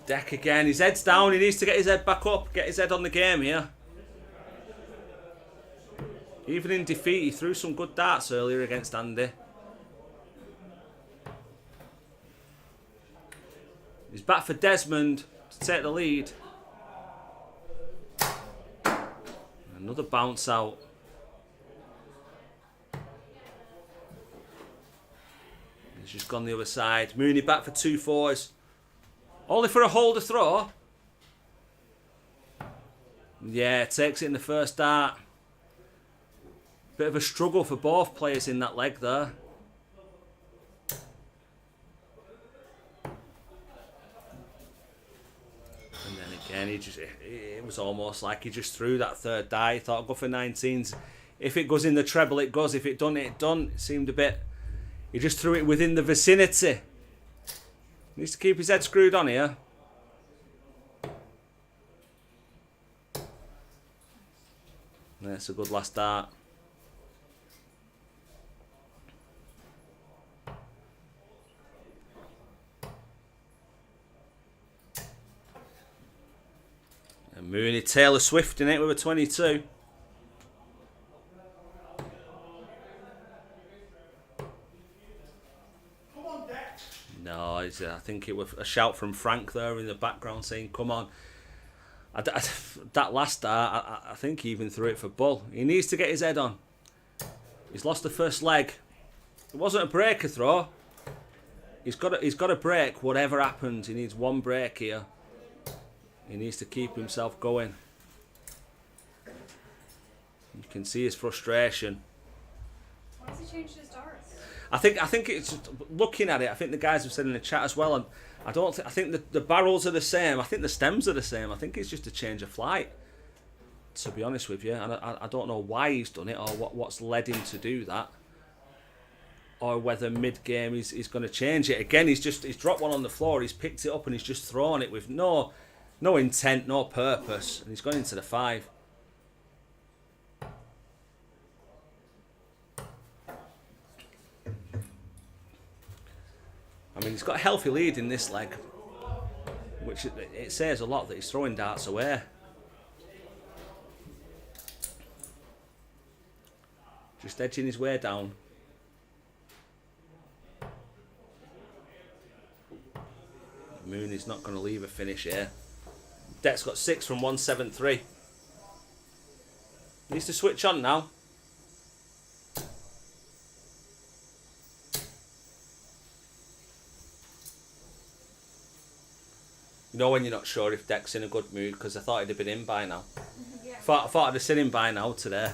Deck again, his head's down, he needs to get his head back up, get his head on the game here. Even in defeat, he threw some good darts earlier against Andy. He's back for Desmond to take the lead. Another bounce out. He's just gone the other side. Mooney back for 2 fours. Only for a holder throw. Yeah, takes it in the first dart. Bit of a struggle for both players in that leg there. And then again, it was almost like he just threw that third die. He thought, I'll go for 19s. If it goes in the treble, it goes. If it done, it done. It seemed a bit... He just threw it within the vicinity. Needs to keep his head screwed on here. That's a good last dart. And Mooney Taylor Swift in it with a 22. No, I think it was a shout from Frank there in the background saying, come on. That last dart, I think he even threw it for Bull. He needs to get his head on. He's lost the first leg. It wasn't a breaker throw. He's got to break whatever happens. He needs one break here. He needs to keep himself going. You can see his frustration. Why has he changed his darts? I think it's looking at it. I think the guys have said in the chat as well, and I think the barrels are the same. I think the stems are the same. I think it's just a change of flight. To be honest with you, and I don't know why he's done it or what's led him to do that, or whether mid game he's going to change it again. He's dropped one on the floor. He's picked it up and he's just thrown it with no intent, no purpose, and he's gone into the 5. I mean, he's got a healthy lead in this leg, which it says a lot that he's throwing darts away. Just edging his way down. Mooney's not going to leave a finish here. Deck's got 6 from 173. Needs to switch on now. You know when you're not sure if Deck's in a good mood, because I thought he'd have been in by now. Yeah. I thought I'd have seen him by now today.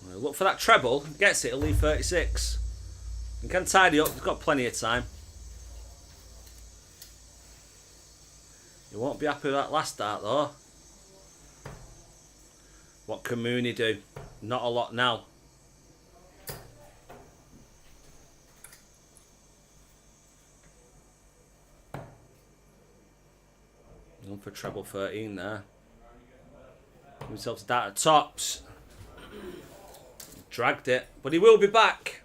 Well, look for that treble. Gets it, he'll leave 36. He can tidy up, he's got plenty of time. You won't be happy with that last dart though. What can Mooney do? Not a lot now. Going for treble 13 there. Give himself a dart at tops. Dragged it, but he will be back.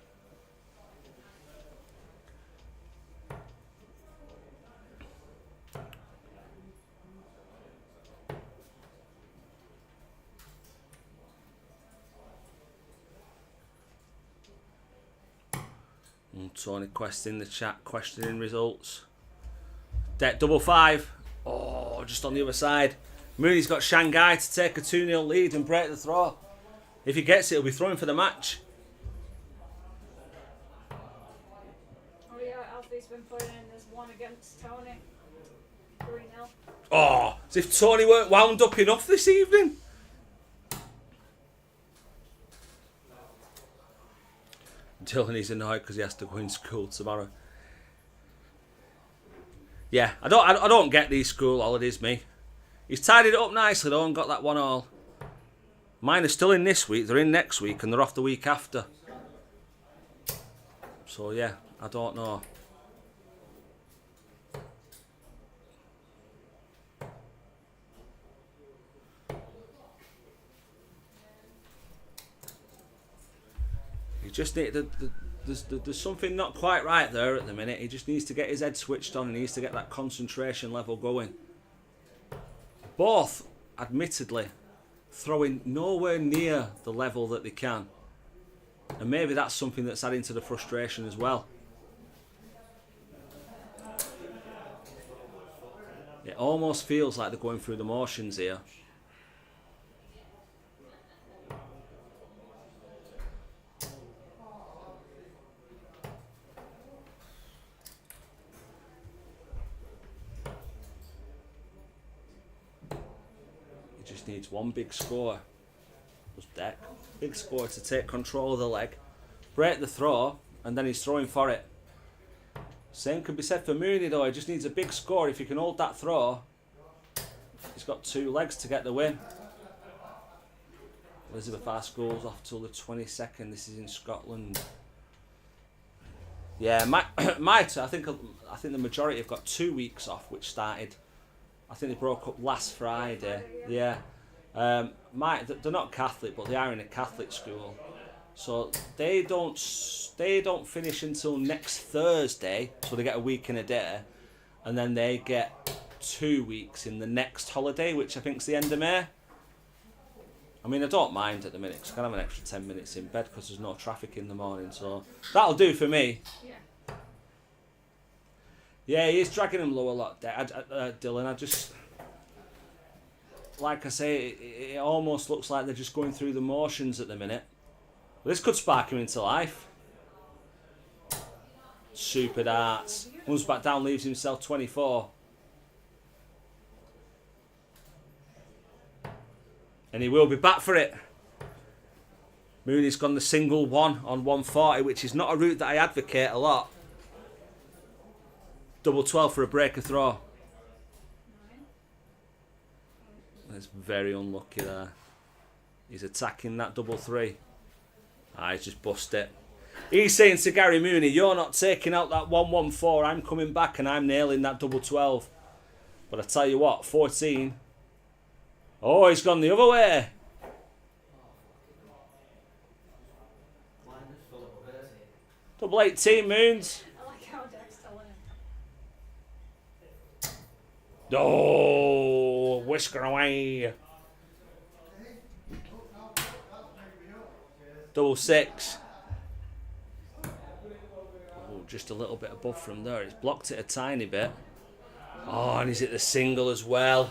Tony Quest in the chat questioning results. Deck double 5. Oh, just on the other side. Mooney's got Shanghai to take a 2-0 lead and break the throw. If he gets it, he'll be throwing for the match. Oh yeah, Alfie's been putting in this one against Tony. 3-0. Oh, as if Tony weren't wound up enough this evening. Dylan is annoyed because he has to go in school tomorrow. Yeah, I don't get these school holidays, me. He's tidied it up nicely though and got that 1-all. Mine are still in this week, they're in next week and they're off the week after. So yeah, I don't know. You just need the there's something not quite right there at the minute. He just needs to get his head switched on. He needs to get that concentration level going. Both, admittedly, throwing nowhere near the level that they can. And maybe that's something that's adding to the frustration as well. It almost feels like they're going through the motions here. He just needs one big score. Just deck. Big score to take control of the leg. Break the throw, and then he's throwing for it. Same can be said for Mooney though. He just needs a big score. If he can hold that throw, he's got 2 legs to get the win. Elizabeth High School's off till the 22nd. This is in Scotland. Yeah, I think the majority have got 2 weeks off, which started. I think they broke up last Friday. Yeah. They're not Catholic, but they are in a Catholic school. So they don't finish until next Thursday, so they get a week and a day, and then they get 2 weeks in the next holiday, which I think is the end of May. I mean, I don't mind at the minute, because I can have an extra 10 minutes in bed because there's no traffic in the morning, so that'll do for me. Yeah. Yeah, he is dragging him low a lot, Dylan. I just, like I say, it almost looks like they're just going through the motions at the minute. This could spark him into life. Super darts. Comes back down, leaves himself 24. And he will be back for it. Mooney's gone the single one on 140, which is not a route that I advocate a lot. Double 12 for a breaker throw. That's very unlucky there. He's attacking that double 3. He's just bust it. He's saying to Gary Mooney, you're not taking out that 114. I'm coming back and I'm nailing that double 12. But I tell you what, 14. Oh, he's gone the other way. Double 18, Moons. I like how Deck's telling him. Oh, whisker away. Double 6. Oh, just a little bit above from there. He's blocked it a tiny bit. Oh, and he's hit the single as well.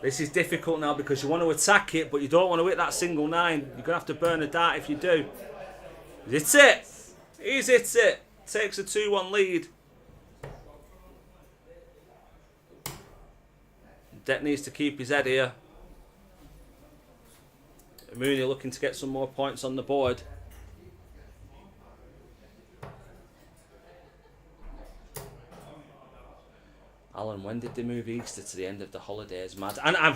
This is difficult now because you want to attack it, but you don't want to hit that single 9. You're going to have to burn a dart if you do. He's hit it. He's hit it. Takes a 2-1 lead. Deck needs to keep his head here. Mooney looking to get some more points on the board. Alan, when did they move Easter to the end of the holidays, mad? And I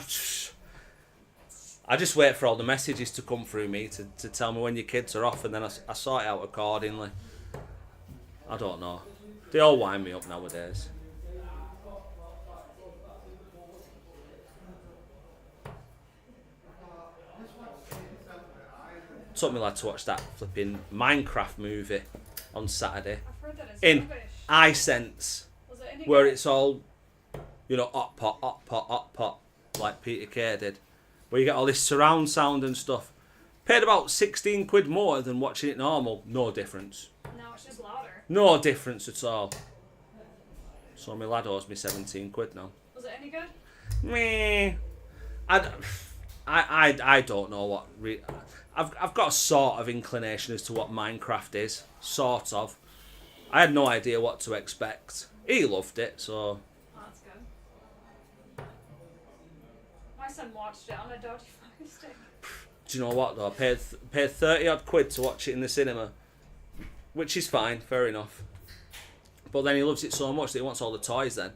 just wait for all the messages to come through me to tell me when your kids are off, and then I sort it out accordingly. I don't know. They all wind me up nowadays. Took me lad to watch that flipping Minecraft movie on Saturday I've heard that it's in rubbish. iSense, Was it any where good? it's all, you know, hot pot, like Peter Kay did, where you get all this surround sound and stuff. Paid about 16 quid more than watching it normal. No difference. No, it's just louder. No difference at all. So my lad owes me 17 quid now. Was it any good? Meh. I don't know what. I've got a sort of inclination as to what Minecraft is. Sort of. I had no idea what to expect. He loved it, so. Oh, that's good. My son watched it on a dodgy Fire Stick. Do you know what though? I paid 30 odd quid to watch it in the cinema, which is fine, fair enough. But then he loves it so much that he wants all the toys then.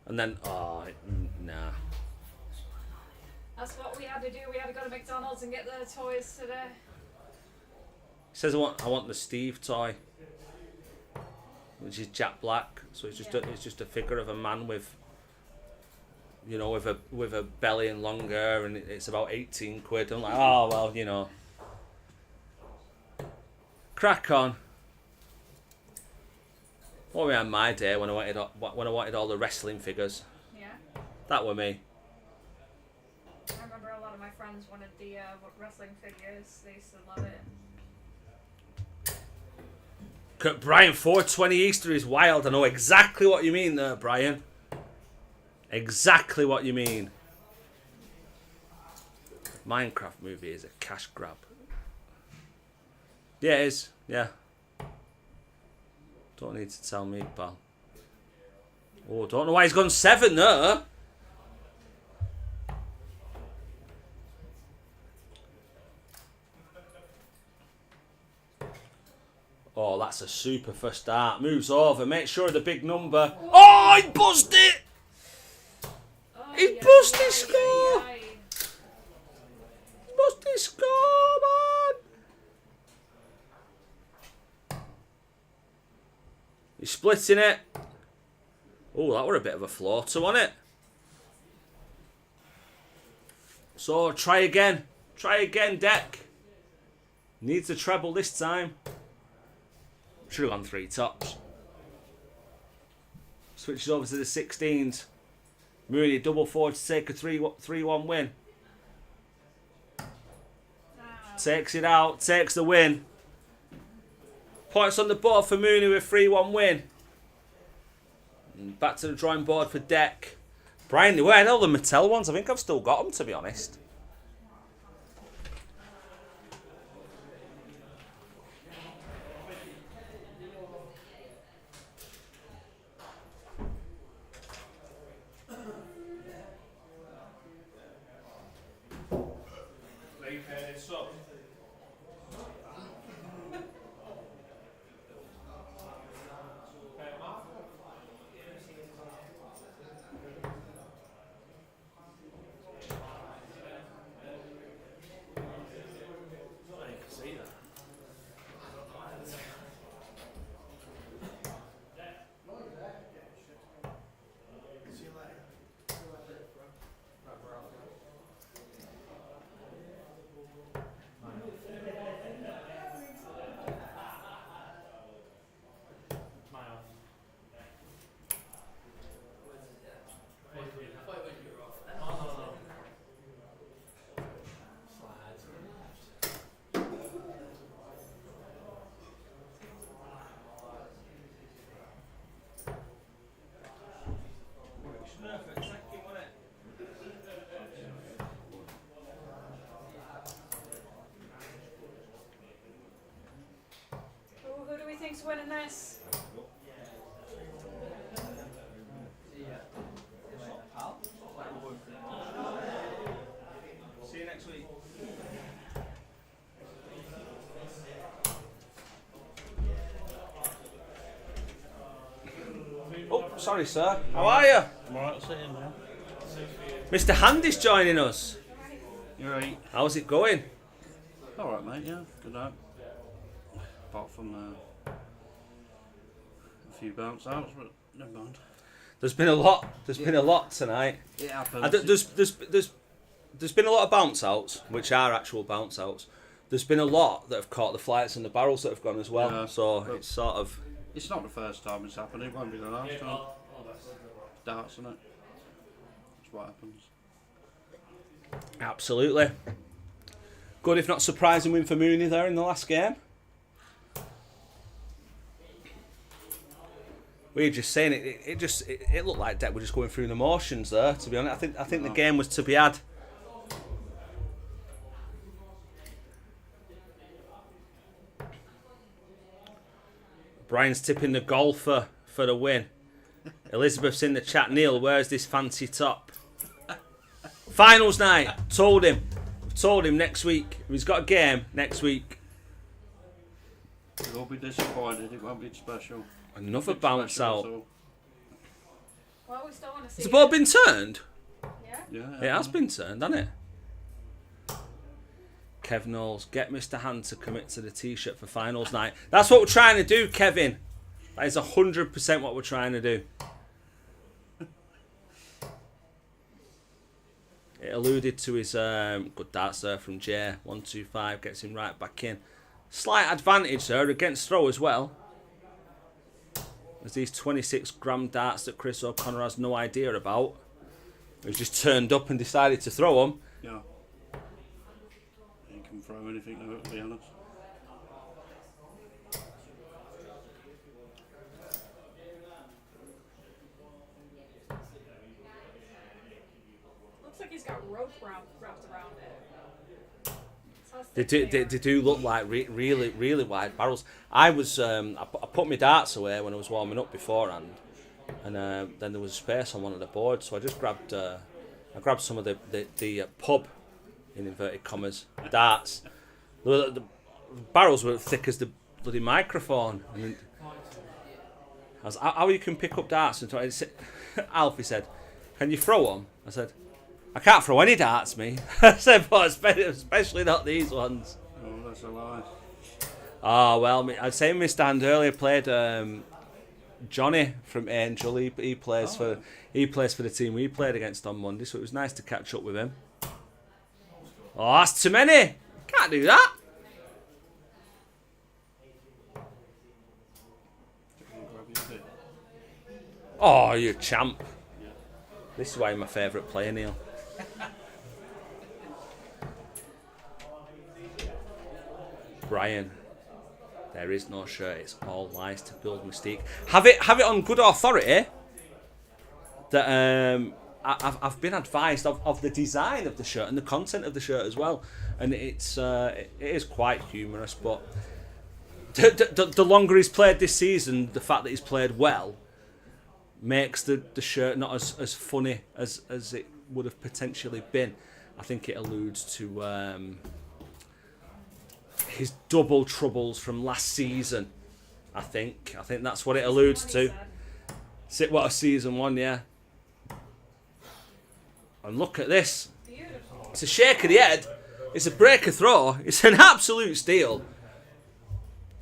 And then, nah. That's what we had to do. We had to go to McDonald's and get the toys today. He says I want the Steve toy, which is Jack Black. So it's just a figure of a man with, you know, with a belly and long hair, and it's about 18 quid. I'm like, oh well, you know. Crack on. What were we on my day when I wanted all the wrestling figures? Yeah. That were me. I remember a lot of my friends wanted the wrestling figures. They used to love it. Brian, 420 Easter is wild. I know exactly what you mean there, Brian. Exactly what you mean. Minecraft movie is a cash grab. Yeah, it is. Yeah. Don't need to tell me, pal. Oh, don't know why he's gone 7 there. Oh, that's a super first start. Moves over. Make sure of the big number. Oh, he buzzed it! Oh, He buzzed his score! yeah. Buzzed his score, man! He's splitting it. Oh, that were a bit of a floater, wasn't it? So, try again. Try again, Deck. Needs a treble this time. Should have gone 3 tops. Switches over to the 16s. Mooney double forward to take a 3-1 win. Takes it out. Takes the win. Points on the board for Mooney with 3-1 win. And back to the drawing board for Deck. Brian, where are all the Mattel ones? I think I've still got them, to be honest. Oh, who do we think's winning this? See you next week. Oh, sorry, sir. How are you? I'm alright sitting there. Mr. Handy's joining us. You're right. How's it going? Alright, mate, yeah. Good night. Apart from a few bounce outs, but never mind. There's been a lot. There's been a lot tonight. It happens. There's been a lot of bounce outs, which are actual bounce outs. There's been a lot that have caught the flights and the barrels that have gone as well. Yeah, so but it's sort of. It's not the first time it's happened. It won't be the last time. Darts, isn't it? That's what happens. Absolutely. Good, if not surprising win for Mooney there in the last game. We were just saying it looked like Deck were just going through the motions there, to be honest. I think the game was to be had. Brian's tipping the golfer for the win. Elizabeth's in the chat. Neil, where's this fancy top? Finals night. Told him next week. He's got a game next week. He will be disappointed. It won't be special. Another bounce out. Well, we still want to see Has the ball been turned? Yeah? Yeah, It has been turned, hasn't it? Kev Knowles, get Mr. Hand to commit to the t-shirt for finals night. That's what we're trying to do, Kevin. That is 100% what we're trying to do. It alluded to his good darts there from Jay. 125 gets him right back in. Slight advantage there against throw as well. There's these 26-gram darts that Chris O'Connor has no idea about. He's just turned up and decided to throw them. Yeah. He can throw anything, though, to be honest. Looks like he's got rope wrapped around it. They do look like really wide barrels. I put my darts away when I was warming up beforehand, and then there was space on one of the boards, so I just grabbed some of the pub, in inverted commas, darts. The barrels were thick as the bloody microphone. And I was, how you can pick up darts? And Alfie said, "Can you throw them?" I said, "I can't throw any darts, me." I said, "But especially not these ones." Oh, that's a lie. Oh, well, I'd say my stand earlier played Johnny from Angel. He plays for the team we played against on Monday, so it was nice to catch up with him. Oh, that's too many. Can't do that. Oh, you're a champ. This is why you're my favourite player, Neil. Brian, there is no shirt. It's all lies to build mystique. Have it on good authority that I've been advised of the design of the shirt and the content of the shirt as well, and it is quite humorous. But the longer he's played this season, the fact that he's played well makes the shirt not as funny as it would have potentially been. I think it alludes to his double troubles from last season. I think that's what it alludes to. What a season one, yeah. And look at this. Beautiful. It's a shake of the head. It's a break of throw. It's an absolute steal.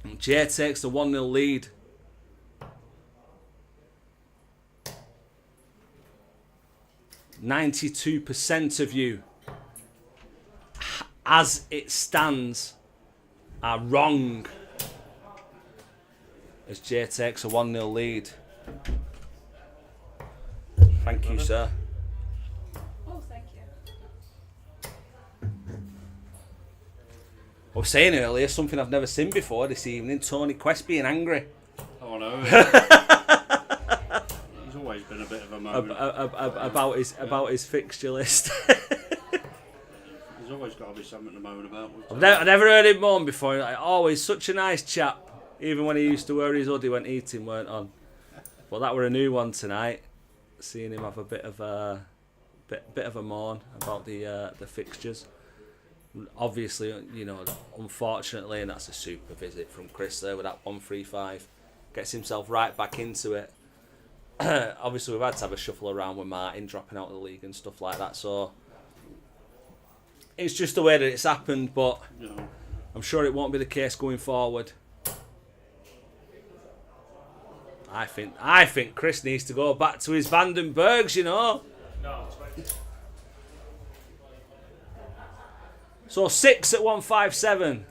And Jay takes the 1-0 lead. %92 of you, as it stands, are wrong. As Jay takes a 1-0 lead. Thank you, sir. Oh, thank you. I was saying earlier something I've never seen before this evening. Tony Quest being angry. Oh no. He's always been a bit of a moan. About his fixture list. There's always got to be something to moan about. I've never heard him moan before. Like, oh, he's such a nice chap. Even when he used to wear his hoodie when eating weren't on. But that were a new one tonight. Seeing him have a bit of a moan about the fixtures. Obviously, unfortunately, and that's a super visit from Chris there with that 135. Gets himself right back into it. Obviously, we've had to have a shuffle around with Martin dropping out of the league and stuff like that. So it's just the way that it's happened, but I'm sure it won't be the case going forward. I think Chris needs to go back to his Vandenbergs, No, So 6 at 157,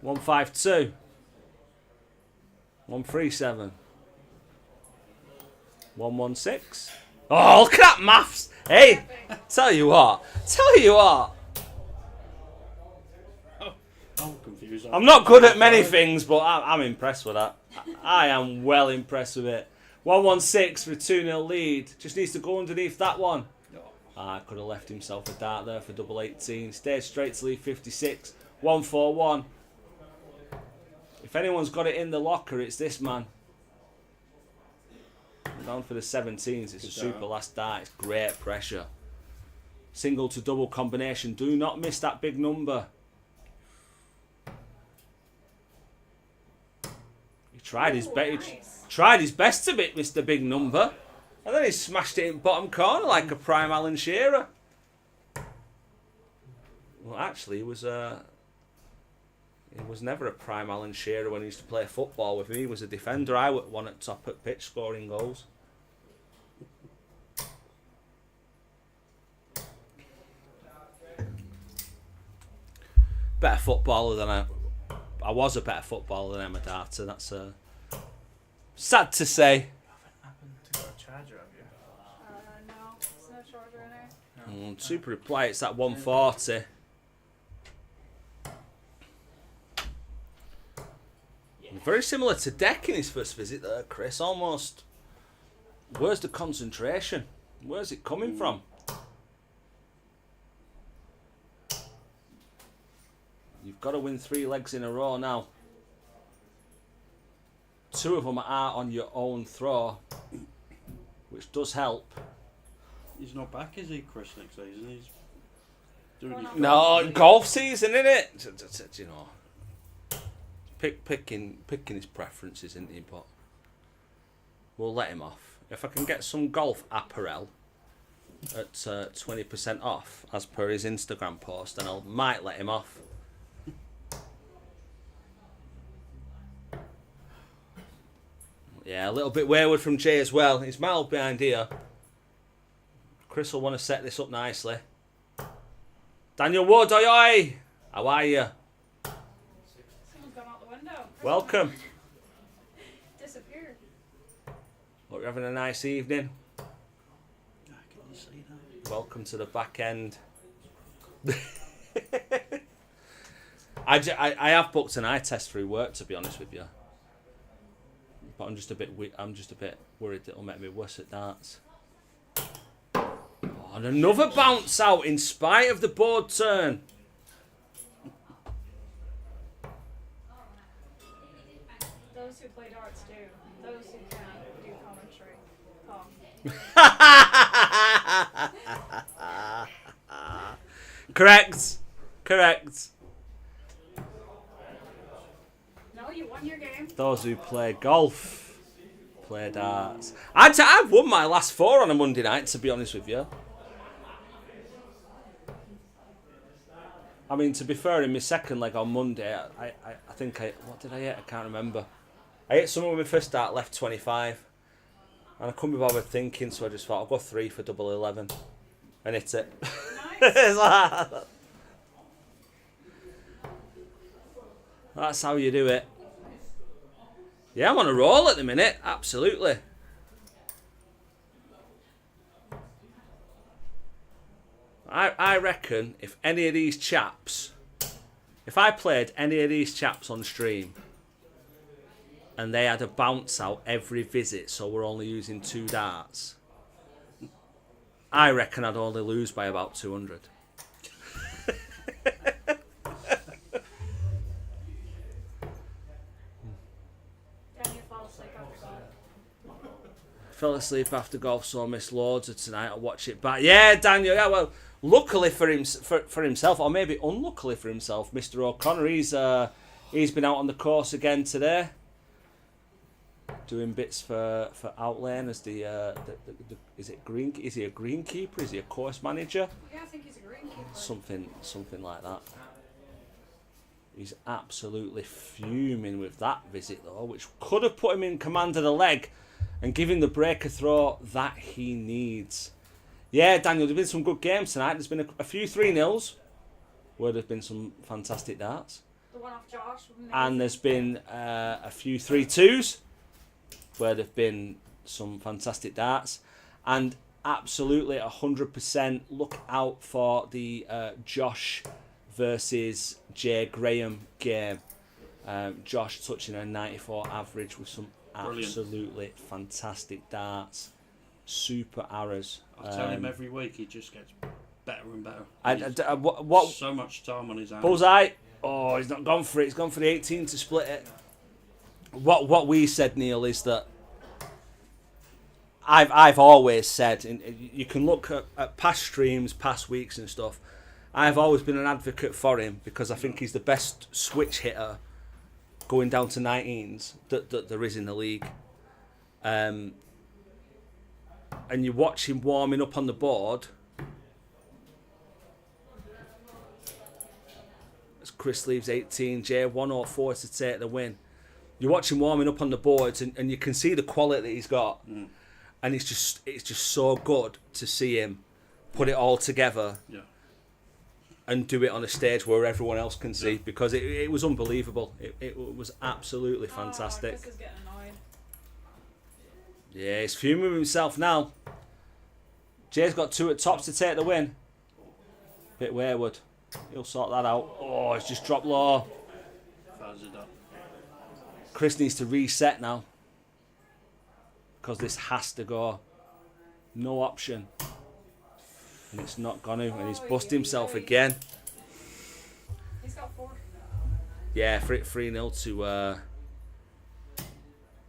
152, 137, 116. Oh, look at that maths! Hey, tell you what. I'm confused. I'm not good at many things, but I'm impressed with that. I am well impressed with it. 116 for a 2-0 lead. Just needs to go underneath that one. I could have left himself a dart there for double 18. Stayed straight to lead 56. 141. If anyone's got it in the locker, it's this man. Down for the 17s. It's a super last dart. It's great pressure. Single to double combination. Do not miss that big number. He tried his best. Nice. Tried his best to miss the big number, and then he smashed it in bottom corner like a prime Alan Shearer. Well, actually, he was never a prime Alan Shearer when he used to play football with me. He was a defender. I was one at top at pitch scoring goals. Better footballer than I was a better footballer than I'm a darter. That's sad to say. Happened to got a charger, have you? No, it's no charger in there. Super reply. It's that 140. Very similar to Deck in his first visit there, Chris. Almost. Where's the concentration? Where's it coming from? You've got to win 3 legs in a row now. 2 of them are on your own throw, which does help. He's not back, is he, Chris, next season? He's doing his No, golf season, isn't it? You know, picking his preferences, isn't he? But we'll let him off. If I can get some golf apparel at 20% off, as per his Instagram post, then I might let him off. Yeah, a little bit wayward from Jay as well. He's mild behind here. Chris will want to set this up nicely. Daniel Wood, oi oi! How are you? Someone's gone out the window. Welcome. Disappeared. Hope you're having a nice evening. Can you see that? Welcome to the back end. I have booked an eye test through work, to be honest with you. But I'm just a bit worried that it'll make me worse at darts. Oh, and another bounce out in spite of the board turn. Those who play darts do. Those who can't do commentary. Correct. No, you won your game. Those who play golf play darts. I've won my last 4 on a Monday night, to be honest with you. I mean, to be fair, in my second leg on Monday, I think what did I hit? I can't remember. I hit someone with my first dart, left 25. And I couldn't be bothered thinking, so I just thought, I'll go 3 for double 11. And hit it. Nice. That's how you do it. Yeah, I'm on a roll at the minute. Absolutely. I reckon if any of these chaps, if I played any of these chaps on stream and they had a bounce out every visit, so we're only using 2 darts, I reckon I'd only lose by about 200. Daniel fell asleep after golf. Fell asleep after golf, so I missed loads of tonight. I'll watch it back. Yeah, Daniel. Yeah, well, luckily for himself, or maybe unluckily for himself, Mr. O'Connor, he's been out on the course again today, doing bits for Outlane as the is it green? Is he a greenkeeper? Is he a course manager? Yeah, I think he's a greenkeeper. Something like that. He's absolutely fuming with that visit though, which could have put him in command of the leg and give him the breaker throw that he needs. Yeah, Daniel, there's been some good games tonight. There's been a few 3-0s where there's been some fantastic darts. The one off Josh. And there's been a few 3-2s where there've been some fantastic darts. And absolutely 100% look out for the Josh versus Jay Graham game. Josh touching a 94 average with some absolutely fantastic darts. Super arrows. I tell him every week he just gets better and better. What so much time on his hands. Bullseye. Oh, he's not gone for it. He's gone for the 18 to split it. What we said, Neil, is that I've always said, and you can look at past streams, past weeks and stuff, I've always been an advocate for him because I think he's the best switch hitter going down to 19s that there is in the league. And you watch him warming up on the board. As Chris leaves 18, Jay 104 to take the win. You watch him warming up on the boards and you can see the quality that he's got. And it's just so good to see him put it all together. Yeah. and do it on a stage where everyone else can see, because it was unbelievable. It was absolutely fantastic. Chris is getting annoyed. Yeah, he's fuming with himself now. Jay's got 2 at tops to take the win. Bit wayward. He'll sort that out. Oh, it's just dropped low. Chris needs to reset now, because this has to go. No option. And it's not going to. And he's busted himself again. He's got 4. Yeah, 3-0 to...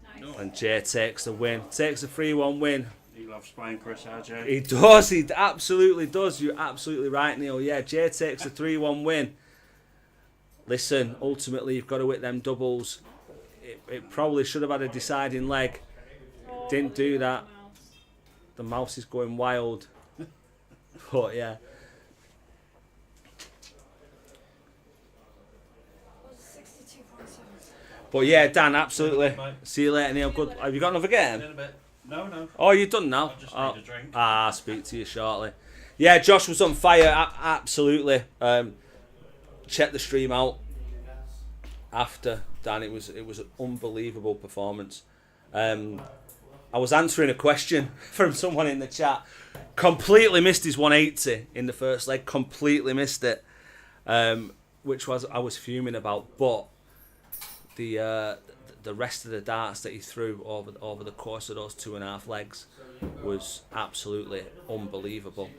Nice. And Jay takes the win. Takes a 3-1 win. He loves playing Chris RJ. He does. He absolutely does. You're absolutely right, Neil. Yeah, Jay takes a 3-1 win. Listen, ultimately, you've got to hit them doubles. It probably should have had a deciding leg. Didn't do that. The mouse is going wild. But yeah. But yeah, Dan, absolutely. See you later, Neil. Good. Have you got another game? In a bit. No. Oh, you're done now? I just need a drink. I'll speak to you shortly. Yeah, Josh was on fire. Absolutely. Check the stream out after, Dan. It was an unbelievable performance. I was answering a question from someone in the chat. Completely missed his 180 in the first leg. Completely missed it, which I was fuming about. But the rest of the darts that he threw over the course of those 2.5 legs was absolutely unbelievable.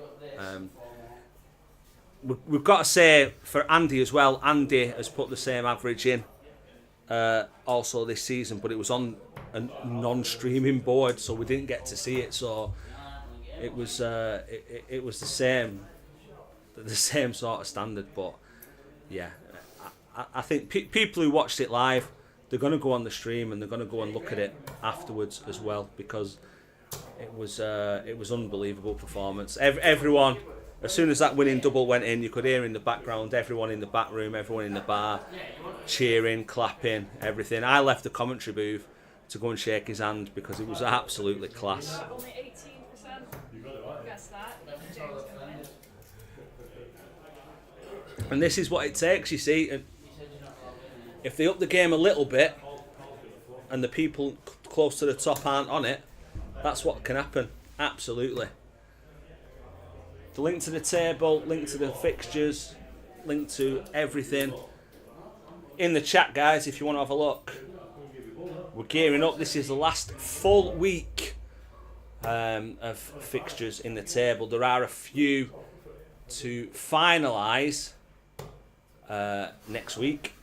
We've got to say for Andy as well. Andy has put the same average in also this season, but it was on a non-streaming board, so we didn't get to see it. So it was it was the same sort of standard. But yeah, I think people who watched it live, they're going to go on the stream and they're going to go and look at it afterwards as well, because it was unbelievable performance. Everyone, as soon as that winning double went in, you could hear in the background everyone in the back room, everyone in the bar cheering, clapping, everything. I left the commentary booth to go and shake his hand because it was absolutely class. Only 18%. Guess that. Jay was gonna win. And this is what it takes, you see. And if they up the game a little bit and the people close to the top aren't on it, that's what can happen. Absolutely. The link to the table, link to the fixtures, link to everything in the chat, guys, if you want to have a look. We're gearing up. This is the last full week of fixtures in the table. There are a few to finalise next week,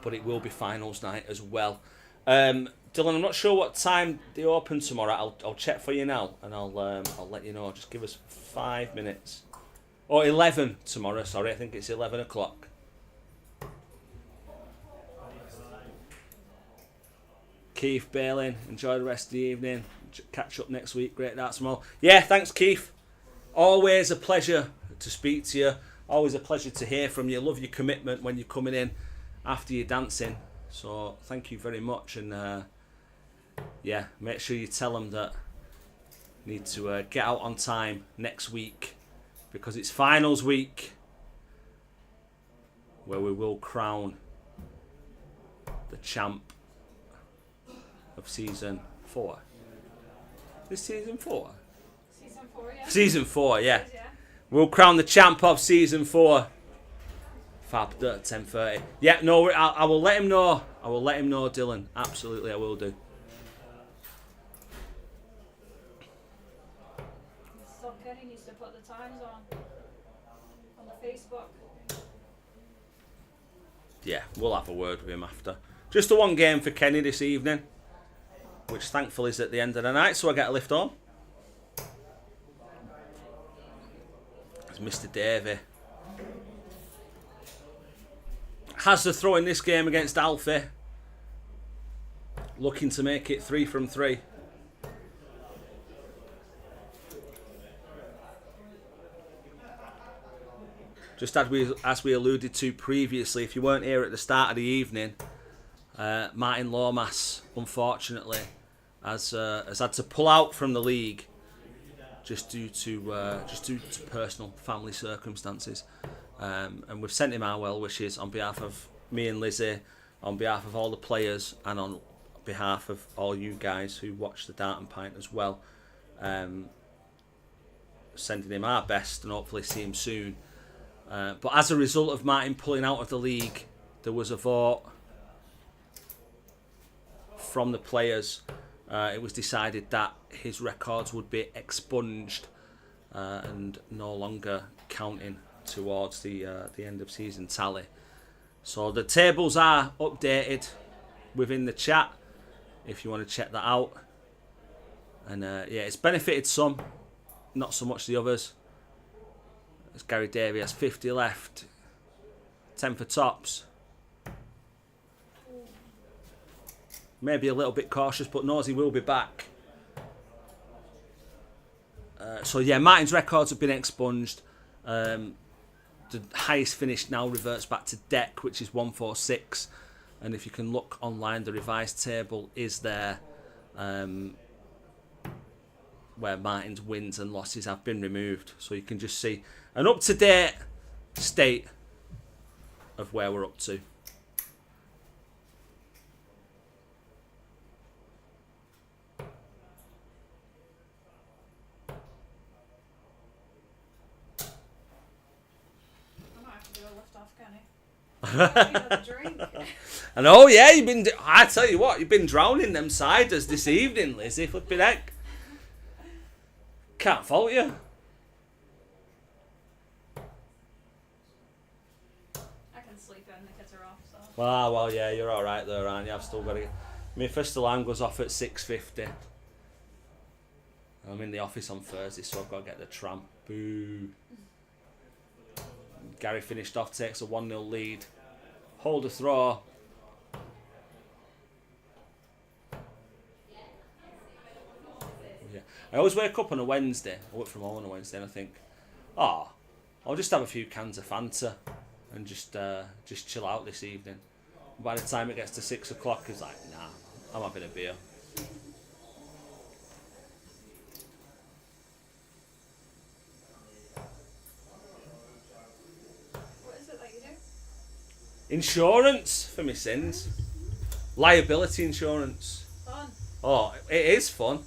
but it will be finals night as well. Dylan, I'm not sure what time they open tomorrow. I'll check for you now, and I'll let you know. Just give us 5 minutes. Or 11 tomorrow. Sorry, I think it's 11 o'clock. Keith Bailin, enjoy the rest of the evening. Catch up next week. Great darts tomorrow. Yeah, thanks, Keith. Always a pleasure to speak to you. Always a pleasure to hear from you. Love your commitment when you're coming in after your dancing. So thank you very much. And yeah, make sure you tell them that you need to get out on time next week, because it's finals week where we will crown the champ of season 4. This season 4? Season 4, yeah. Season 4, yeah. Yeah. We'll crown the champ of season 4. Fab, at 10:30. Yeah, no, I will let him know. I will let him know, Dylan. Absolutely, I will do. So Kenny needs to put the times on the Facebook. Yeah, we'll have a word with him after. Just the one game for Kenny this evening, which thankfully is at the end of the night, so I get a lift home. It's Mr. Davey. Has the throw in this game against Alfie. Looking to make it 3 from 3. Just as we alluded to previously, if you weren't here at the start of the evening, Martin Lomas, unfortunately, has had to pull out from the league just due to personal family circumstances. And we've sent him our well wishes on behalf of me and Lizzy, on behalf of all the players, and on behalf of all you guys who watch the Dart and Pint as well. Sending him our best and hopefully see him soon. But as a result of Martin pulling out of the league, there was a vote from the players. It was decided that his records would be expunged and no longer counting towards the end of season tally. So the tables are updated within the chat if you want to check that out. And yeah, it's benefited some, not so much the others. As Gary Davey has 50 left, 10 for tops. Maybe a little bit cautious, but knows he will be back. So yeah, Martin's records have been expunged. The highest finish now reverts back to Deck, which is 146. And if you can look online, the revised table is there, where Martin's wins and losses have been removed. So you can just see an up-to-date state of where we're up to. Drink. And oh yeah, I tell you what, you've been drowning them ciders this evening, Lizzy. Flipping heck. Can't fault you. I can sleep when the kids are off, so. Well, yeah, you're all right there, aren't you? I've still got to. My first alarm goes off at 6:50. I'm in the office on Thursday, so I've got to get the tram. Boo. Gary finished off, takes a 1-0 lead. Hold a throw. Yeah. I always wake up on a Wednesday. I work from home on a Wednesday, and I think, I'll just have a few cans of Fanta and just chill out this evening. And by the time it gets to 6 o'clock, it's like, nah, I'm having a beer. Insurance for my sins. Liability insurance. Fun. Oh, it is fun.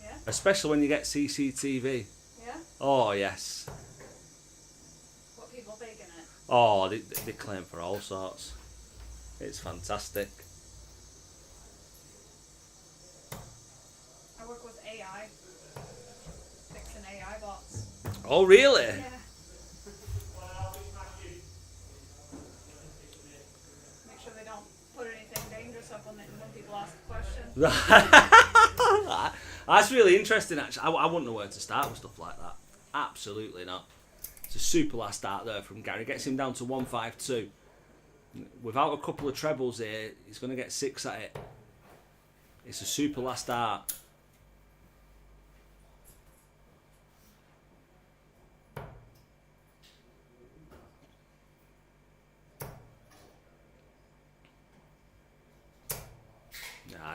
Yeah. Especially when you get CCTV. Yeah. Oh, yes. What people think in it. Oh, they claim for all sorts. It's fantastic. I work with AI. Fixing AI bots. Oh, really? Yeah. That's really interesting, actually. I wouldn't know where to start with stuff like that. Absolutely not. It's a super last start there from Gary. Gets him down to 152. Without a couple of trebles here, he's going to get 6 at it. It's a super last start.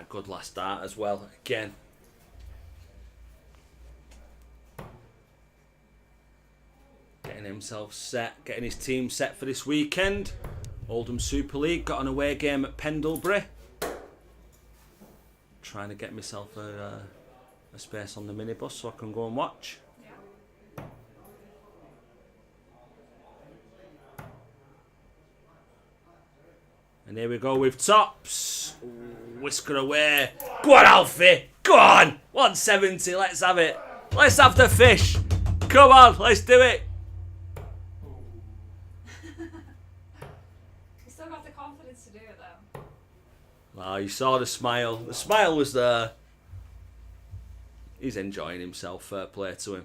Good last start as well, again. Getting himself set, getting his team set for this weekend. Oldham Super League, got an away game at Pendlebury. Trying to get myself a space on the minibus so I can go and watch. And here we go with tops. Ooh, whisker away. Go on, Alfie. Go on. 170. Let's have it. Let's have the fish. Come on. Let's do it. You still got the confidence to do it, though. Well, you saw the smile. The smile was there. He's enjoying himself. Fair play to him.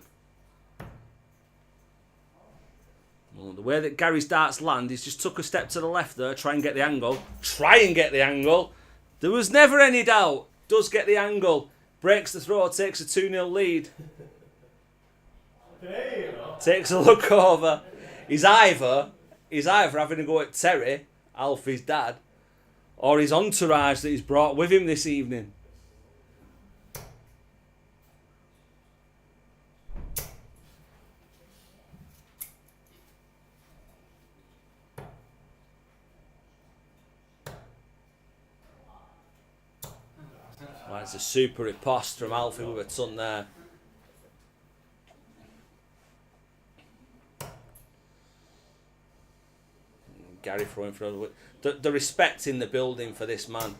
Well, the way that Gary's darts land, he's just took a step to the left there, try and get the angle. There was never any doubt. Does get the angle. Breaks the throw, takes a 2-0 lead. Takes a look over. He's either having to go at Terry, Alfie's dad, or his entourage that he's brought with him this evening. Well, it's a super riposte from Alfie with a ton there. Gary throwing for another. The respect in the building for this man.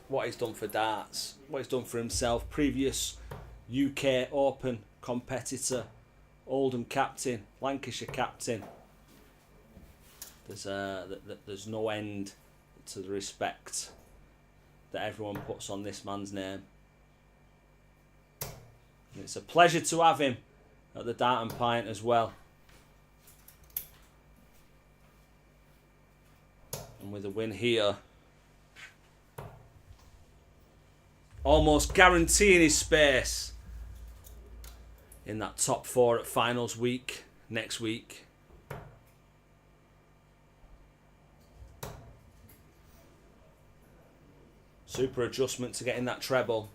What he's done for darts, what he's done for himself. Previous UK Open competitor, Oldham captain, Lancashire captain. There's no end to the respect that everyone puts on this man's name. And it's a pleasure to have him at the Dart and Pint as well. And with a win here, almost guaranteeing his space in that top 4 at finals week next week. Super adjustment to getting that treble.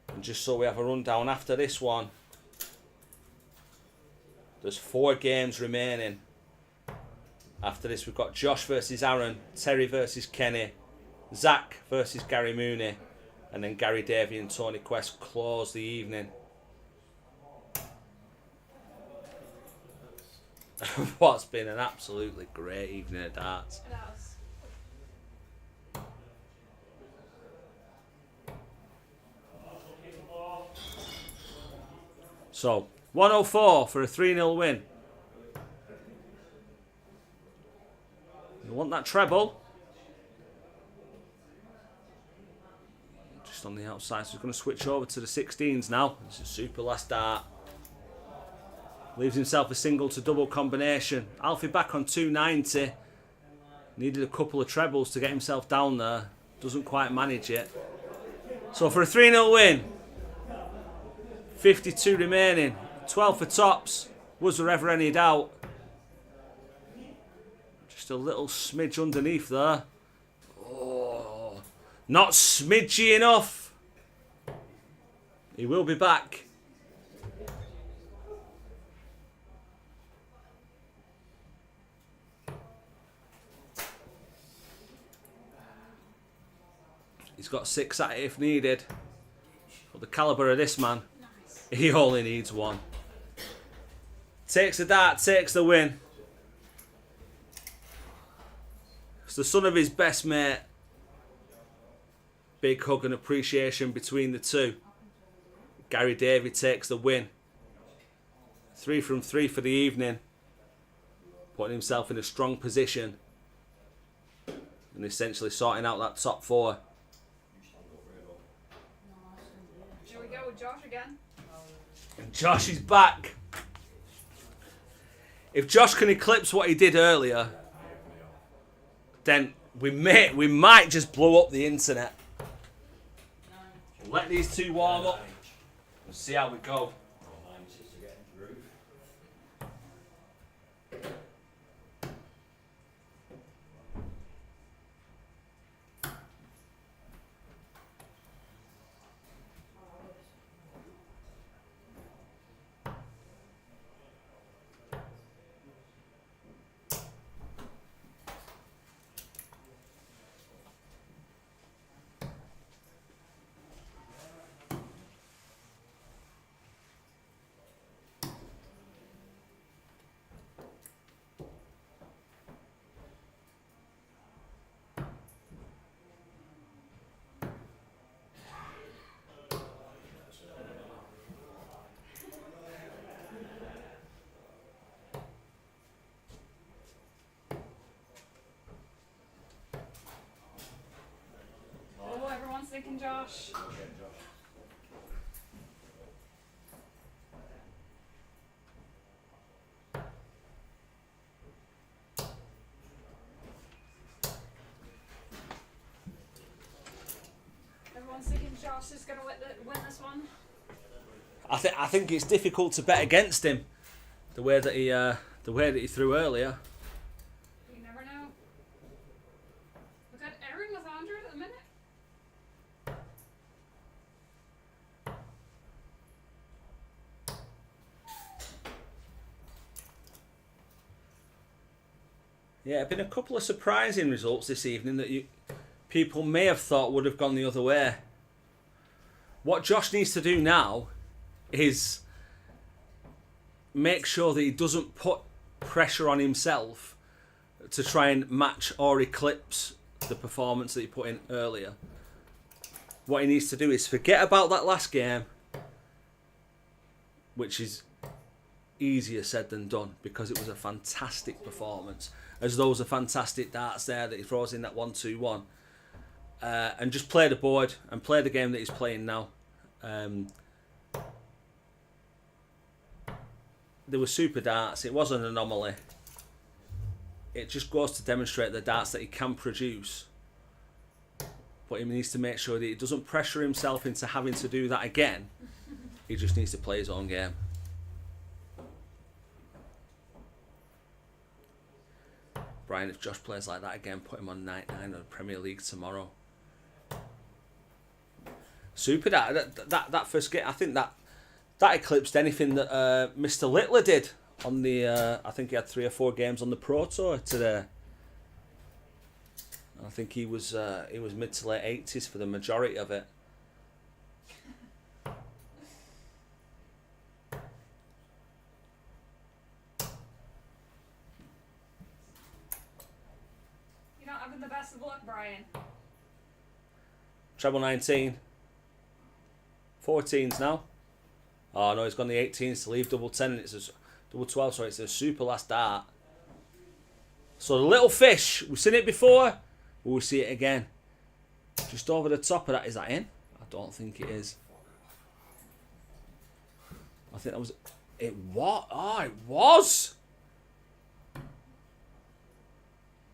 And just so we have a rundown after this one, there's 4 games remaining. After this, we've got Josh versus Aaron, Terry versus Kenny, Zach versus Gary Mooney, and then Gary Davey and Tony Quest close the evening. What's been an absolutely great evening of darts. It has. So, 104 for a 3-0 win. You want that treble? Just on the outside, so he's going to switch over to the 16s now. It's a super last dart. Leaves himself a single to double combination. Alfie back on 290. Needed a couple of trebles to get himself down there. Doesn't quite manage it. So for a 3-0 win, 52 remaining, 12 for tops. Was there ever any doubt? Just a little smidge underneath there. Oh, not smidgy enough. He will be back. He's got 6 at it if needed. For the calibre of this man, Nice. he only needs 1. Takes the dart, takes the win. It's the son of his best mate. Big hug and appreciation between the two. Gary Davey takes the win. 3 from 3 for the evening. Putting himself in a strong position. And essentially sorting out that top 4. Here we go with Josh again. And Josh is back. If Josh can eclipse what he did earlier, then we might just blow up the internet. Let these two warm up and see how we go. Oh, everyone's thinking Josh. Everyone's thinking Josh is going to win this one. I think it's difficult to bet against him, the way that he threw earlier. You never know. We've got Aaron with 100 at the minute. Yeah, been a couple of surprising results this evening that people may have thought would have gone the other way. What Josh needs to do now is make sure that he doesn't put pressure on himself to try and match or eclipse the performance that he put in earlier. What he needs to do is forget about that last game, which is easier said than done because it was a fantastic performance. As those are fantastic darts there that he throws in that 1-2-1. And just play the board and play the game that he's playing now. There were super darts. It was an anomaly. It just goes to demonstrate the darts that he can produce. But he needs to make sure that he doesn't pressure himself into having to do that again. He just needs to play his own game. Brian, if Josh plays like that again, put him on night 9 of the Premier League tomorrow. Super that first game, I think that eclipsed anything that Mr. Littler did on the. I think he had 3 or 4 games on the Pro Tour today. I think he was mid to late 80s for the majority of it. You're not having the best of luck, Brian. Treble 19. 14s now. Oh no, he's gone the 18s to leave double 10 and it's a double 12, so it's a super last dart. So the little fish, we've seen it before, we'll see it again. Just over the top of that, is that in? I don't think it is. I think that was it. What? Oh, it was.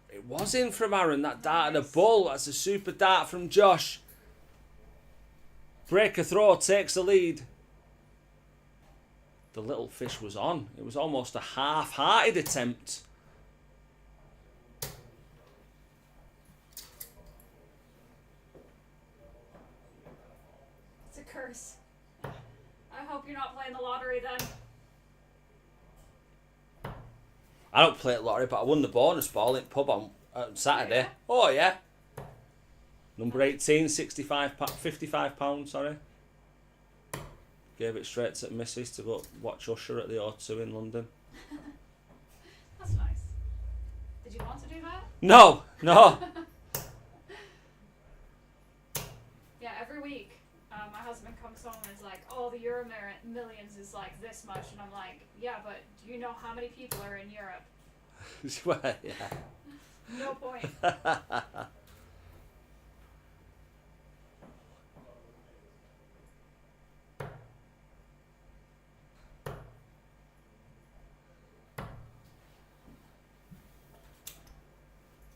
It was in from Aaron, that dart and a bull. That's a super dart from Josh. Breaker throw takes the lead. The little fish was on. It was almost a half-hearted attempt. It's a curse. I hope you're not playing the lottery then. I don't play at lottery, but I won the bonus ball in pub on Saturday. Yeah. Oh yeah. Number 18, £55, sorry. Gave it straight to Mrs. to go watch Usher at the O2 in London. That's nice. Did you want to do that? No. Yeah, every week my husband comes home and is like, oh, the Euro Millions is like this much. And I'm like, yeah, but do you know how many people are in Europe? Well, yeah. No point.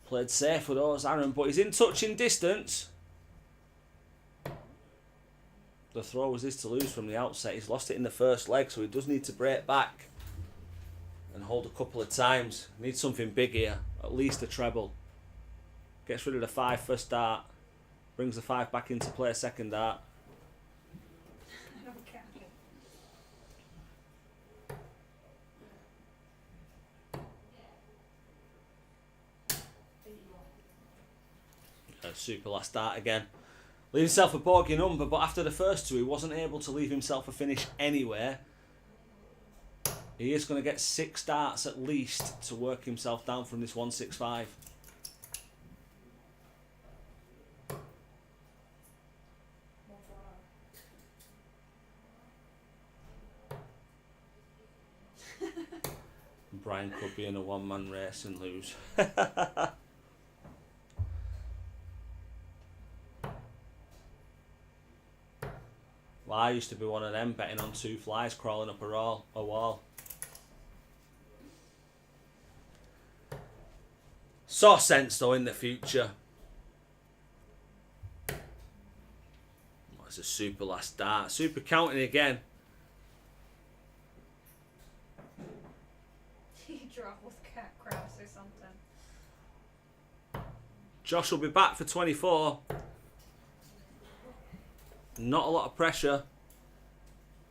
Played safe with those, Aaron, but he's in touching distance. The throw was his to lose from the outset. He's lost it in the first leg, so he does need to break back and hold a couple of times. Needs something big here, at least a treble. Gets rid of the 5 first dart, brings the 5 back into play second dart. I don't care. Super last dart again. Leave himself a bogey number, but after the first 2 he wasn't able to leave himself a finish anywhere. He is going to get 6 darts at least to work himself down from this 165. Brian could be in a one-man race and lose. Well, I used to be one of them betting on 2 flies crawling up a wall. Saw sense though in the future. Oh, it's a super last dart. Super counting again. He dropped with cat crabs or something. Josh will be back for 24. Not a lot of pressure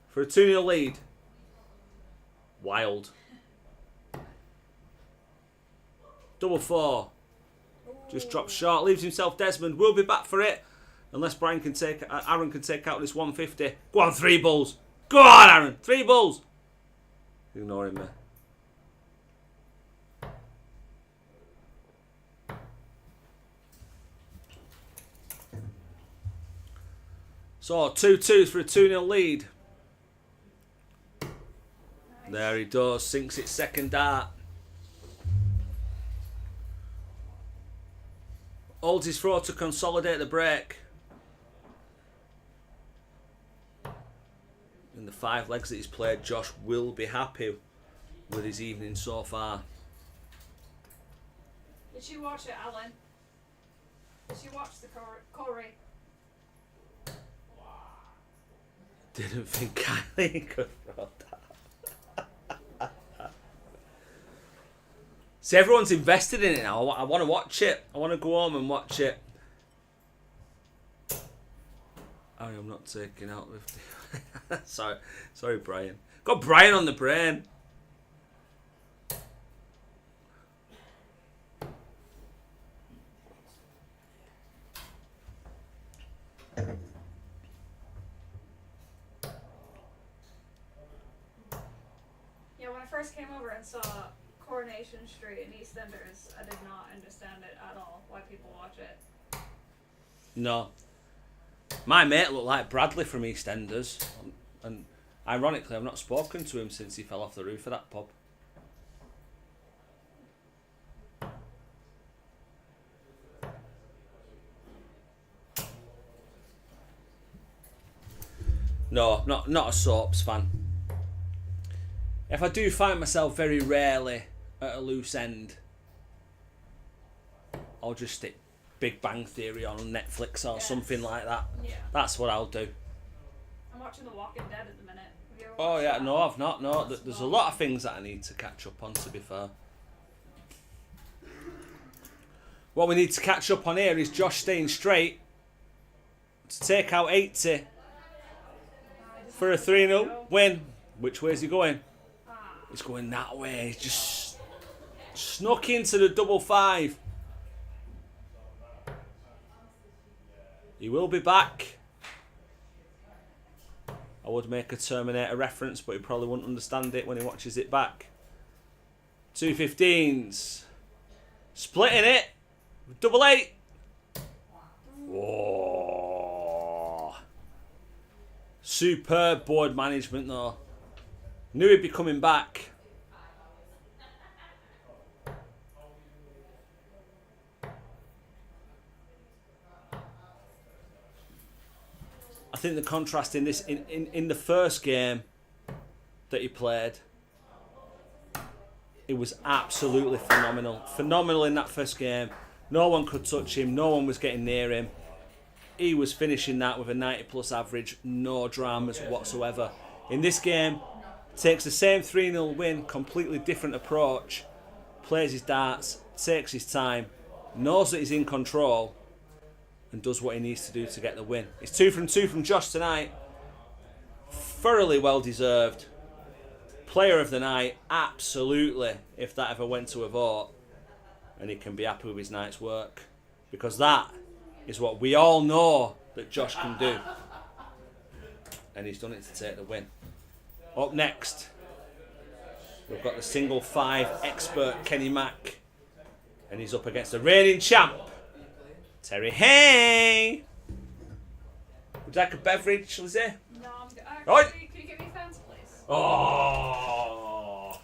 for a 2-0 lead. Wild. Double 4. Just drops short. Leaves himself Desmond. We'll be back for it. Unless Aaron can take out this 150. Go on, 3 bulls. Go on, Aaron. 3 bulls. Ignoring me. So, 2-2 for a 2-0 lead. There he does. Sinks its second dart. Holds his throw to consolidate the break. In the 5 legs that he's played, Josh will be happy with his evening so far. Did you watch it, Alan? Did you watch the Corey? Didn't think Kylie could throw that. See, everyone's invested in it now. I want to watch it. I want to go home and watch it. Oh, I'm not taking out the... sorry, Brian. Got Brian on the brain. Yeah, when I first came over and saw Coronation Street in EastEnders, I did not understand it at all, why people watch it. No. My mate looked like Bradley from EastEnders. And ironically, I've not spoken to him since he fell off the roof of that pub. No, not a Soaps fan. If I do find myself very rarely at a loose end, I'll just stick Big Bang Theory on Netflix or something like that. Yeah. That's what I'll do. I'm watching The Walking Dead at the minute. Have you ever Oh watched yeah, that? no, I've not. No, there's a lot of things that I need to catch up on, to be fair. What we need to catch up on here is Josh staying straight to take out 80 for a 3-0 win. Which way is he going? He's going that way. He's just snuck into the double 5. He will be back. I would make a Terminator reference, but he probably wouldn't understand it when he watches it back. 215s. Splitting it. Double 8. Whoa. Superb board management though. Knew he'd be coming back. I think the contrast in this in the first game that he played, it was absolutely phenomenal. Phenomenal in that first game. No one could touch him. No one was getting near him. He was finishing that with a 90+ average. No dramas whatsoever. In this game, takes the same 3-0 win, completely different approach, plays his darts, takes his time, knows that he's in control, and does what he needs to do to get the win. It's 2 from 2 from Josh tonight. Thoroughly well deserved. Player of the night, absolutely, if that ever went to a vote. And he can be happy with his night's work. Because that is what we all know that Josh can do. And he's done it to take the win. Up next, we've got the single 5 expert Kenny Mack. And he's up against the reigning champ, Terry Hay. Would you like a beverage, Lizzy? No, I'm good. Oi. Could you give me fans, please? Oh!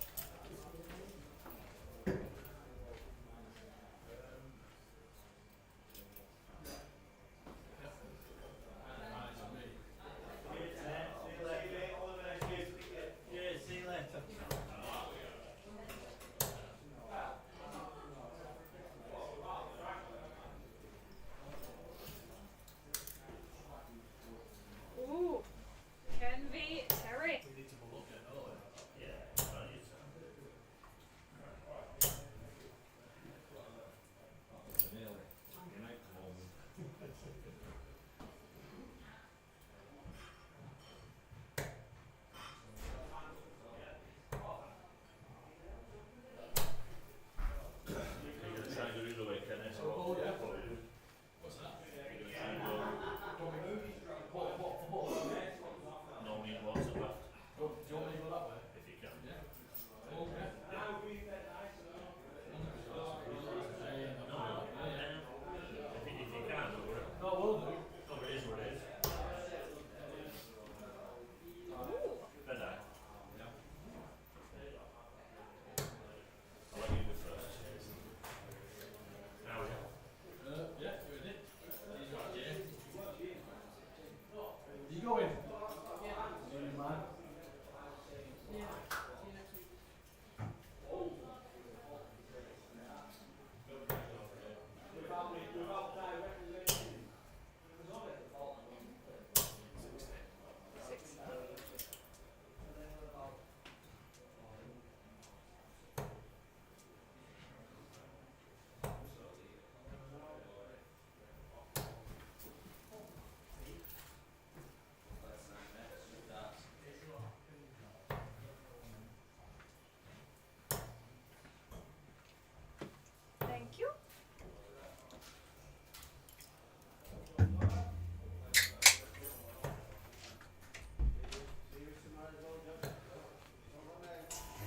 Ooh. Ken v. Terry.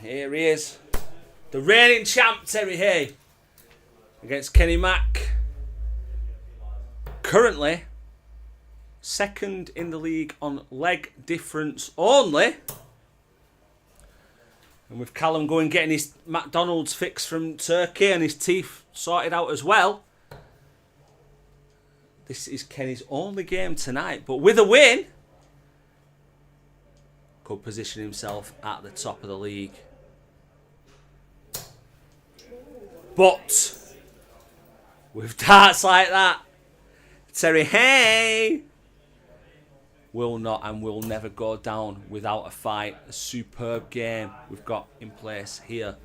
Here he is. The reigning champ, Terry Hay. Against Kenny Mack. Currently, second in the league on leg difference only. And with Callum going getting his McDonald's fix from Turkey and his teeth sorted out as well. This is Kenny's only game tonight. But with a win, could position himself at the top of the league. But with darts like that, Terry Hay will not and will never go down without a fight. A superb game we've got in place here.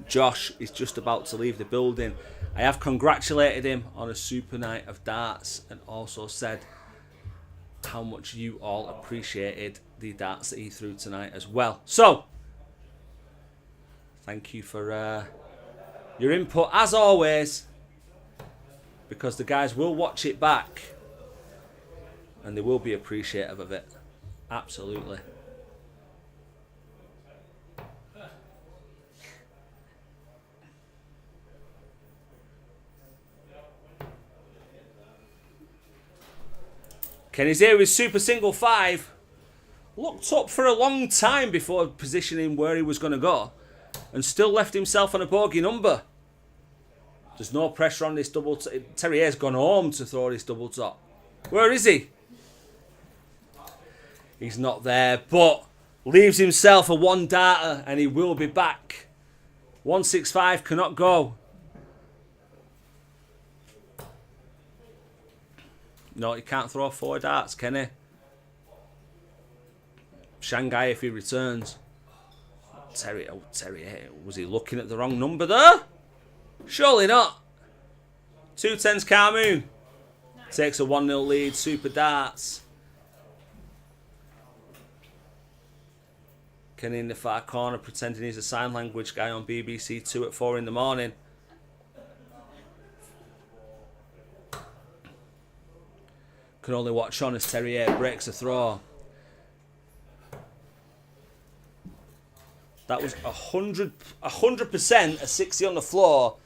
Josh is just about to leave the building. I have congratulated him on a super night of darts and also said how much you all appreciated the darts that he threw tonight as well. So, thank you for your input as always, because the guys will watch it back and they will be appreciative of it. Absolutely. Kenny's here with Super Single 5. Looked up for a long time before positioning where he was going to go and still left himself on a bogey number. There's no pressure on this double top. Terry Hay's gone home to throw this double top. Where is he? He's not there, but leaves himself a one darter and he will be back. 165 cannot go. No, he can't throw 4 darts, can he? Shanghai if he returns. Terry, was he looking at the wrong number there? Surely not. 210's Carmoon. Takes a 1-0 lead, super darts. Kenny in the far corner pretending he's a sign language guy on BBC 2 at 4 in the morning. Can only watch on as Terry Hay breaks a throw. That was 100% a 60 on the floor,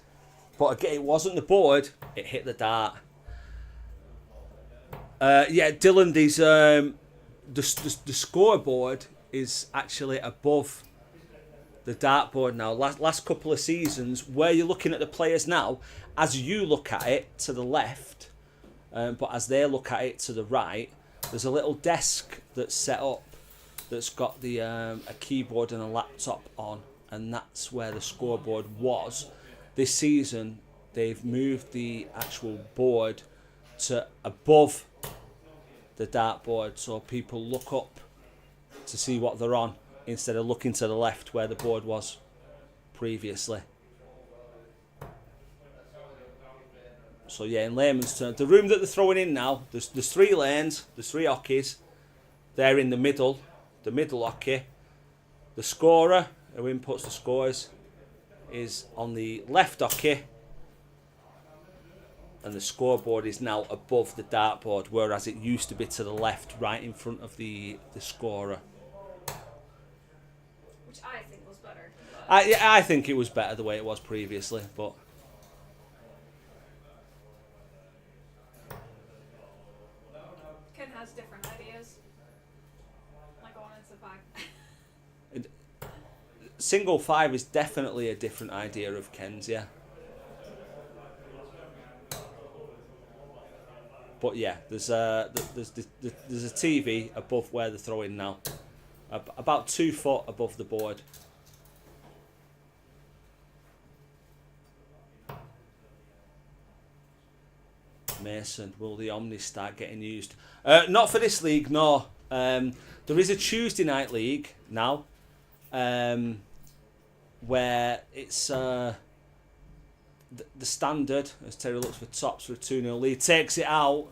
but again, it wasn't the board, it hit the dart. Yeah, Dylan, the scoreboard is actually above the dartboard now. Last couple of seasons, where you're looking at the players now, as you look at it to the left, but as they look at it to the right, there's a little desk that's set up that's got the a keyboard and a laptop on, and that's where the scoreboard was. This season, they've moved the actual board to above the dartboard, so people look up to see what they're on instead of looking to the left where the board was previously. So yeah, in layman's terms, the room that they're throwing in now, there's 3 lanes, there's 3 hockeys. They're in the middle hockey. The scorer, who inputs the scores, is on the left hockey. And the scoreboard is now above the dartboard, whereas it used to be to the left, right in front of the scorer. Which I think was better. I think it was better the way it was previously, but... Ken has different ideas. Like going into 5. Single 5 is definitely a different idea of Ken's, yeah. But yeah, there's a TV above where they're throwing now, about 2 foot above the board. Mason, will the Omnis start getting used? Not for this league, no. There is a Tuesday night league now, where it's the standard, as Terry looks for tops for a 2-0 lead, takes it out,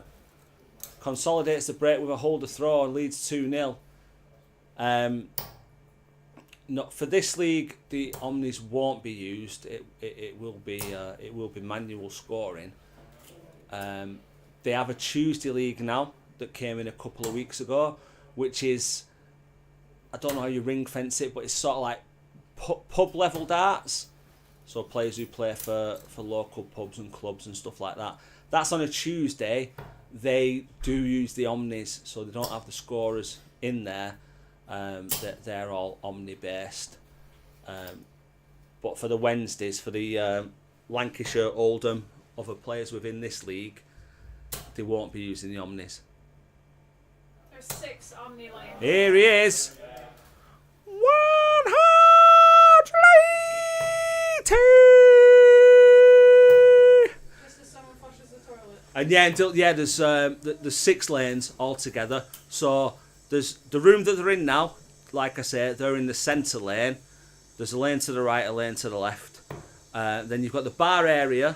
consolidates the break with a holder throw and leads 2-0. Not for this league, the Omnis won't be used. It will be manual scoring. They have a Tuesday league now that came in a couple of weeks ago, which is, I don't know how you ring fence it, but it's sort of like pub level darts, so players who play for local pubs and clubs and stuff like that. That's on a Tuesday. They do use the Omnis, so they don't have the scorers in there. They're all Omni based. But for the Wednesdays, for the Lancashire, Oldham, other players within this league, they won't be using the Omnis. There's 6 Omni lanes. Here he is. 180. Just as someone flushes the toilet. And there's 6 lanes altogether. So there's the room that they're in now. Like I say, they're in the centre lane. There's a lane to the right, a lane to the left. Then you've got the bar area,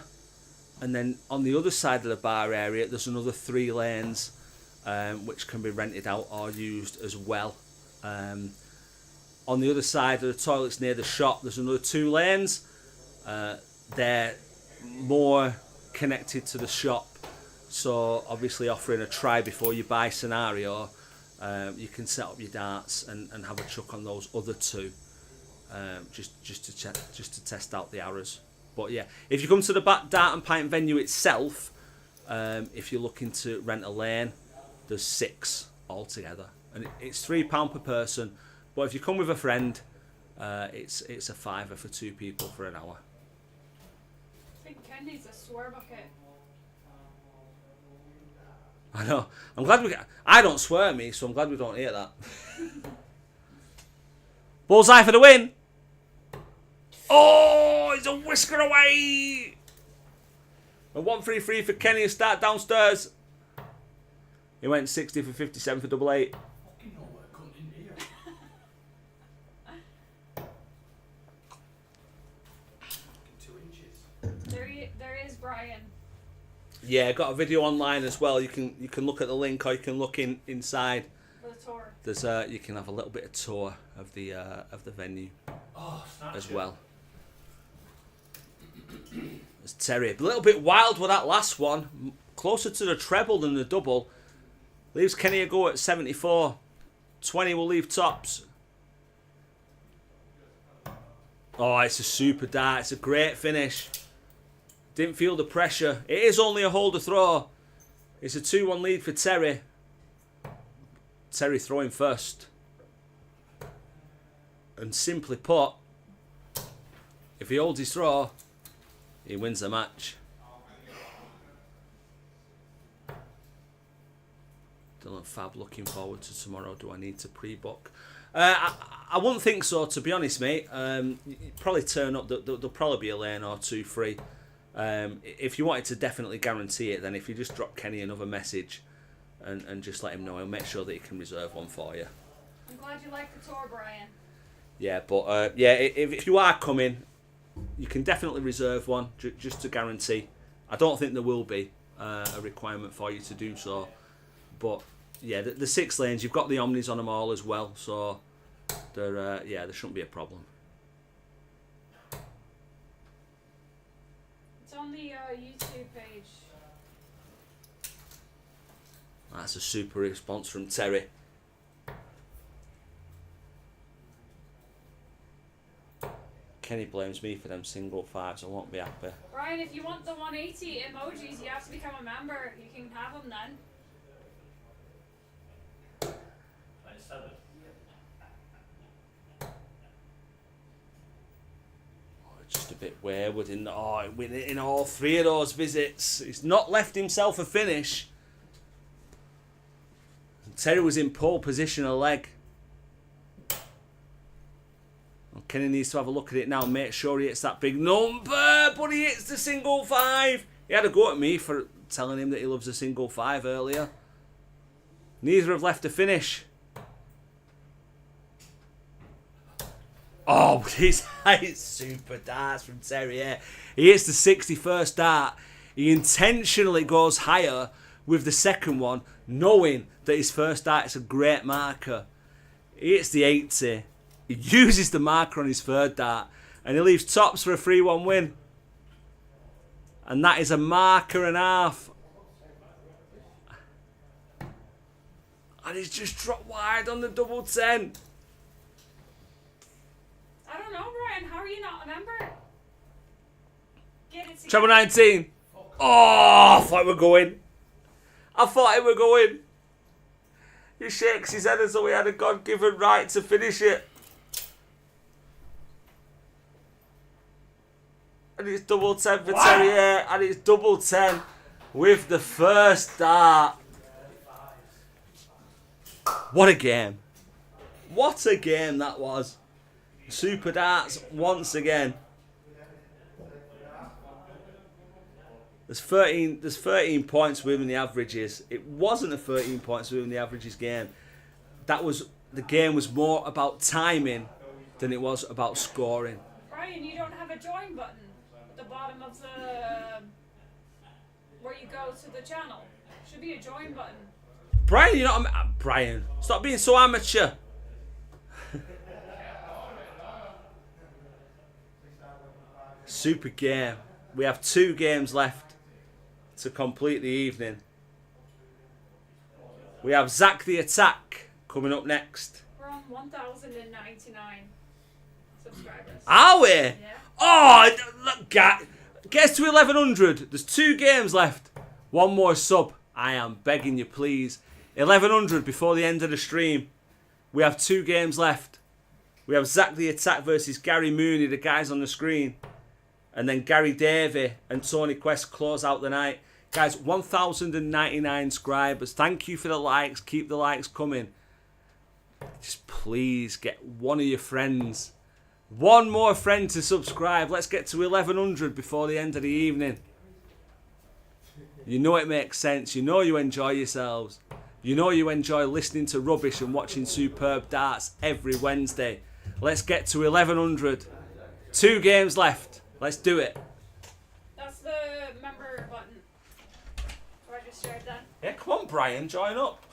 and then on the other side of the bar area, there's another 3 lanes, which can be rented out or used as well. On the other side of the toilets near the shop, there's another 2 lanes. They're more connected to the shop, so obviously offering a try before you buy scenario. You can set up your darts and have a chuck on those other 2, just to test out the arrows. But yeah, if you come to the Dart and Pint venue itself, if you're looking to rent a lane, there's 6 altogether, and it's £3 per person. But if you come with a friend, it's a £5 for 2 people for an hour. I think Ken needs a swear bucket. I know. I'm glad I don't swear me, so I'm glad we don't hear that. Bullseye for the win. Oh, it's a whisker away. A 1-3-3 for Kenny to start downstairs. He went 60 for 57 for double 8. Fucking know what come in here. Fucking 2 inches. There is Brian. Yeah, got a video online as well. You can look at the link, or you can look inside. For the tour. There's you can have a little bit of tour of the venue as well. There's Terry, a little bit wild with that last one, closer to the treble than the double. Leaves Kenny a go at 74. 20 will leave tops. Oh, it's a super dart. It's a great finish. Didn't feel the pressure. It is only a holder throw. It's a 2-1 lead for Terry. Terry throwing first. And simply put, if he holds his throw, he wins the match. Dylan Fab looking forward to tomorrow. Do I need to pre-book? I wouldn't think so, to be honest, mate. You'd probably turn up. There'll probably be a lane or 2 free. If you wanted to definitely guarantee it, then if you just drop Kenny another message and just let him know, he'll make sure that he can reserve one for you. I'm glad you like the tour, Brian. Yeah, but if you are coming, you can definitely reserve one just to guarantee. I don't think there will be a requirement for you to do so, but yeah, the 6 lanes, you've got the Omnis on them all as well, so there shouldn't be a problem. It's on the YouTube page. That's a super response from Terry. Kenny blames me for them single 5s. I won't be happy. Brian, if you want the 180 emojis, you have to become a member. You can have them then. Just a bit wayward in all 3 of those visits. He's not left himself a finish. And Terry was in pole position a leg. Well, Kenny needs to have a look at it now and make sure he hits that big number, but he hits the single 5. He had a go at me for telling him that he loves a single 5 earlier. Neither have left a finish. Oh, but he's super darts from Terrier. He hits the 61st dart. He intentionally goes higher with the second one, knowing that his first dart is a great marker. He hits the 80. He uses the marker on his third dart, and he leaves tops for a 3-1 win. And that is a marker and a half. And he's just dropped wide on the double 10. I don't know, you not a member? Get it together. Treble 19. Oh, I thought we were going. I thought it were going. He shakes his head as though he had a God-given right to finish it. And it's double 10 for Terrier. And it's double 10 with the first dart. What a game. What a game that was. Super darts once again. There's 13 points within the averages. It wasn't a 13 points within the averages game. The game was more about timing than it was about scoring. Brian, you don't have a join button at the bottom of the where you go to the channel. Should be a join button. Brian, you're not Brian. Stop being so amateur. Super game. We have 2 games left to complete the evening. We have Zach the Attack coming up next. We're on 1,099 subscribers. Are we? Yeah. Oh, look, gets to 1,100. There's 2 games left. One more sub. I am begging you, please. 1,100 before the end of the stream. We have 2 games left. We have Zach the Attack versus Gary Mooney, the guys on the screen. And then Gary Davey and Tony Quest close out the night. Guys, 1,099 subscribers. Thank you for the likes. Keep the likes coming. Just please get one of your friends. One more friend to subscribe. Let's get to 1,100 before the end of the evening. You know it makes sense. You know you enjoy yourselves. You know you enjoy listening to rubbish and watching superb darts every Wednesday. Let's get to 1,100. 2 games left. Let's do it. That's the member button. So I just shared that. Yeah, come on, Brian, join up.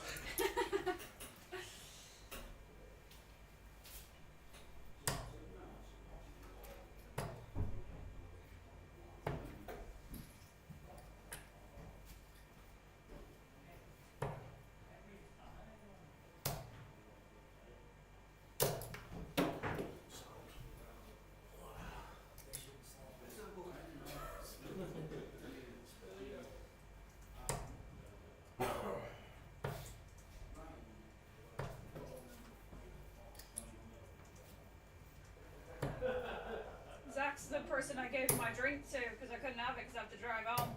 Zach's the person I gave my drink to because I couldn't have it because I have to drive home.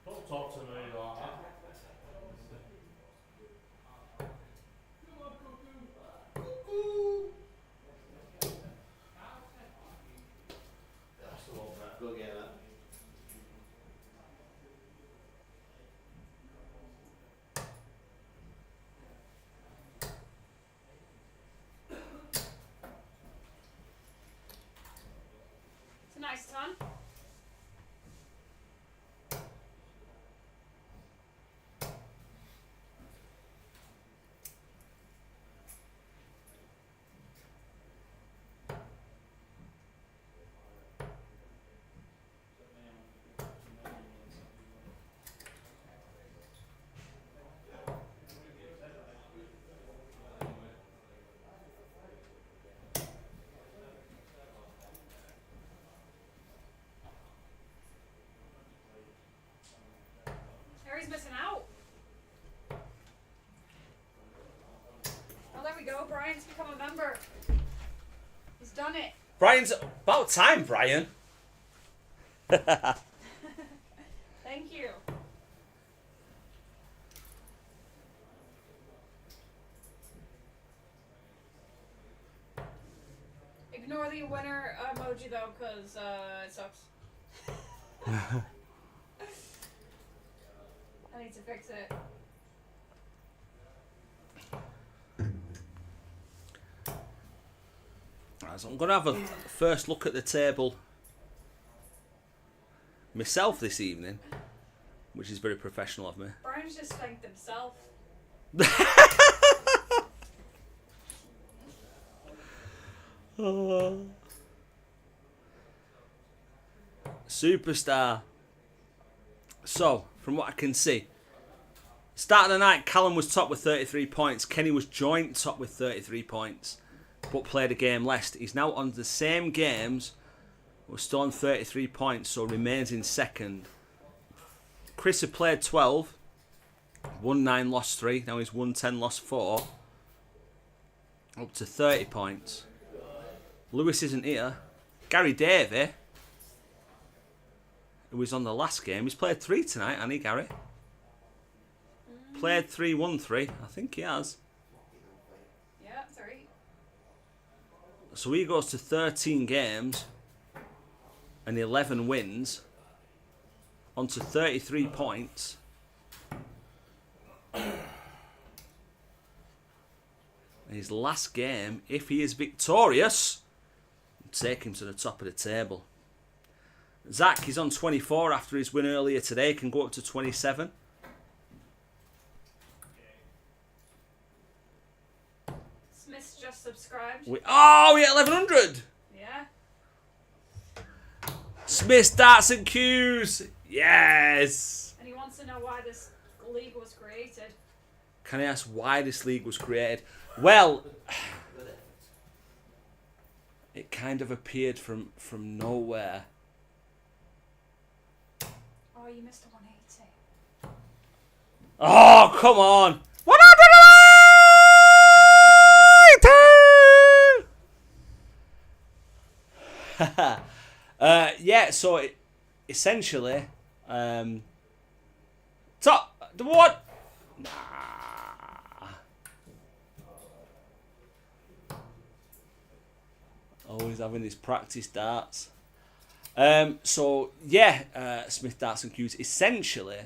Don't talk to me like that. That's the one, Brett. Go get that. It's a nice ton. Harry's missing out. Oh, there we go. Brian's become a member. He's done it. Brian's about time, Brian. Thank you. Ignore the winner emoji though, because it sucks. I need to fix it. Right, so I'm going to have a first look at the table myself this evening, which is very professional of me. Brian's just thanked himself. Superstar. So, from what I can see, start of the night, Callum was top with 33 points. Kenny was joint top with 33 points, but played a game less. He's now on the same games. We're still on 33 points, so remains in second. Chris had played 12. Won 9, lost 3. Now he's won 10, lost 4. Up to 30 points. Lewis isn't here. Gary Davey, who was on the last game, he's played 3 tonight, hasn't he, Gary? Played 3, won 3. I think he has. Yeah, 3. So he goes to 13 games and 11 wins. On to 33 points. His last game, if he is victorious, will take him to the top of the table. Zach is on 24 after his win earlier today, can go up to 27. Smith's just subscribed. We hit 1100! Yeah. Smith's Darts and Q's! Yes! And he wants to know why this league was created. Can I ask why this league was created? Well, it kind of appeared from nowhere. Oh, you missed a 180. Oh, come on! 180! Yeah, so essentially, top the what? Nah. Always having his practice darts. So yeah, Smith Darts and Q's. Essentially,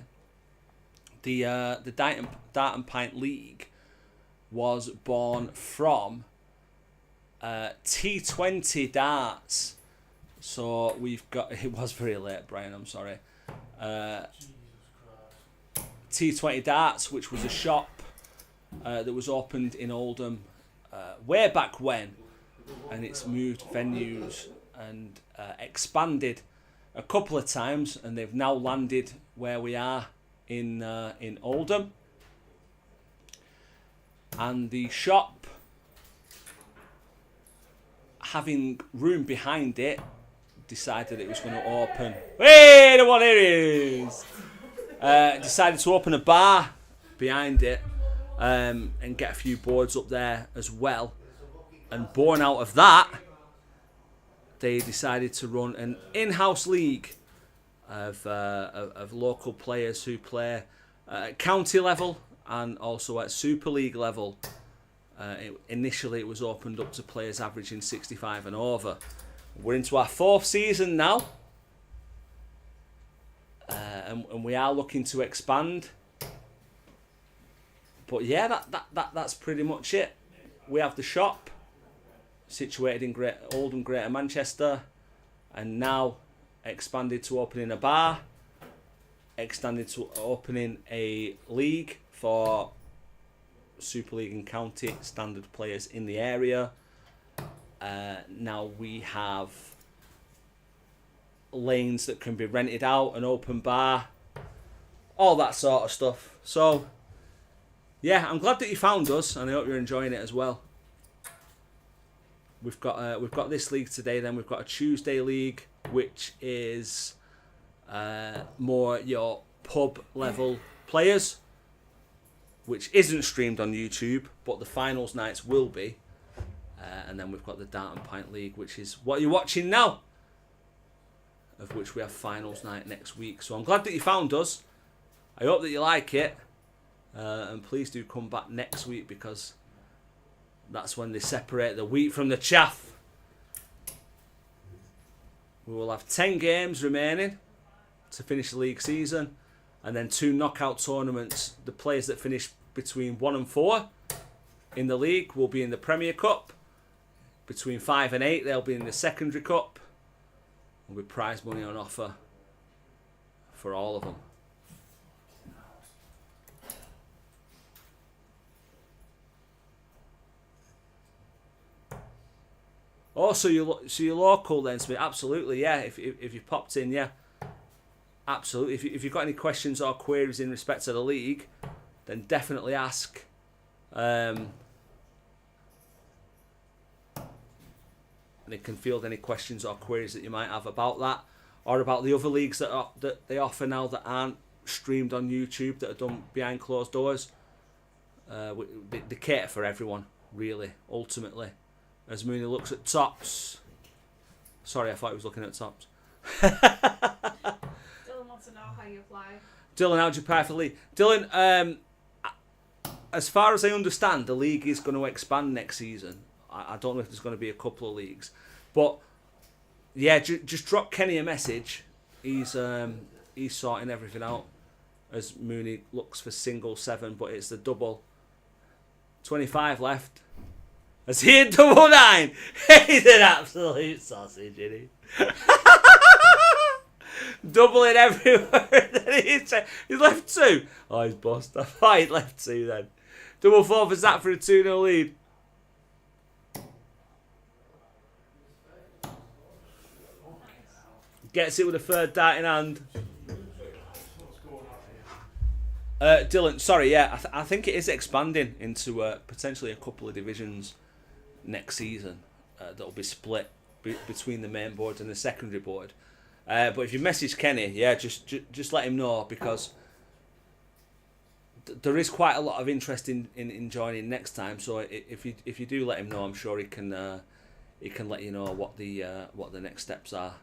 the Dart and Pint League was born from T20 darts. So we've got. It was very late, Brian. I'm sorry. T20 darts, which was a shop that was opened in Oldham way back when. And it's moved venues and expanded a couple of times, and they've now landed where we are in Oldham. And the shop, having room behind it, decided it was going to open. Hey, the one here is. Decided to open a bar behind it and get a few boards up there as well. And born out of that, they decided to run an in-house league of local players who play at county level and also at Super League level. Initially, it was opened up to players averaging 65 and over. We're into our 4th season now, and we are looking to expand. But yeah, that's pretty much it. We have the shop, situated in Oldham, Greater Manchester, and now expanded to opening a bar, extended to opening a league for Super League and County standard players in the area. Now we have lanes that can be rented out, an open bar, all that sort of stuff. So yeah, I'm glad that you found us, and I hope you're enjoying it as well. We've got this league today. Then we've got a Tuesday league, which is more your pub level players, which isn't streamed on YouTube, but the finals nights will be. And then we've got the Dart and Pint League, which is what you're watching now, of which we have finals night next week. So I'm glad that you found us. I hope that you like it, and please do come back next week, because that's when they separate the wheat from the chaff. We will have 10 games remaining to finish the league season, and then 2 knockout tournaments. The players that finish between 1 and 4 in the league will be in the Premier Cup. Between 5 and 8, they'll be in the Secondary Cup. With prize money on offer for all of them. Oh, so you're local then, Smith? Absolutely, yeah. If you popped in, yeah, absolutely. If you've got any questions or queries in respect to the league, then definitely ask. And it can field any questions or queries that you might have about that, or about the other leagues that they offer now that aren't streamed on YouTube, that are done behind closed doors. They cater for everyone, really, ultimately. As Mooney looks at tops. Sorry, I thought he was looking at tops. Dylan wants to know how you apply. Dylan, how'd you apply for the league? Dylan, as far as I understand, the league is going to expand next season. I don't know if there's going to be a couple of leagues. But, yeah, just drop Kenny a message. He's sorting everything out as Mooney looks for single 7, but it's the double. 25 left. Has he hit double 9? He's an absolute sausage, isn't he? Doubling everywhere. He's left 2. Oh, he's bust. I thought he'd left 2 then. Double 4 for Zach for a 2-0 lead. Gets it with a third dart in hand. Dylan, sorry, yeah, I think it is expanding into potentially a couple of divisions next season that'll be split between the main board and the secondary board. But if you message Kenny, yeah, just let him know, because there is quite a lot of interest in joining next time. So if you do let him know, I'm sure he can let you know what the next steps are.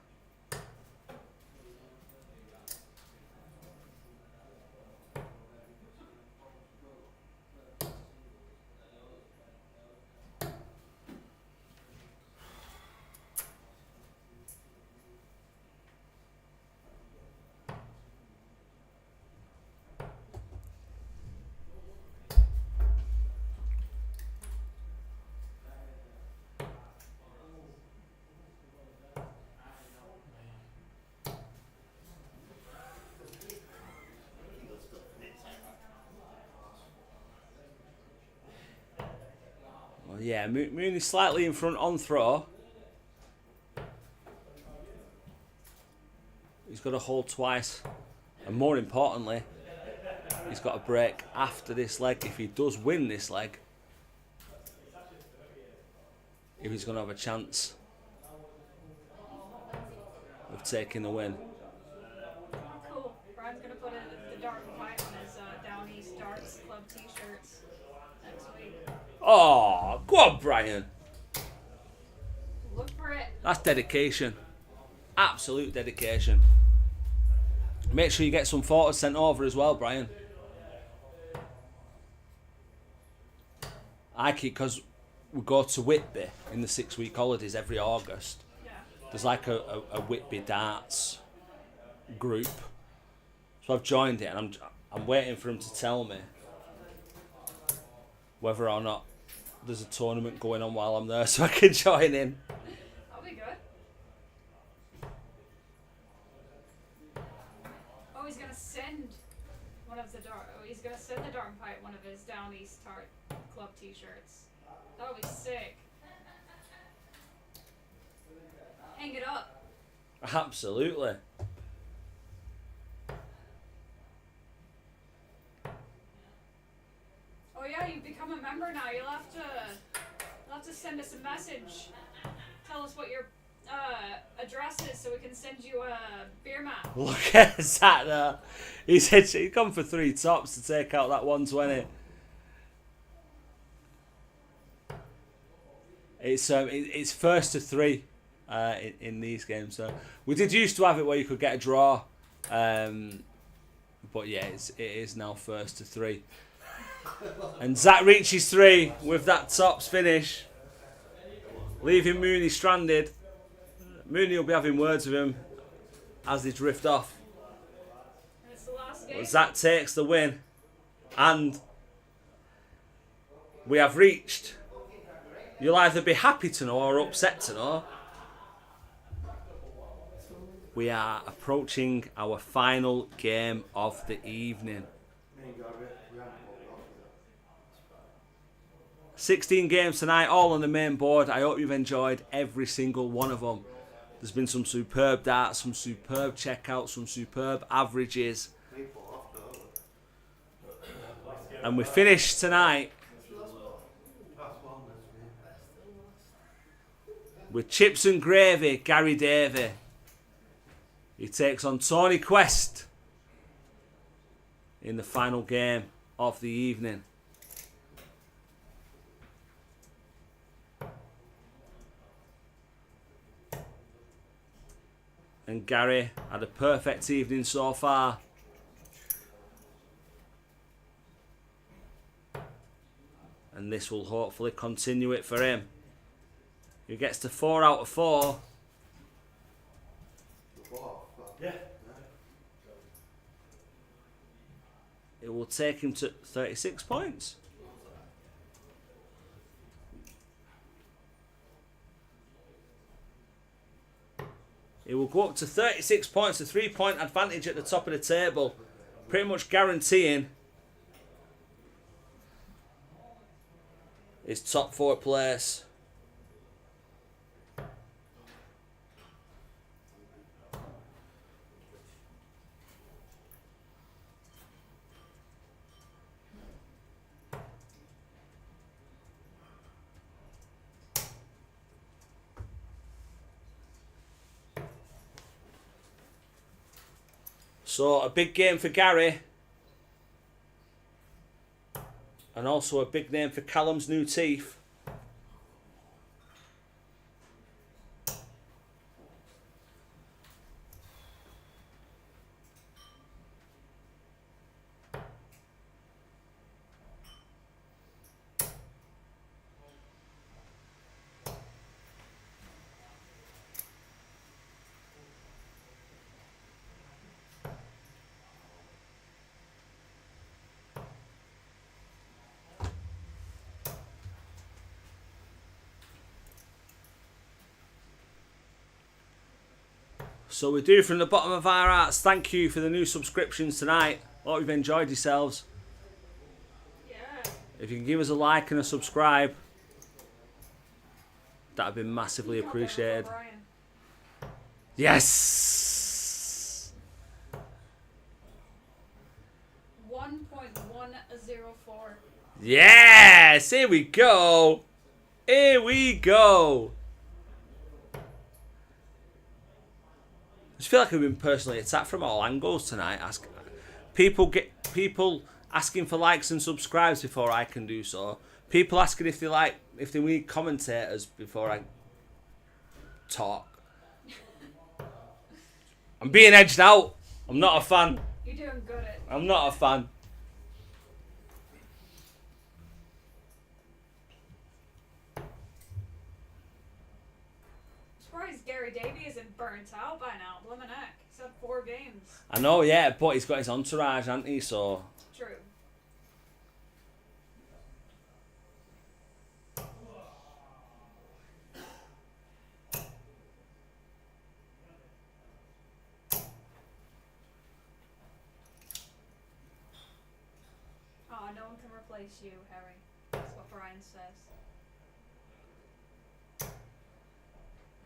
Yeah, Mooney slightly in front on throw. He's got to hold twice. And more importantly, he's got a break after this leg. If he does win this leg, if he's going to have a chance of taking the win. Oh, cool. Brian's going to put the Dart and Pint on his Down East Darts Club t-shirts next week. Oh, go on, Brian. Look for it. That's dedication. Absolute dedication. Make sure you get some photos sent over as well, Brian. I keep, because we go to Whitby in the 6-week holidays every August. Yeah. There's like a Whitby darts group. So I've joined it, and I'm waiting for him to tell me whether or not there's a tournament going on while I'm there, so I can join in. That'll be good. Oh, he's gonna send he's gonna send the Dart and Pint one of his Down East Tart Club t-shirts. That'll be sick. Hang it up. Absolutely. Oh yeah, you've become a member now. You'll have to send us a message. Tell us what your address is so we can send you a beer mat. Look at that there. He said he'd come for 3 tops to take out that 120. It's first to 3 in these games. So we did used to have it where you could get a draw, but yeah, it is now first to 3. And Zach reaches 3 with that tops finish, leaving Mooney stranded. Mooney will be having words with him as they drift off. And it's the last game. But Zach takes the win, and we have reached. You'll either be happy to know or upset to know. We are approaching our final game of the evening. 16 games tonight, all on the main board. I hope you've enjoyed every single one of them. There's been some superb darts, some superb checkouts, some superb averages. And we finished tonight with chips and gravy, Gary Davey. He takes on Tony Quest in the final game of the evening. And Gary had a perfect evening so far. And this will hopefully continue it for him. He gets to 4 out of 4. Yeah. It will take him to 36 points. It will go up to 36 points, a 3-point advantage at the top of the table. Pretty much guaranteeing his top 4 place. So a big game for Gary. And also a big name for Callum's new teeth. So we do from the bottom of our hearts thank you for the new subscriptions tonight. Hope you've enjoyed yourselves. Yeah. If you can give us a like and a subscribe, that'd be massively appreciated. Yes! 1.104. Yes! Here we go! Here we go! I just feel like I've been personally attacked from all angles tonight. People asking for likes and subscribes before I can do so. People asking if they need commentators before I talk. I'm being edged out. I'm not a fan. You're doing good at. I'm not a fan. Surprised Gary Davey isn't burnt out by now. Blimmin' heck. He's had 4 games. I know, yeah, but he's got his entourage, hasn't he? So True. Oh, no one can replace you, Harry. That's what Brian says.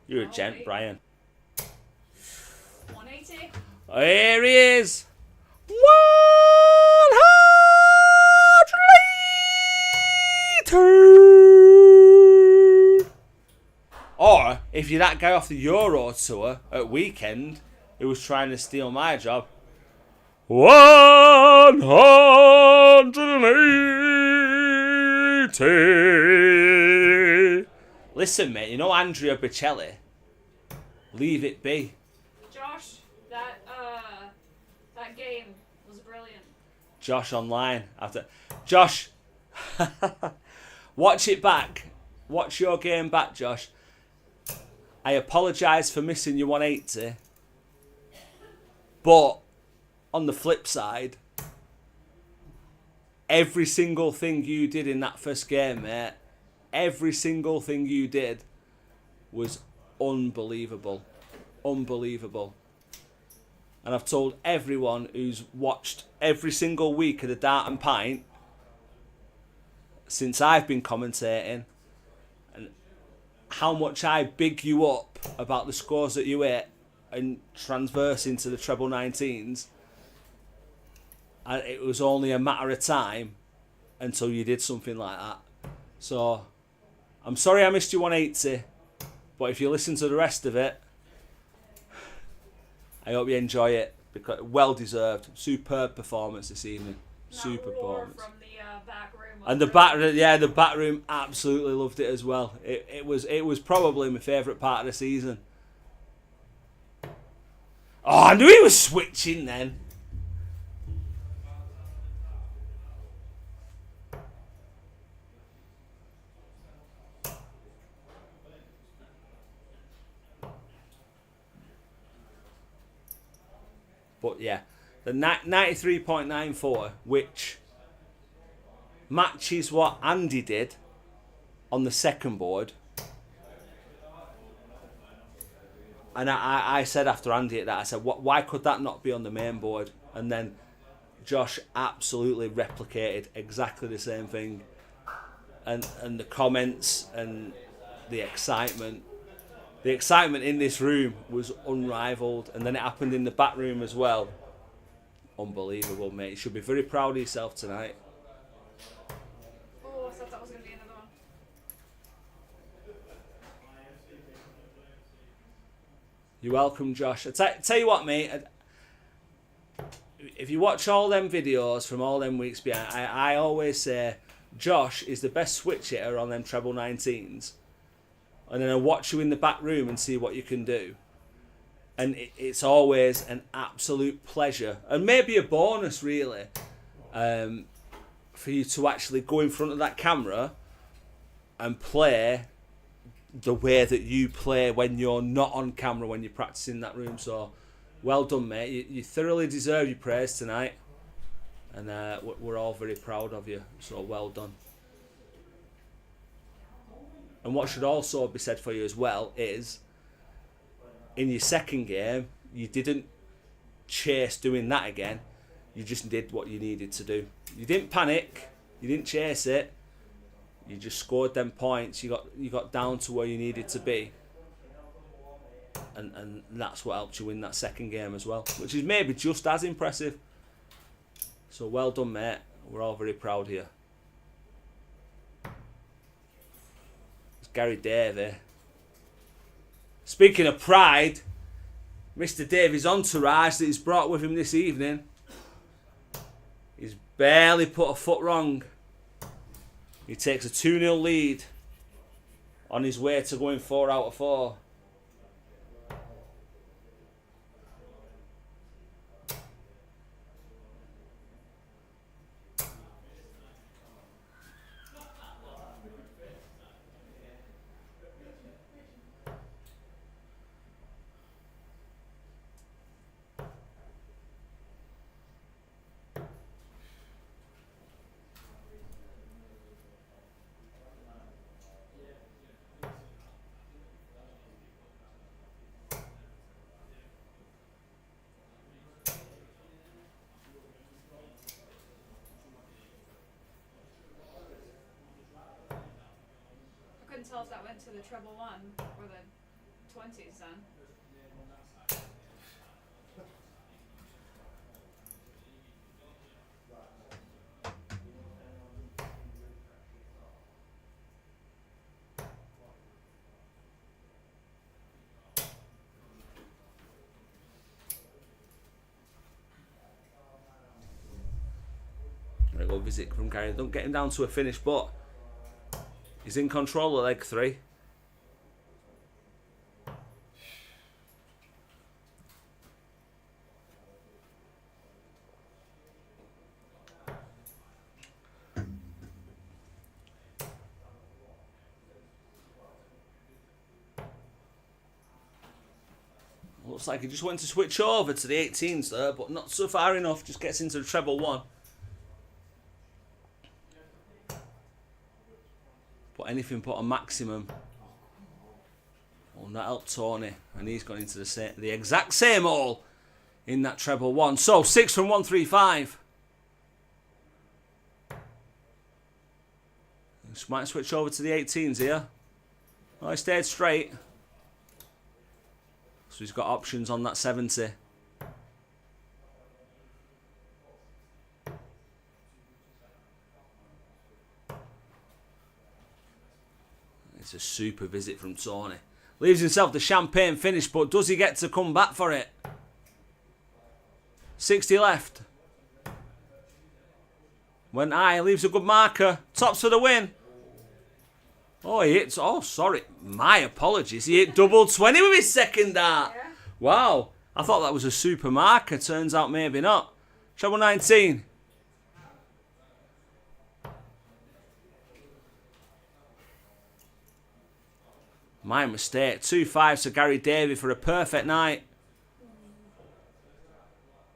you're a Oh, gent, wait. Brian. 180. Here he is. 100 Or if you're that guy off the Euro tour at weekend who was trying to steal my job, 180. Listen, mate, you know Andrea Bocelli? Leave it be. Josh, that game was brilliant. Josh online after Josh watch it back. Watch your game back, Josh. I apologise for missing your 180. But on the flip side, every single thing you did in that first game, mate, every single thing you did was unbelievable. Unbelievable. And I've told everyone who's watched every single week of the Dart and Pint, since I've been commentating, and how much I big you up about the scores that you hit and transverse into the treble 19s. And it was only a matter of time until you did something like that. So, I'm sorry I missed you 180, but if you listen to the rest of it, I hope you enjoy it, because well deserved. Superb performance this evening. Super performance. From the back room. And the back room absolutely loved it as well. It was probably my favourite part of the season. Oh, I knew he was switching then. But yeah, the 93.94, which matches what Andy did on the second board. And I said after Andy hit that, I said, why could that not be on the main board? And then Josh absolutely replicated exactly the same thing. And the comments and the excitement. The excitement in this room was unrivaled, and then it happened in the back room as well. Unbelievable, mate. You should be very proud of yourself tonight. Oh, I thought that was going to be another one. You're welcome, Josh. Tell you what, mate. If you watch all them videos from all them weeks behind, I always say Josh is the best switch hitter on them treble 19s. And then I watch you in the back room and see what you can do. And it's always an absolute pleasure, and maybe a bonus really, for you to actually go in front of that camera and play the way that you play when you're not on camera, when you're practicing in that room. So well done, mate. You thoroughly deserve your praise tonight, and we're all very proud of you, so well done. And what should also be said for you as well is, in your second game, you didn't chase doing that again. You just did what you needed to do. You didn't panic. You didn't chase it. You just scored them points. You got down to where you needed to be. And that's what helped you win that second game as well, which is maybe just as impressive. So well done, mate. We're all very proud here. Gary Davey. Speaking of pride, Mr. Davy's entourage that he's brought with him this evening, he's barely put a foot wrong. He takes a 2-0 lead on his way to going 4 out of 4. Tell if that went to the treble 1 or the 20s then. Right, go visit from Gary. Don't get him down to a finish, but he's in control of leg 3. Looks like he just went to switch over to the 18s there, but not so far enough. Just gets into the treble 1. But anything but a maximum will not help Tony, and he's gone into the exact same hole in that treble 1. So 6 from 135. Just might switch over to the 18s here. Oh, he stayed straight. So he's got options on that 70. It's a super visit from Tony. Leaves himself the champagne finish, but does he get to come back for it? 60 left. Went high, leaves a good marker. Tops for the win. Oh, he hits. Oh, sorry. My apologies. He hit double 20 with his second dart. Yeah. Wow. I thought that was a super marker. Turns out maybe not. Treble 19. My mistake. 2-5 to Gary Davey for a perfect night.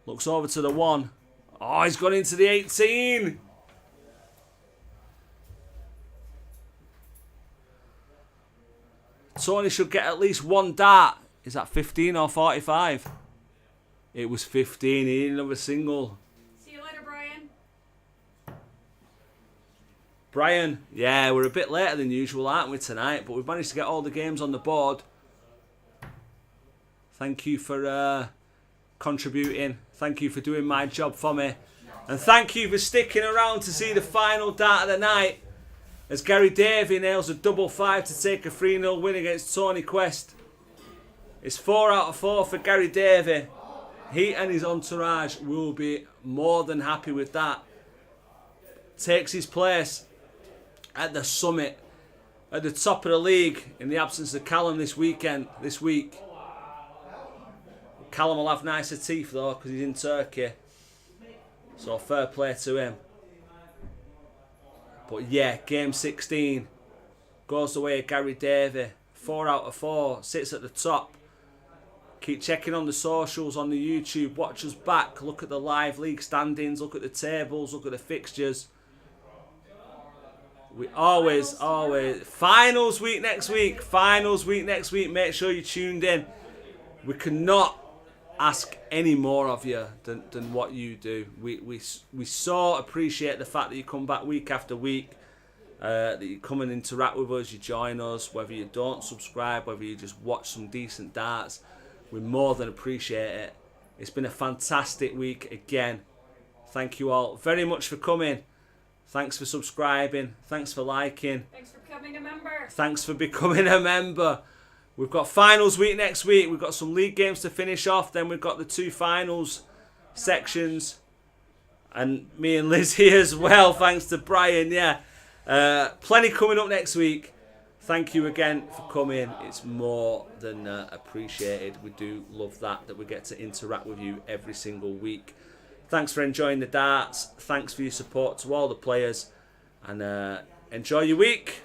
Looks over to the 1. Oh, he's gone into the 18. Tony should get at least one dart. Is that 15 or 45? It was 15. He didn't have a single. See you later, Brian. Brian, yeah, we're a bit later than usual, aren't we, tonight? But we've managed to get all the games on the board. Thank you for contributing. Thank you for doing my job for me. And thank you for sticking around to see the final dart of the night as Gary Davey nails a double 5 to take a 3-0 win against Tony Quest. It's 4 out of 4 for Gary Davey. He and his entourage will be more than happy with that. Takes his place at the summit, at the top of the league, in the absence of Callum this week. Callum will have nicer teeth though, because he's in Turkey. So fair play to him. But yeah, game 16 goes the way of Gary Davey. 4 out of 4, sits at the top. Keep checking on the socials, on the YouTube. Watch us back. Look at the live league standings. Look at the tables. Look at the fixtures. We always. Finals week next week. Make sure you're tuned in. We cannot ask any more of you than what you do. We so appreciate the fact that you come back week after week. That you come and interact with us. You join us. Whether you don't subscribe, whether you just watch some decent darts. We more than appreciate it. It's been a fantastic week again. Thank you all very much for coming. Thanks for subscribing. Thanks for liking. Thanks for becoming a member. Thanks for becoming a member. We've got finals week next week. We've got some league games to finish off. Then we've got the 2 finals sections. And me and Lizzy as well, thanks to Brian. Yeah, plenty coming up next week. Thank you again for coming. It's more than appreciated. We do love that we get to interact with you every single week. Thanks for enjoying the darts. Thanks for your support to all the players. And enjoy your week.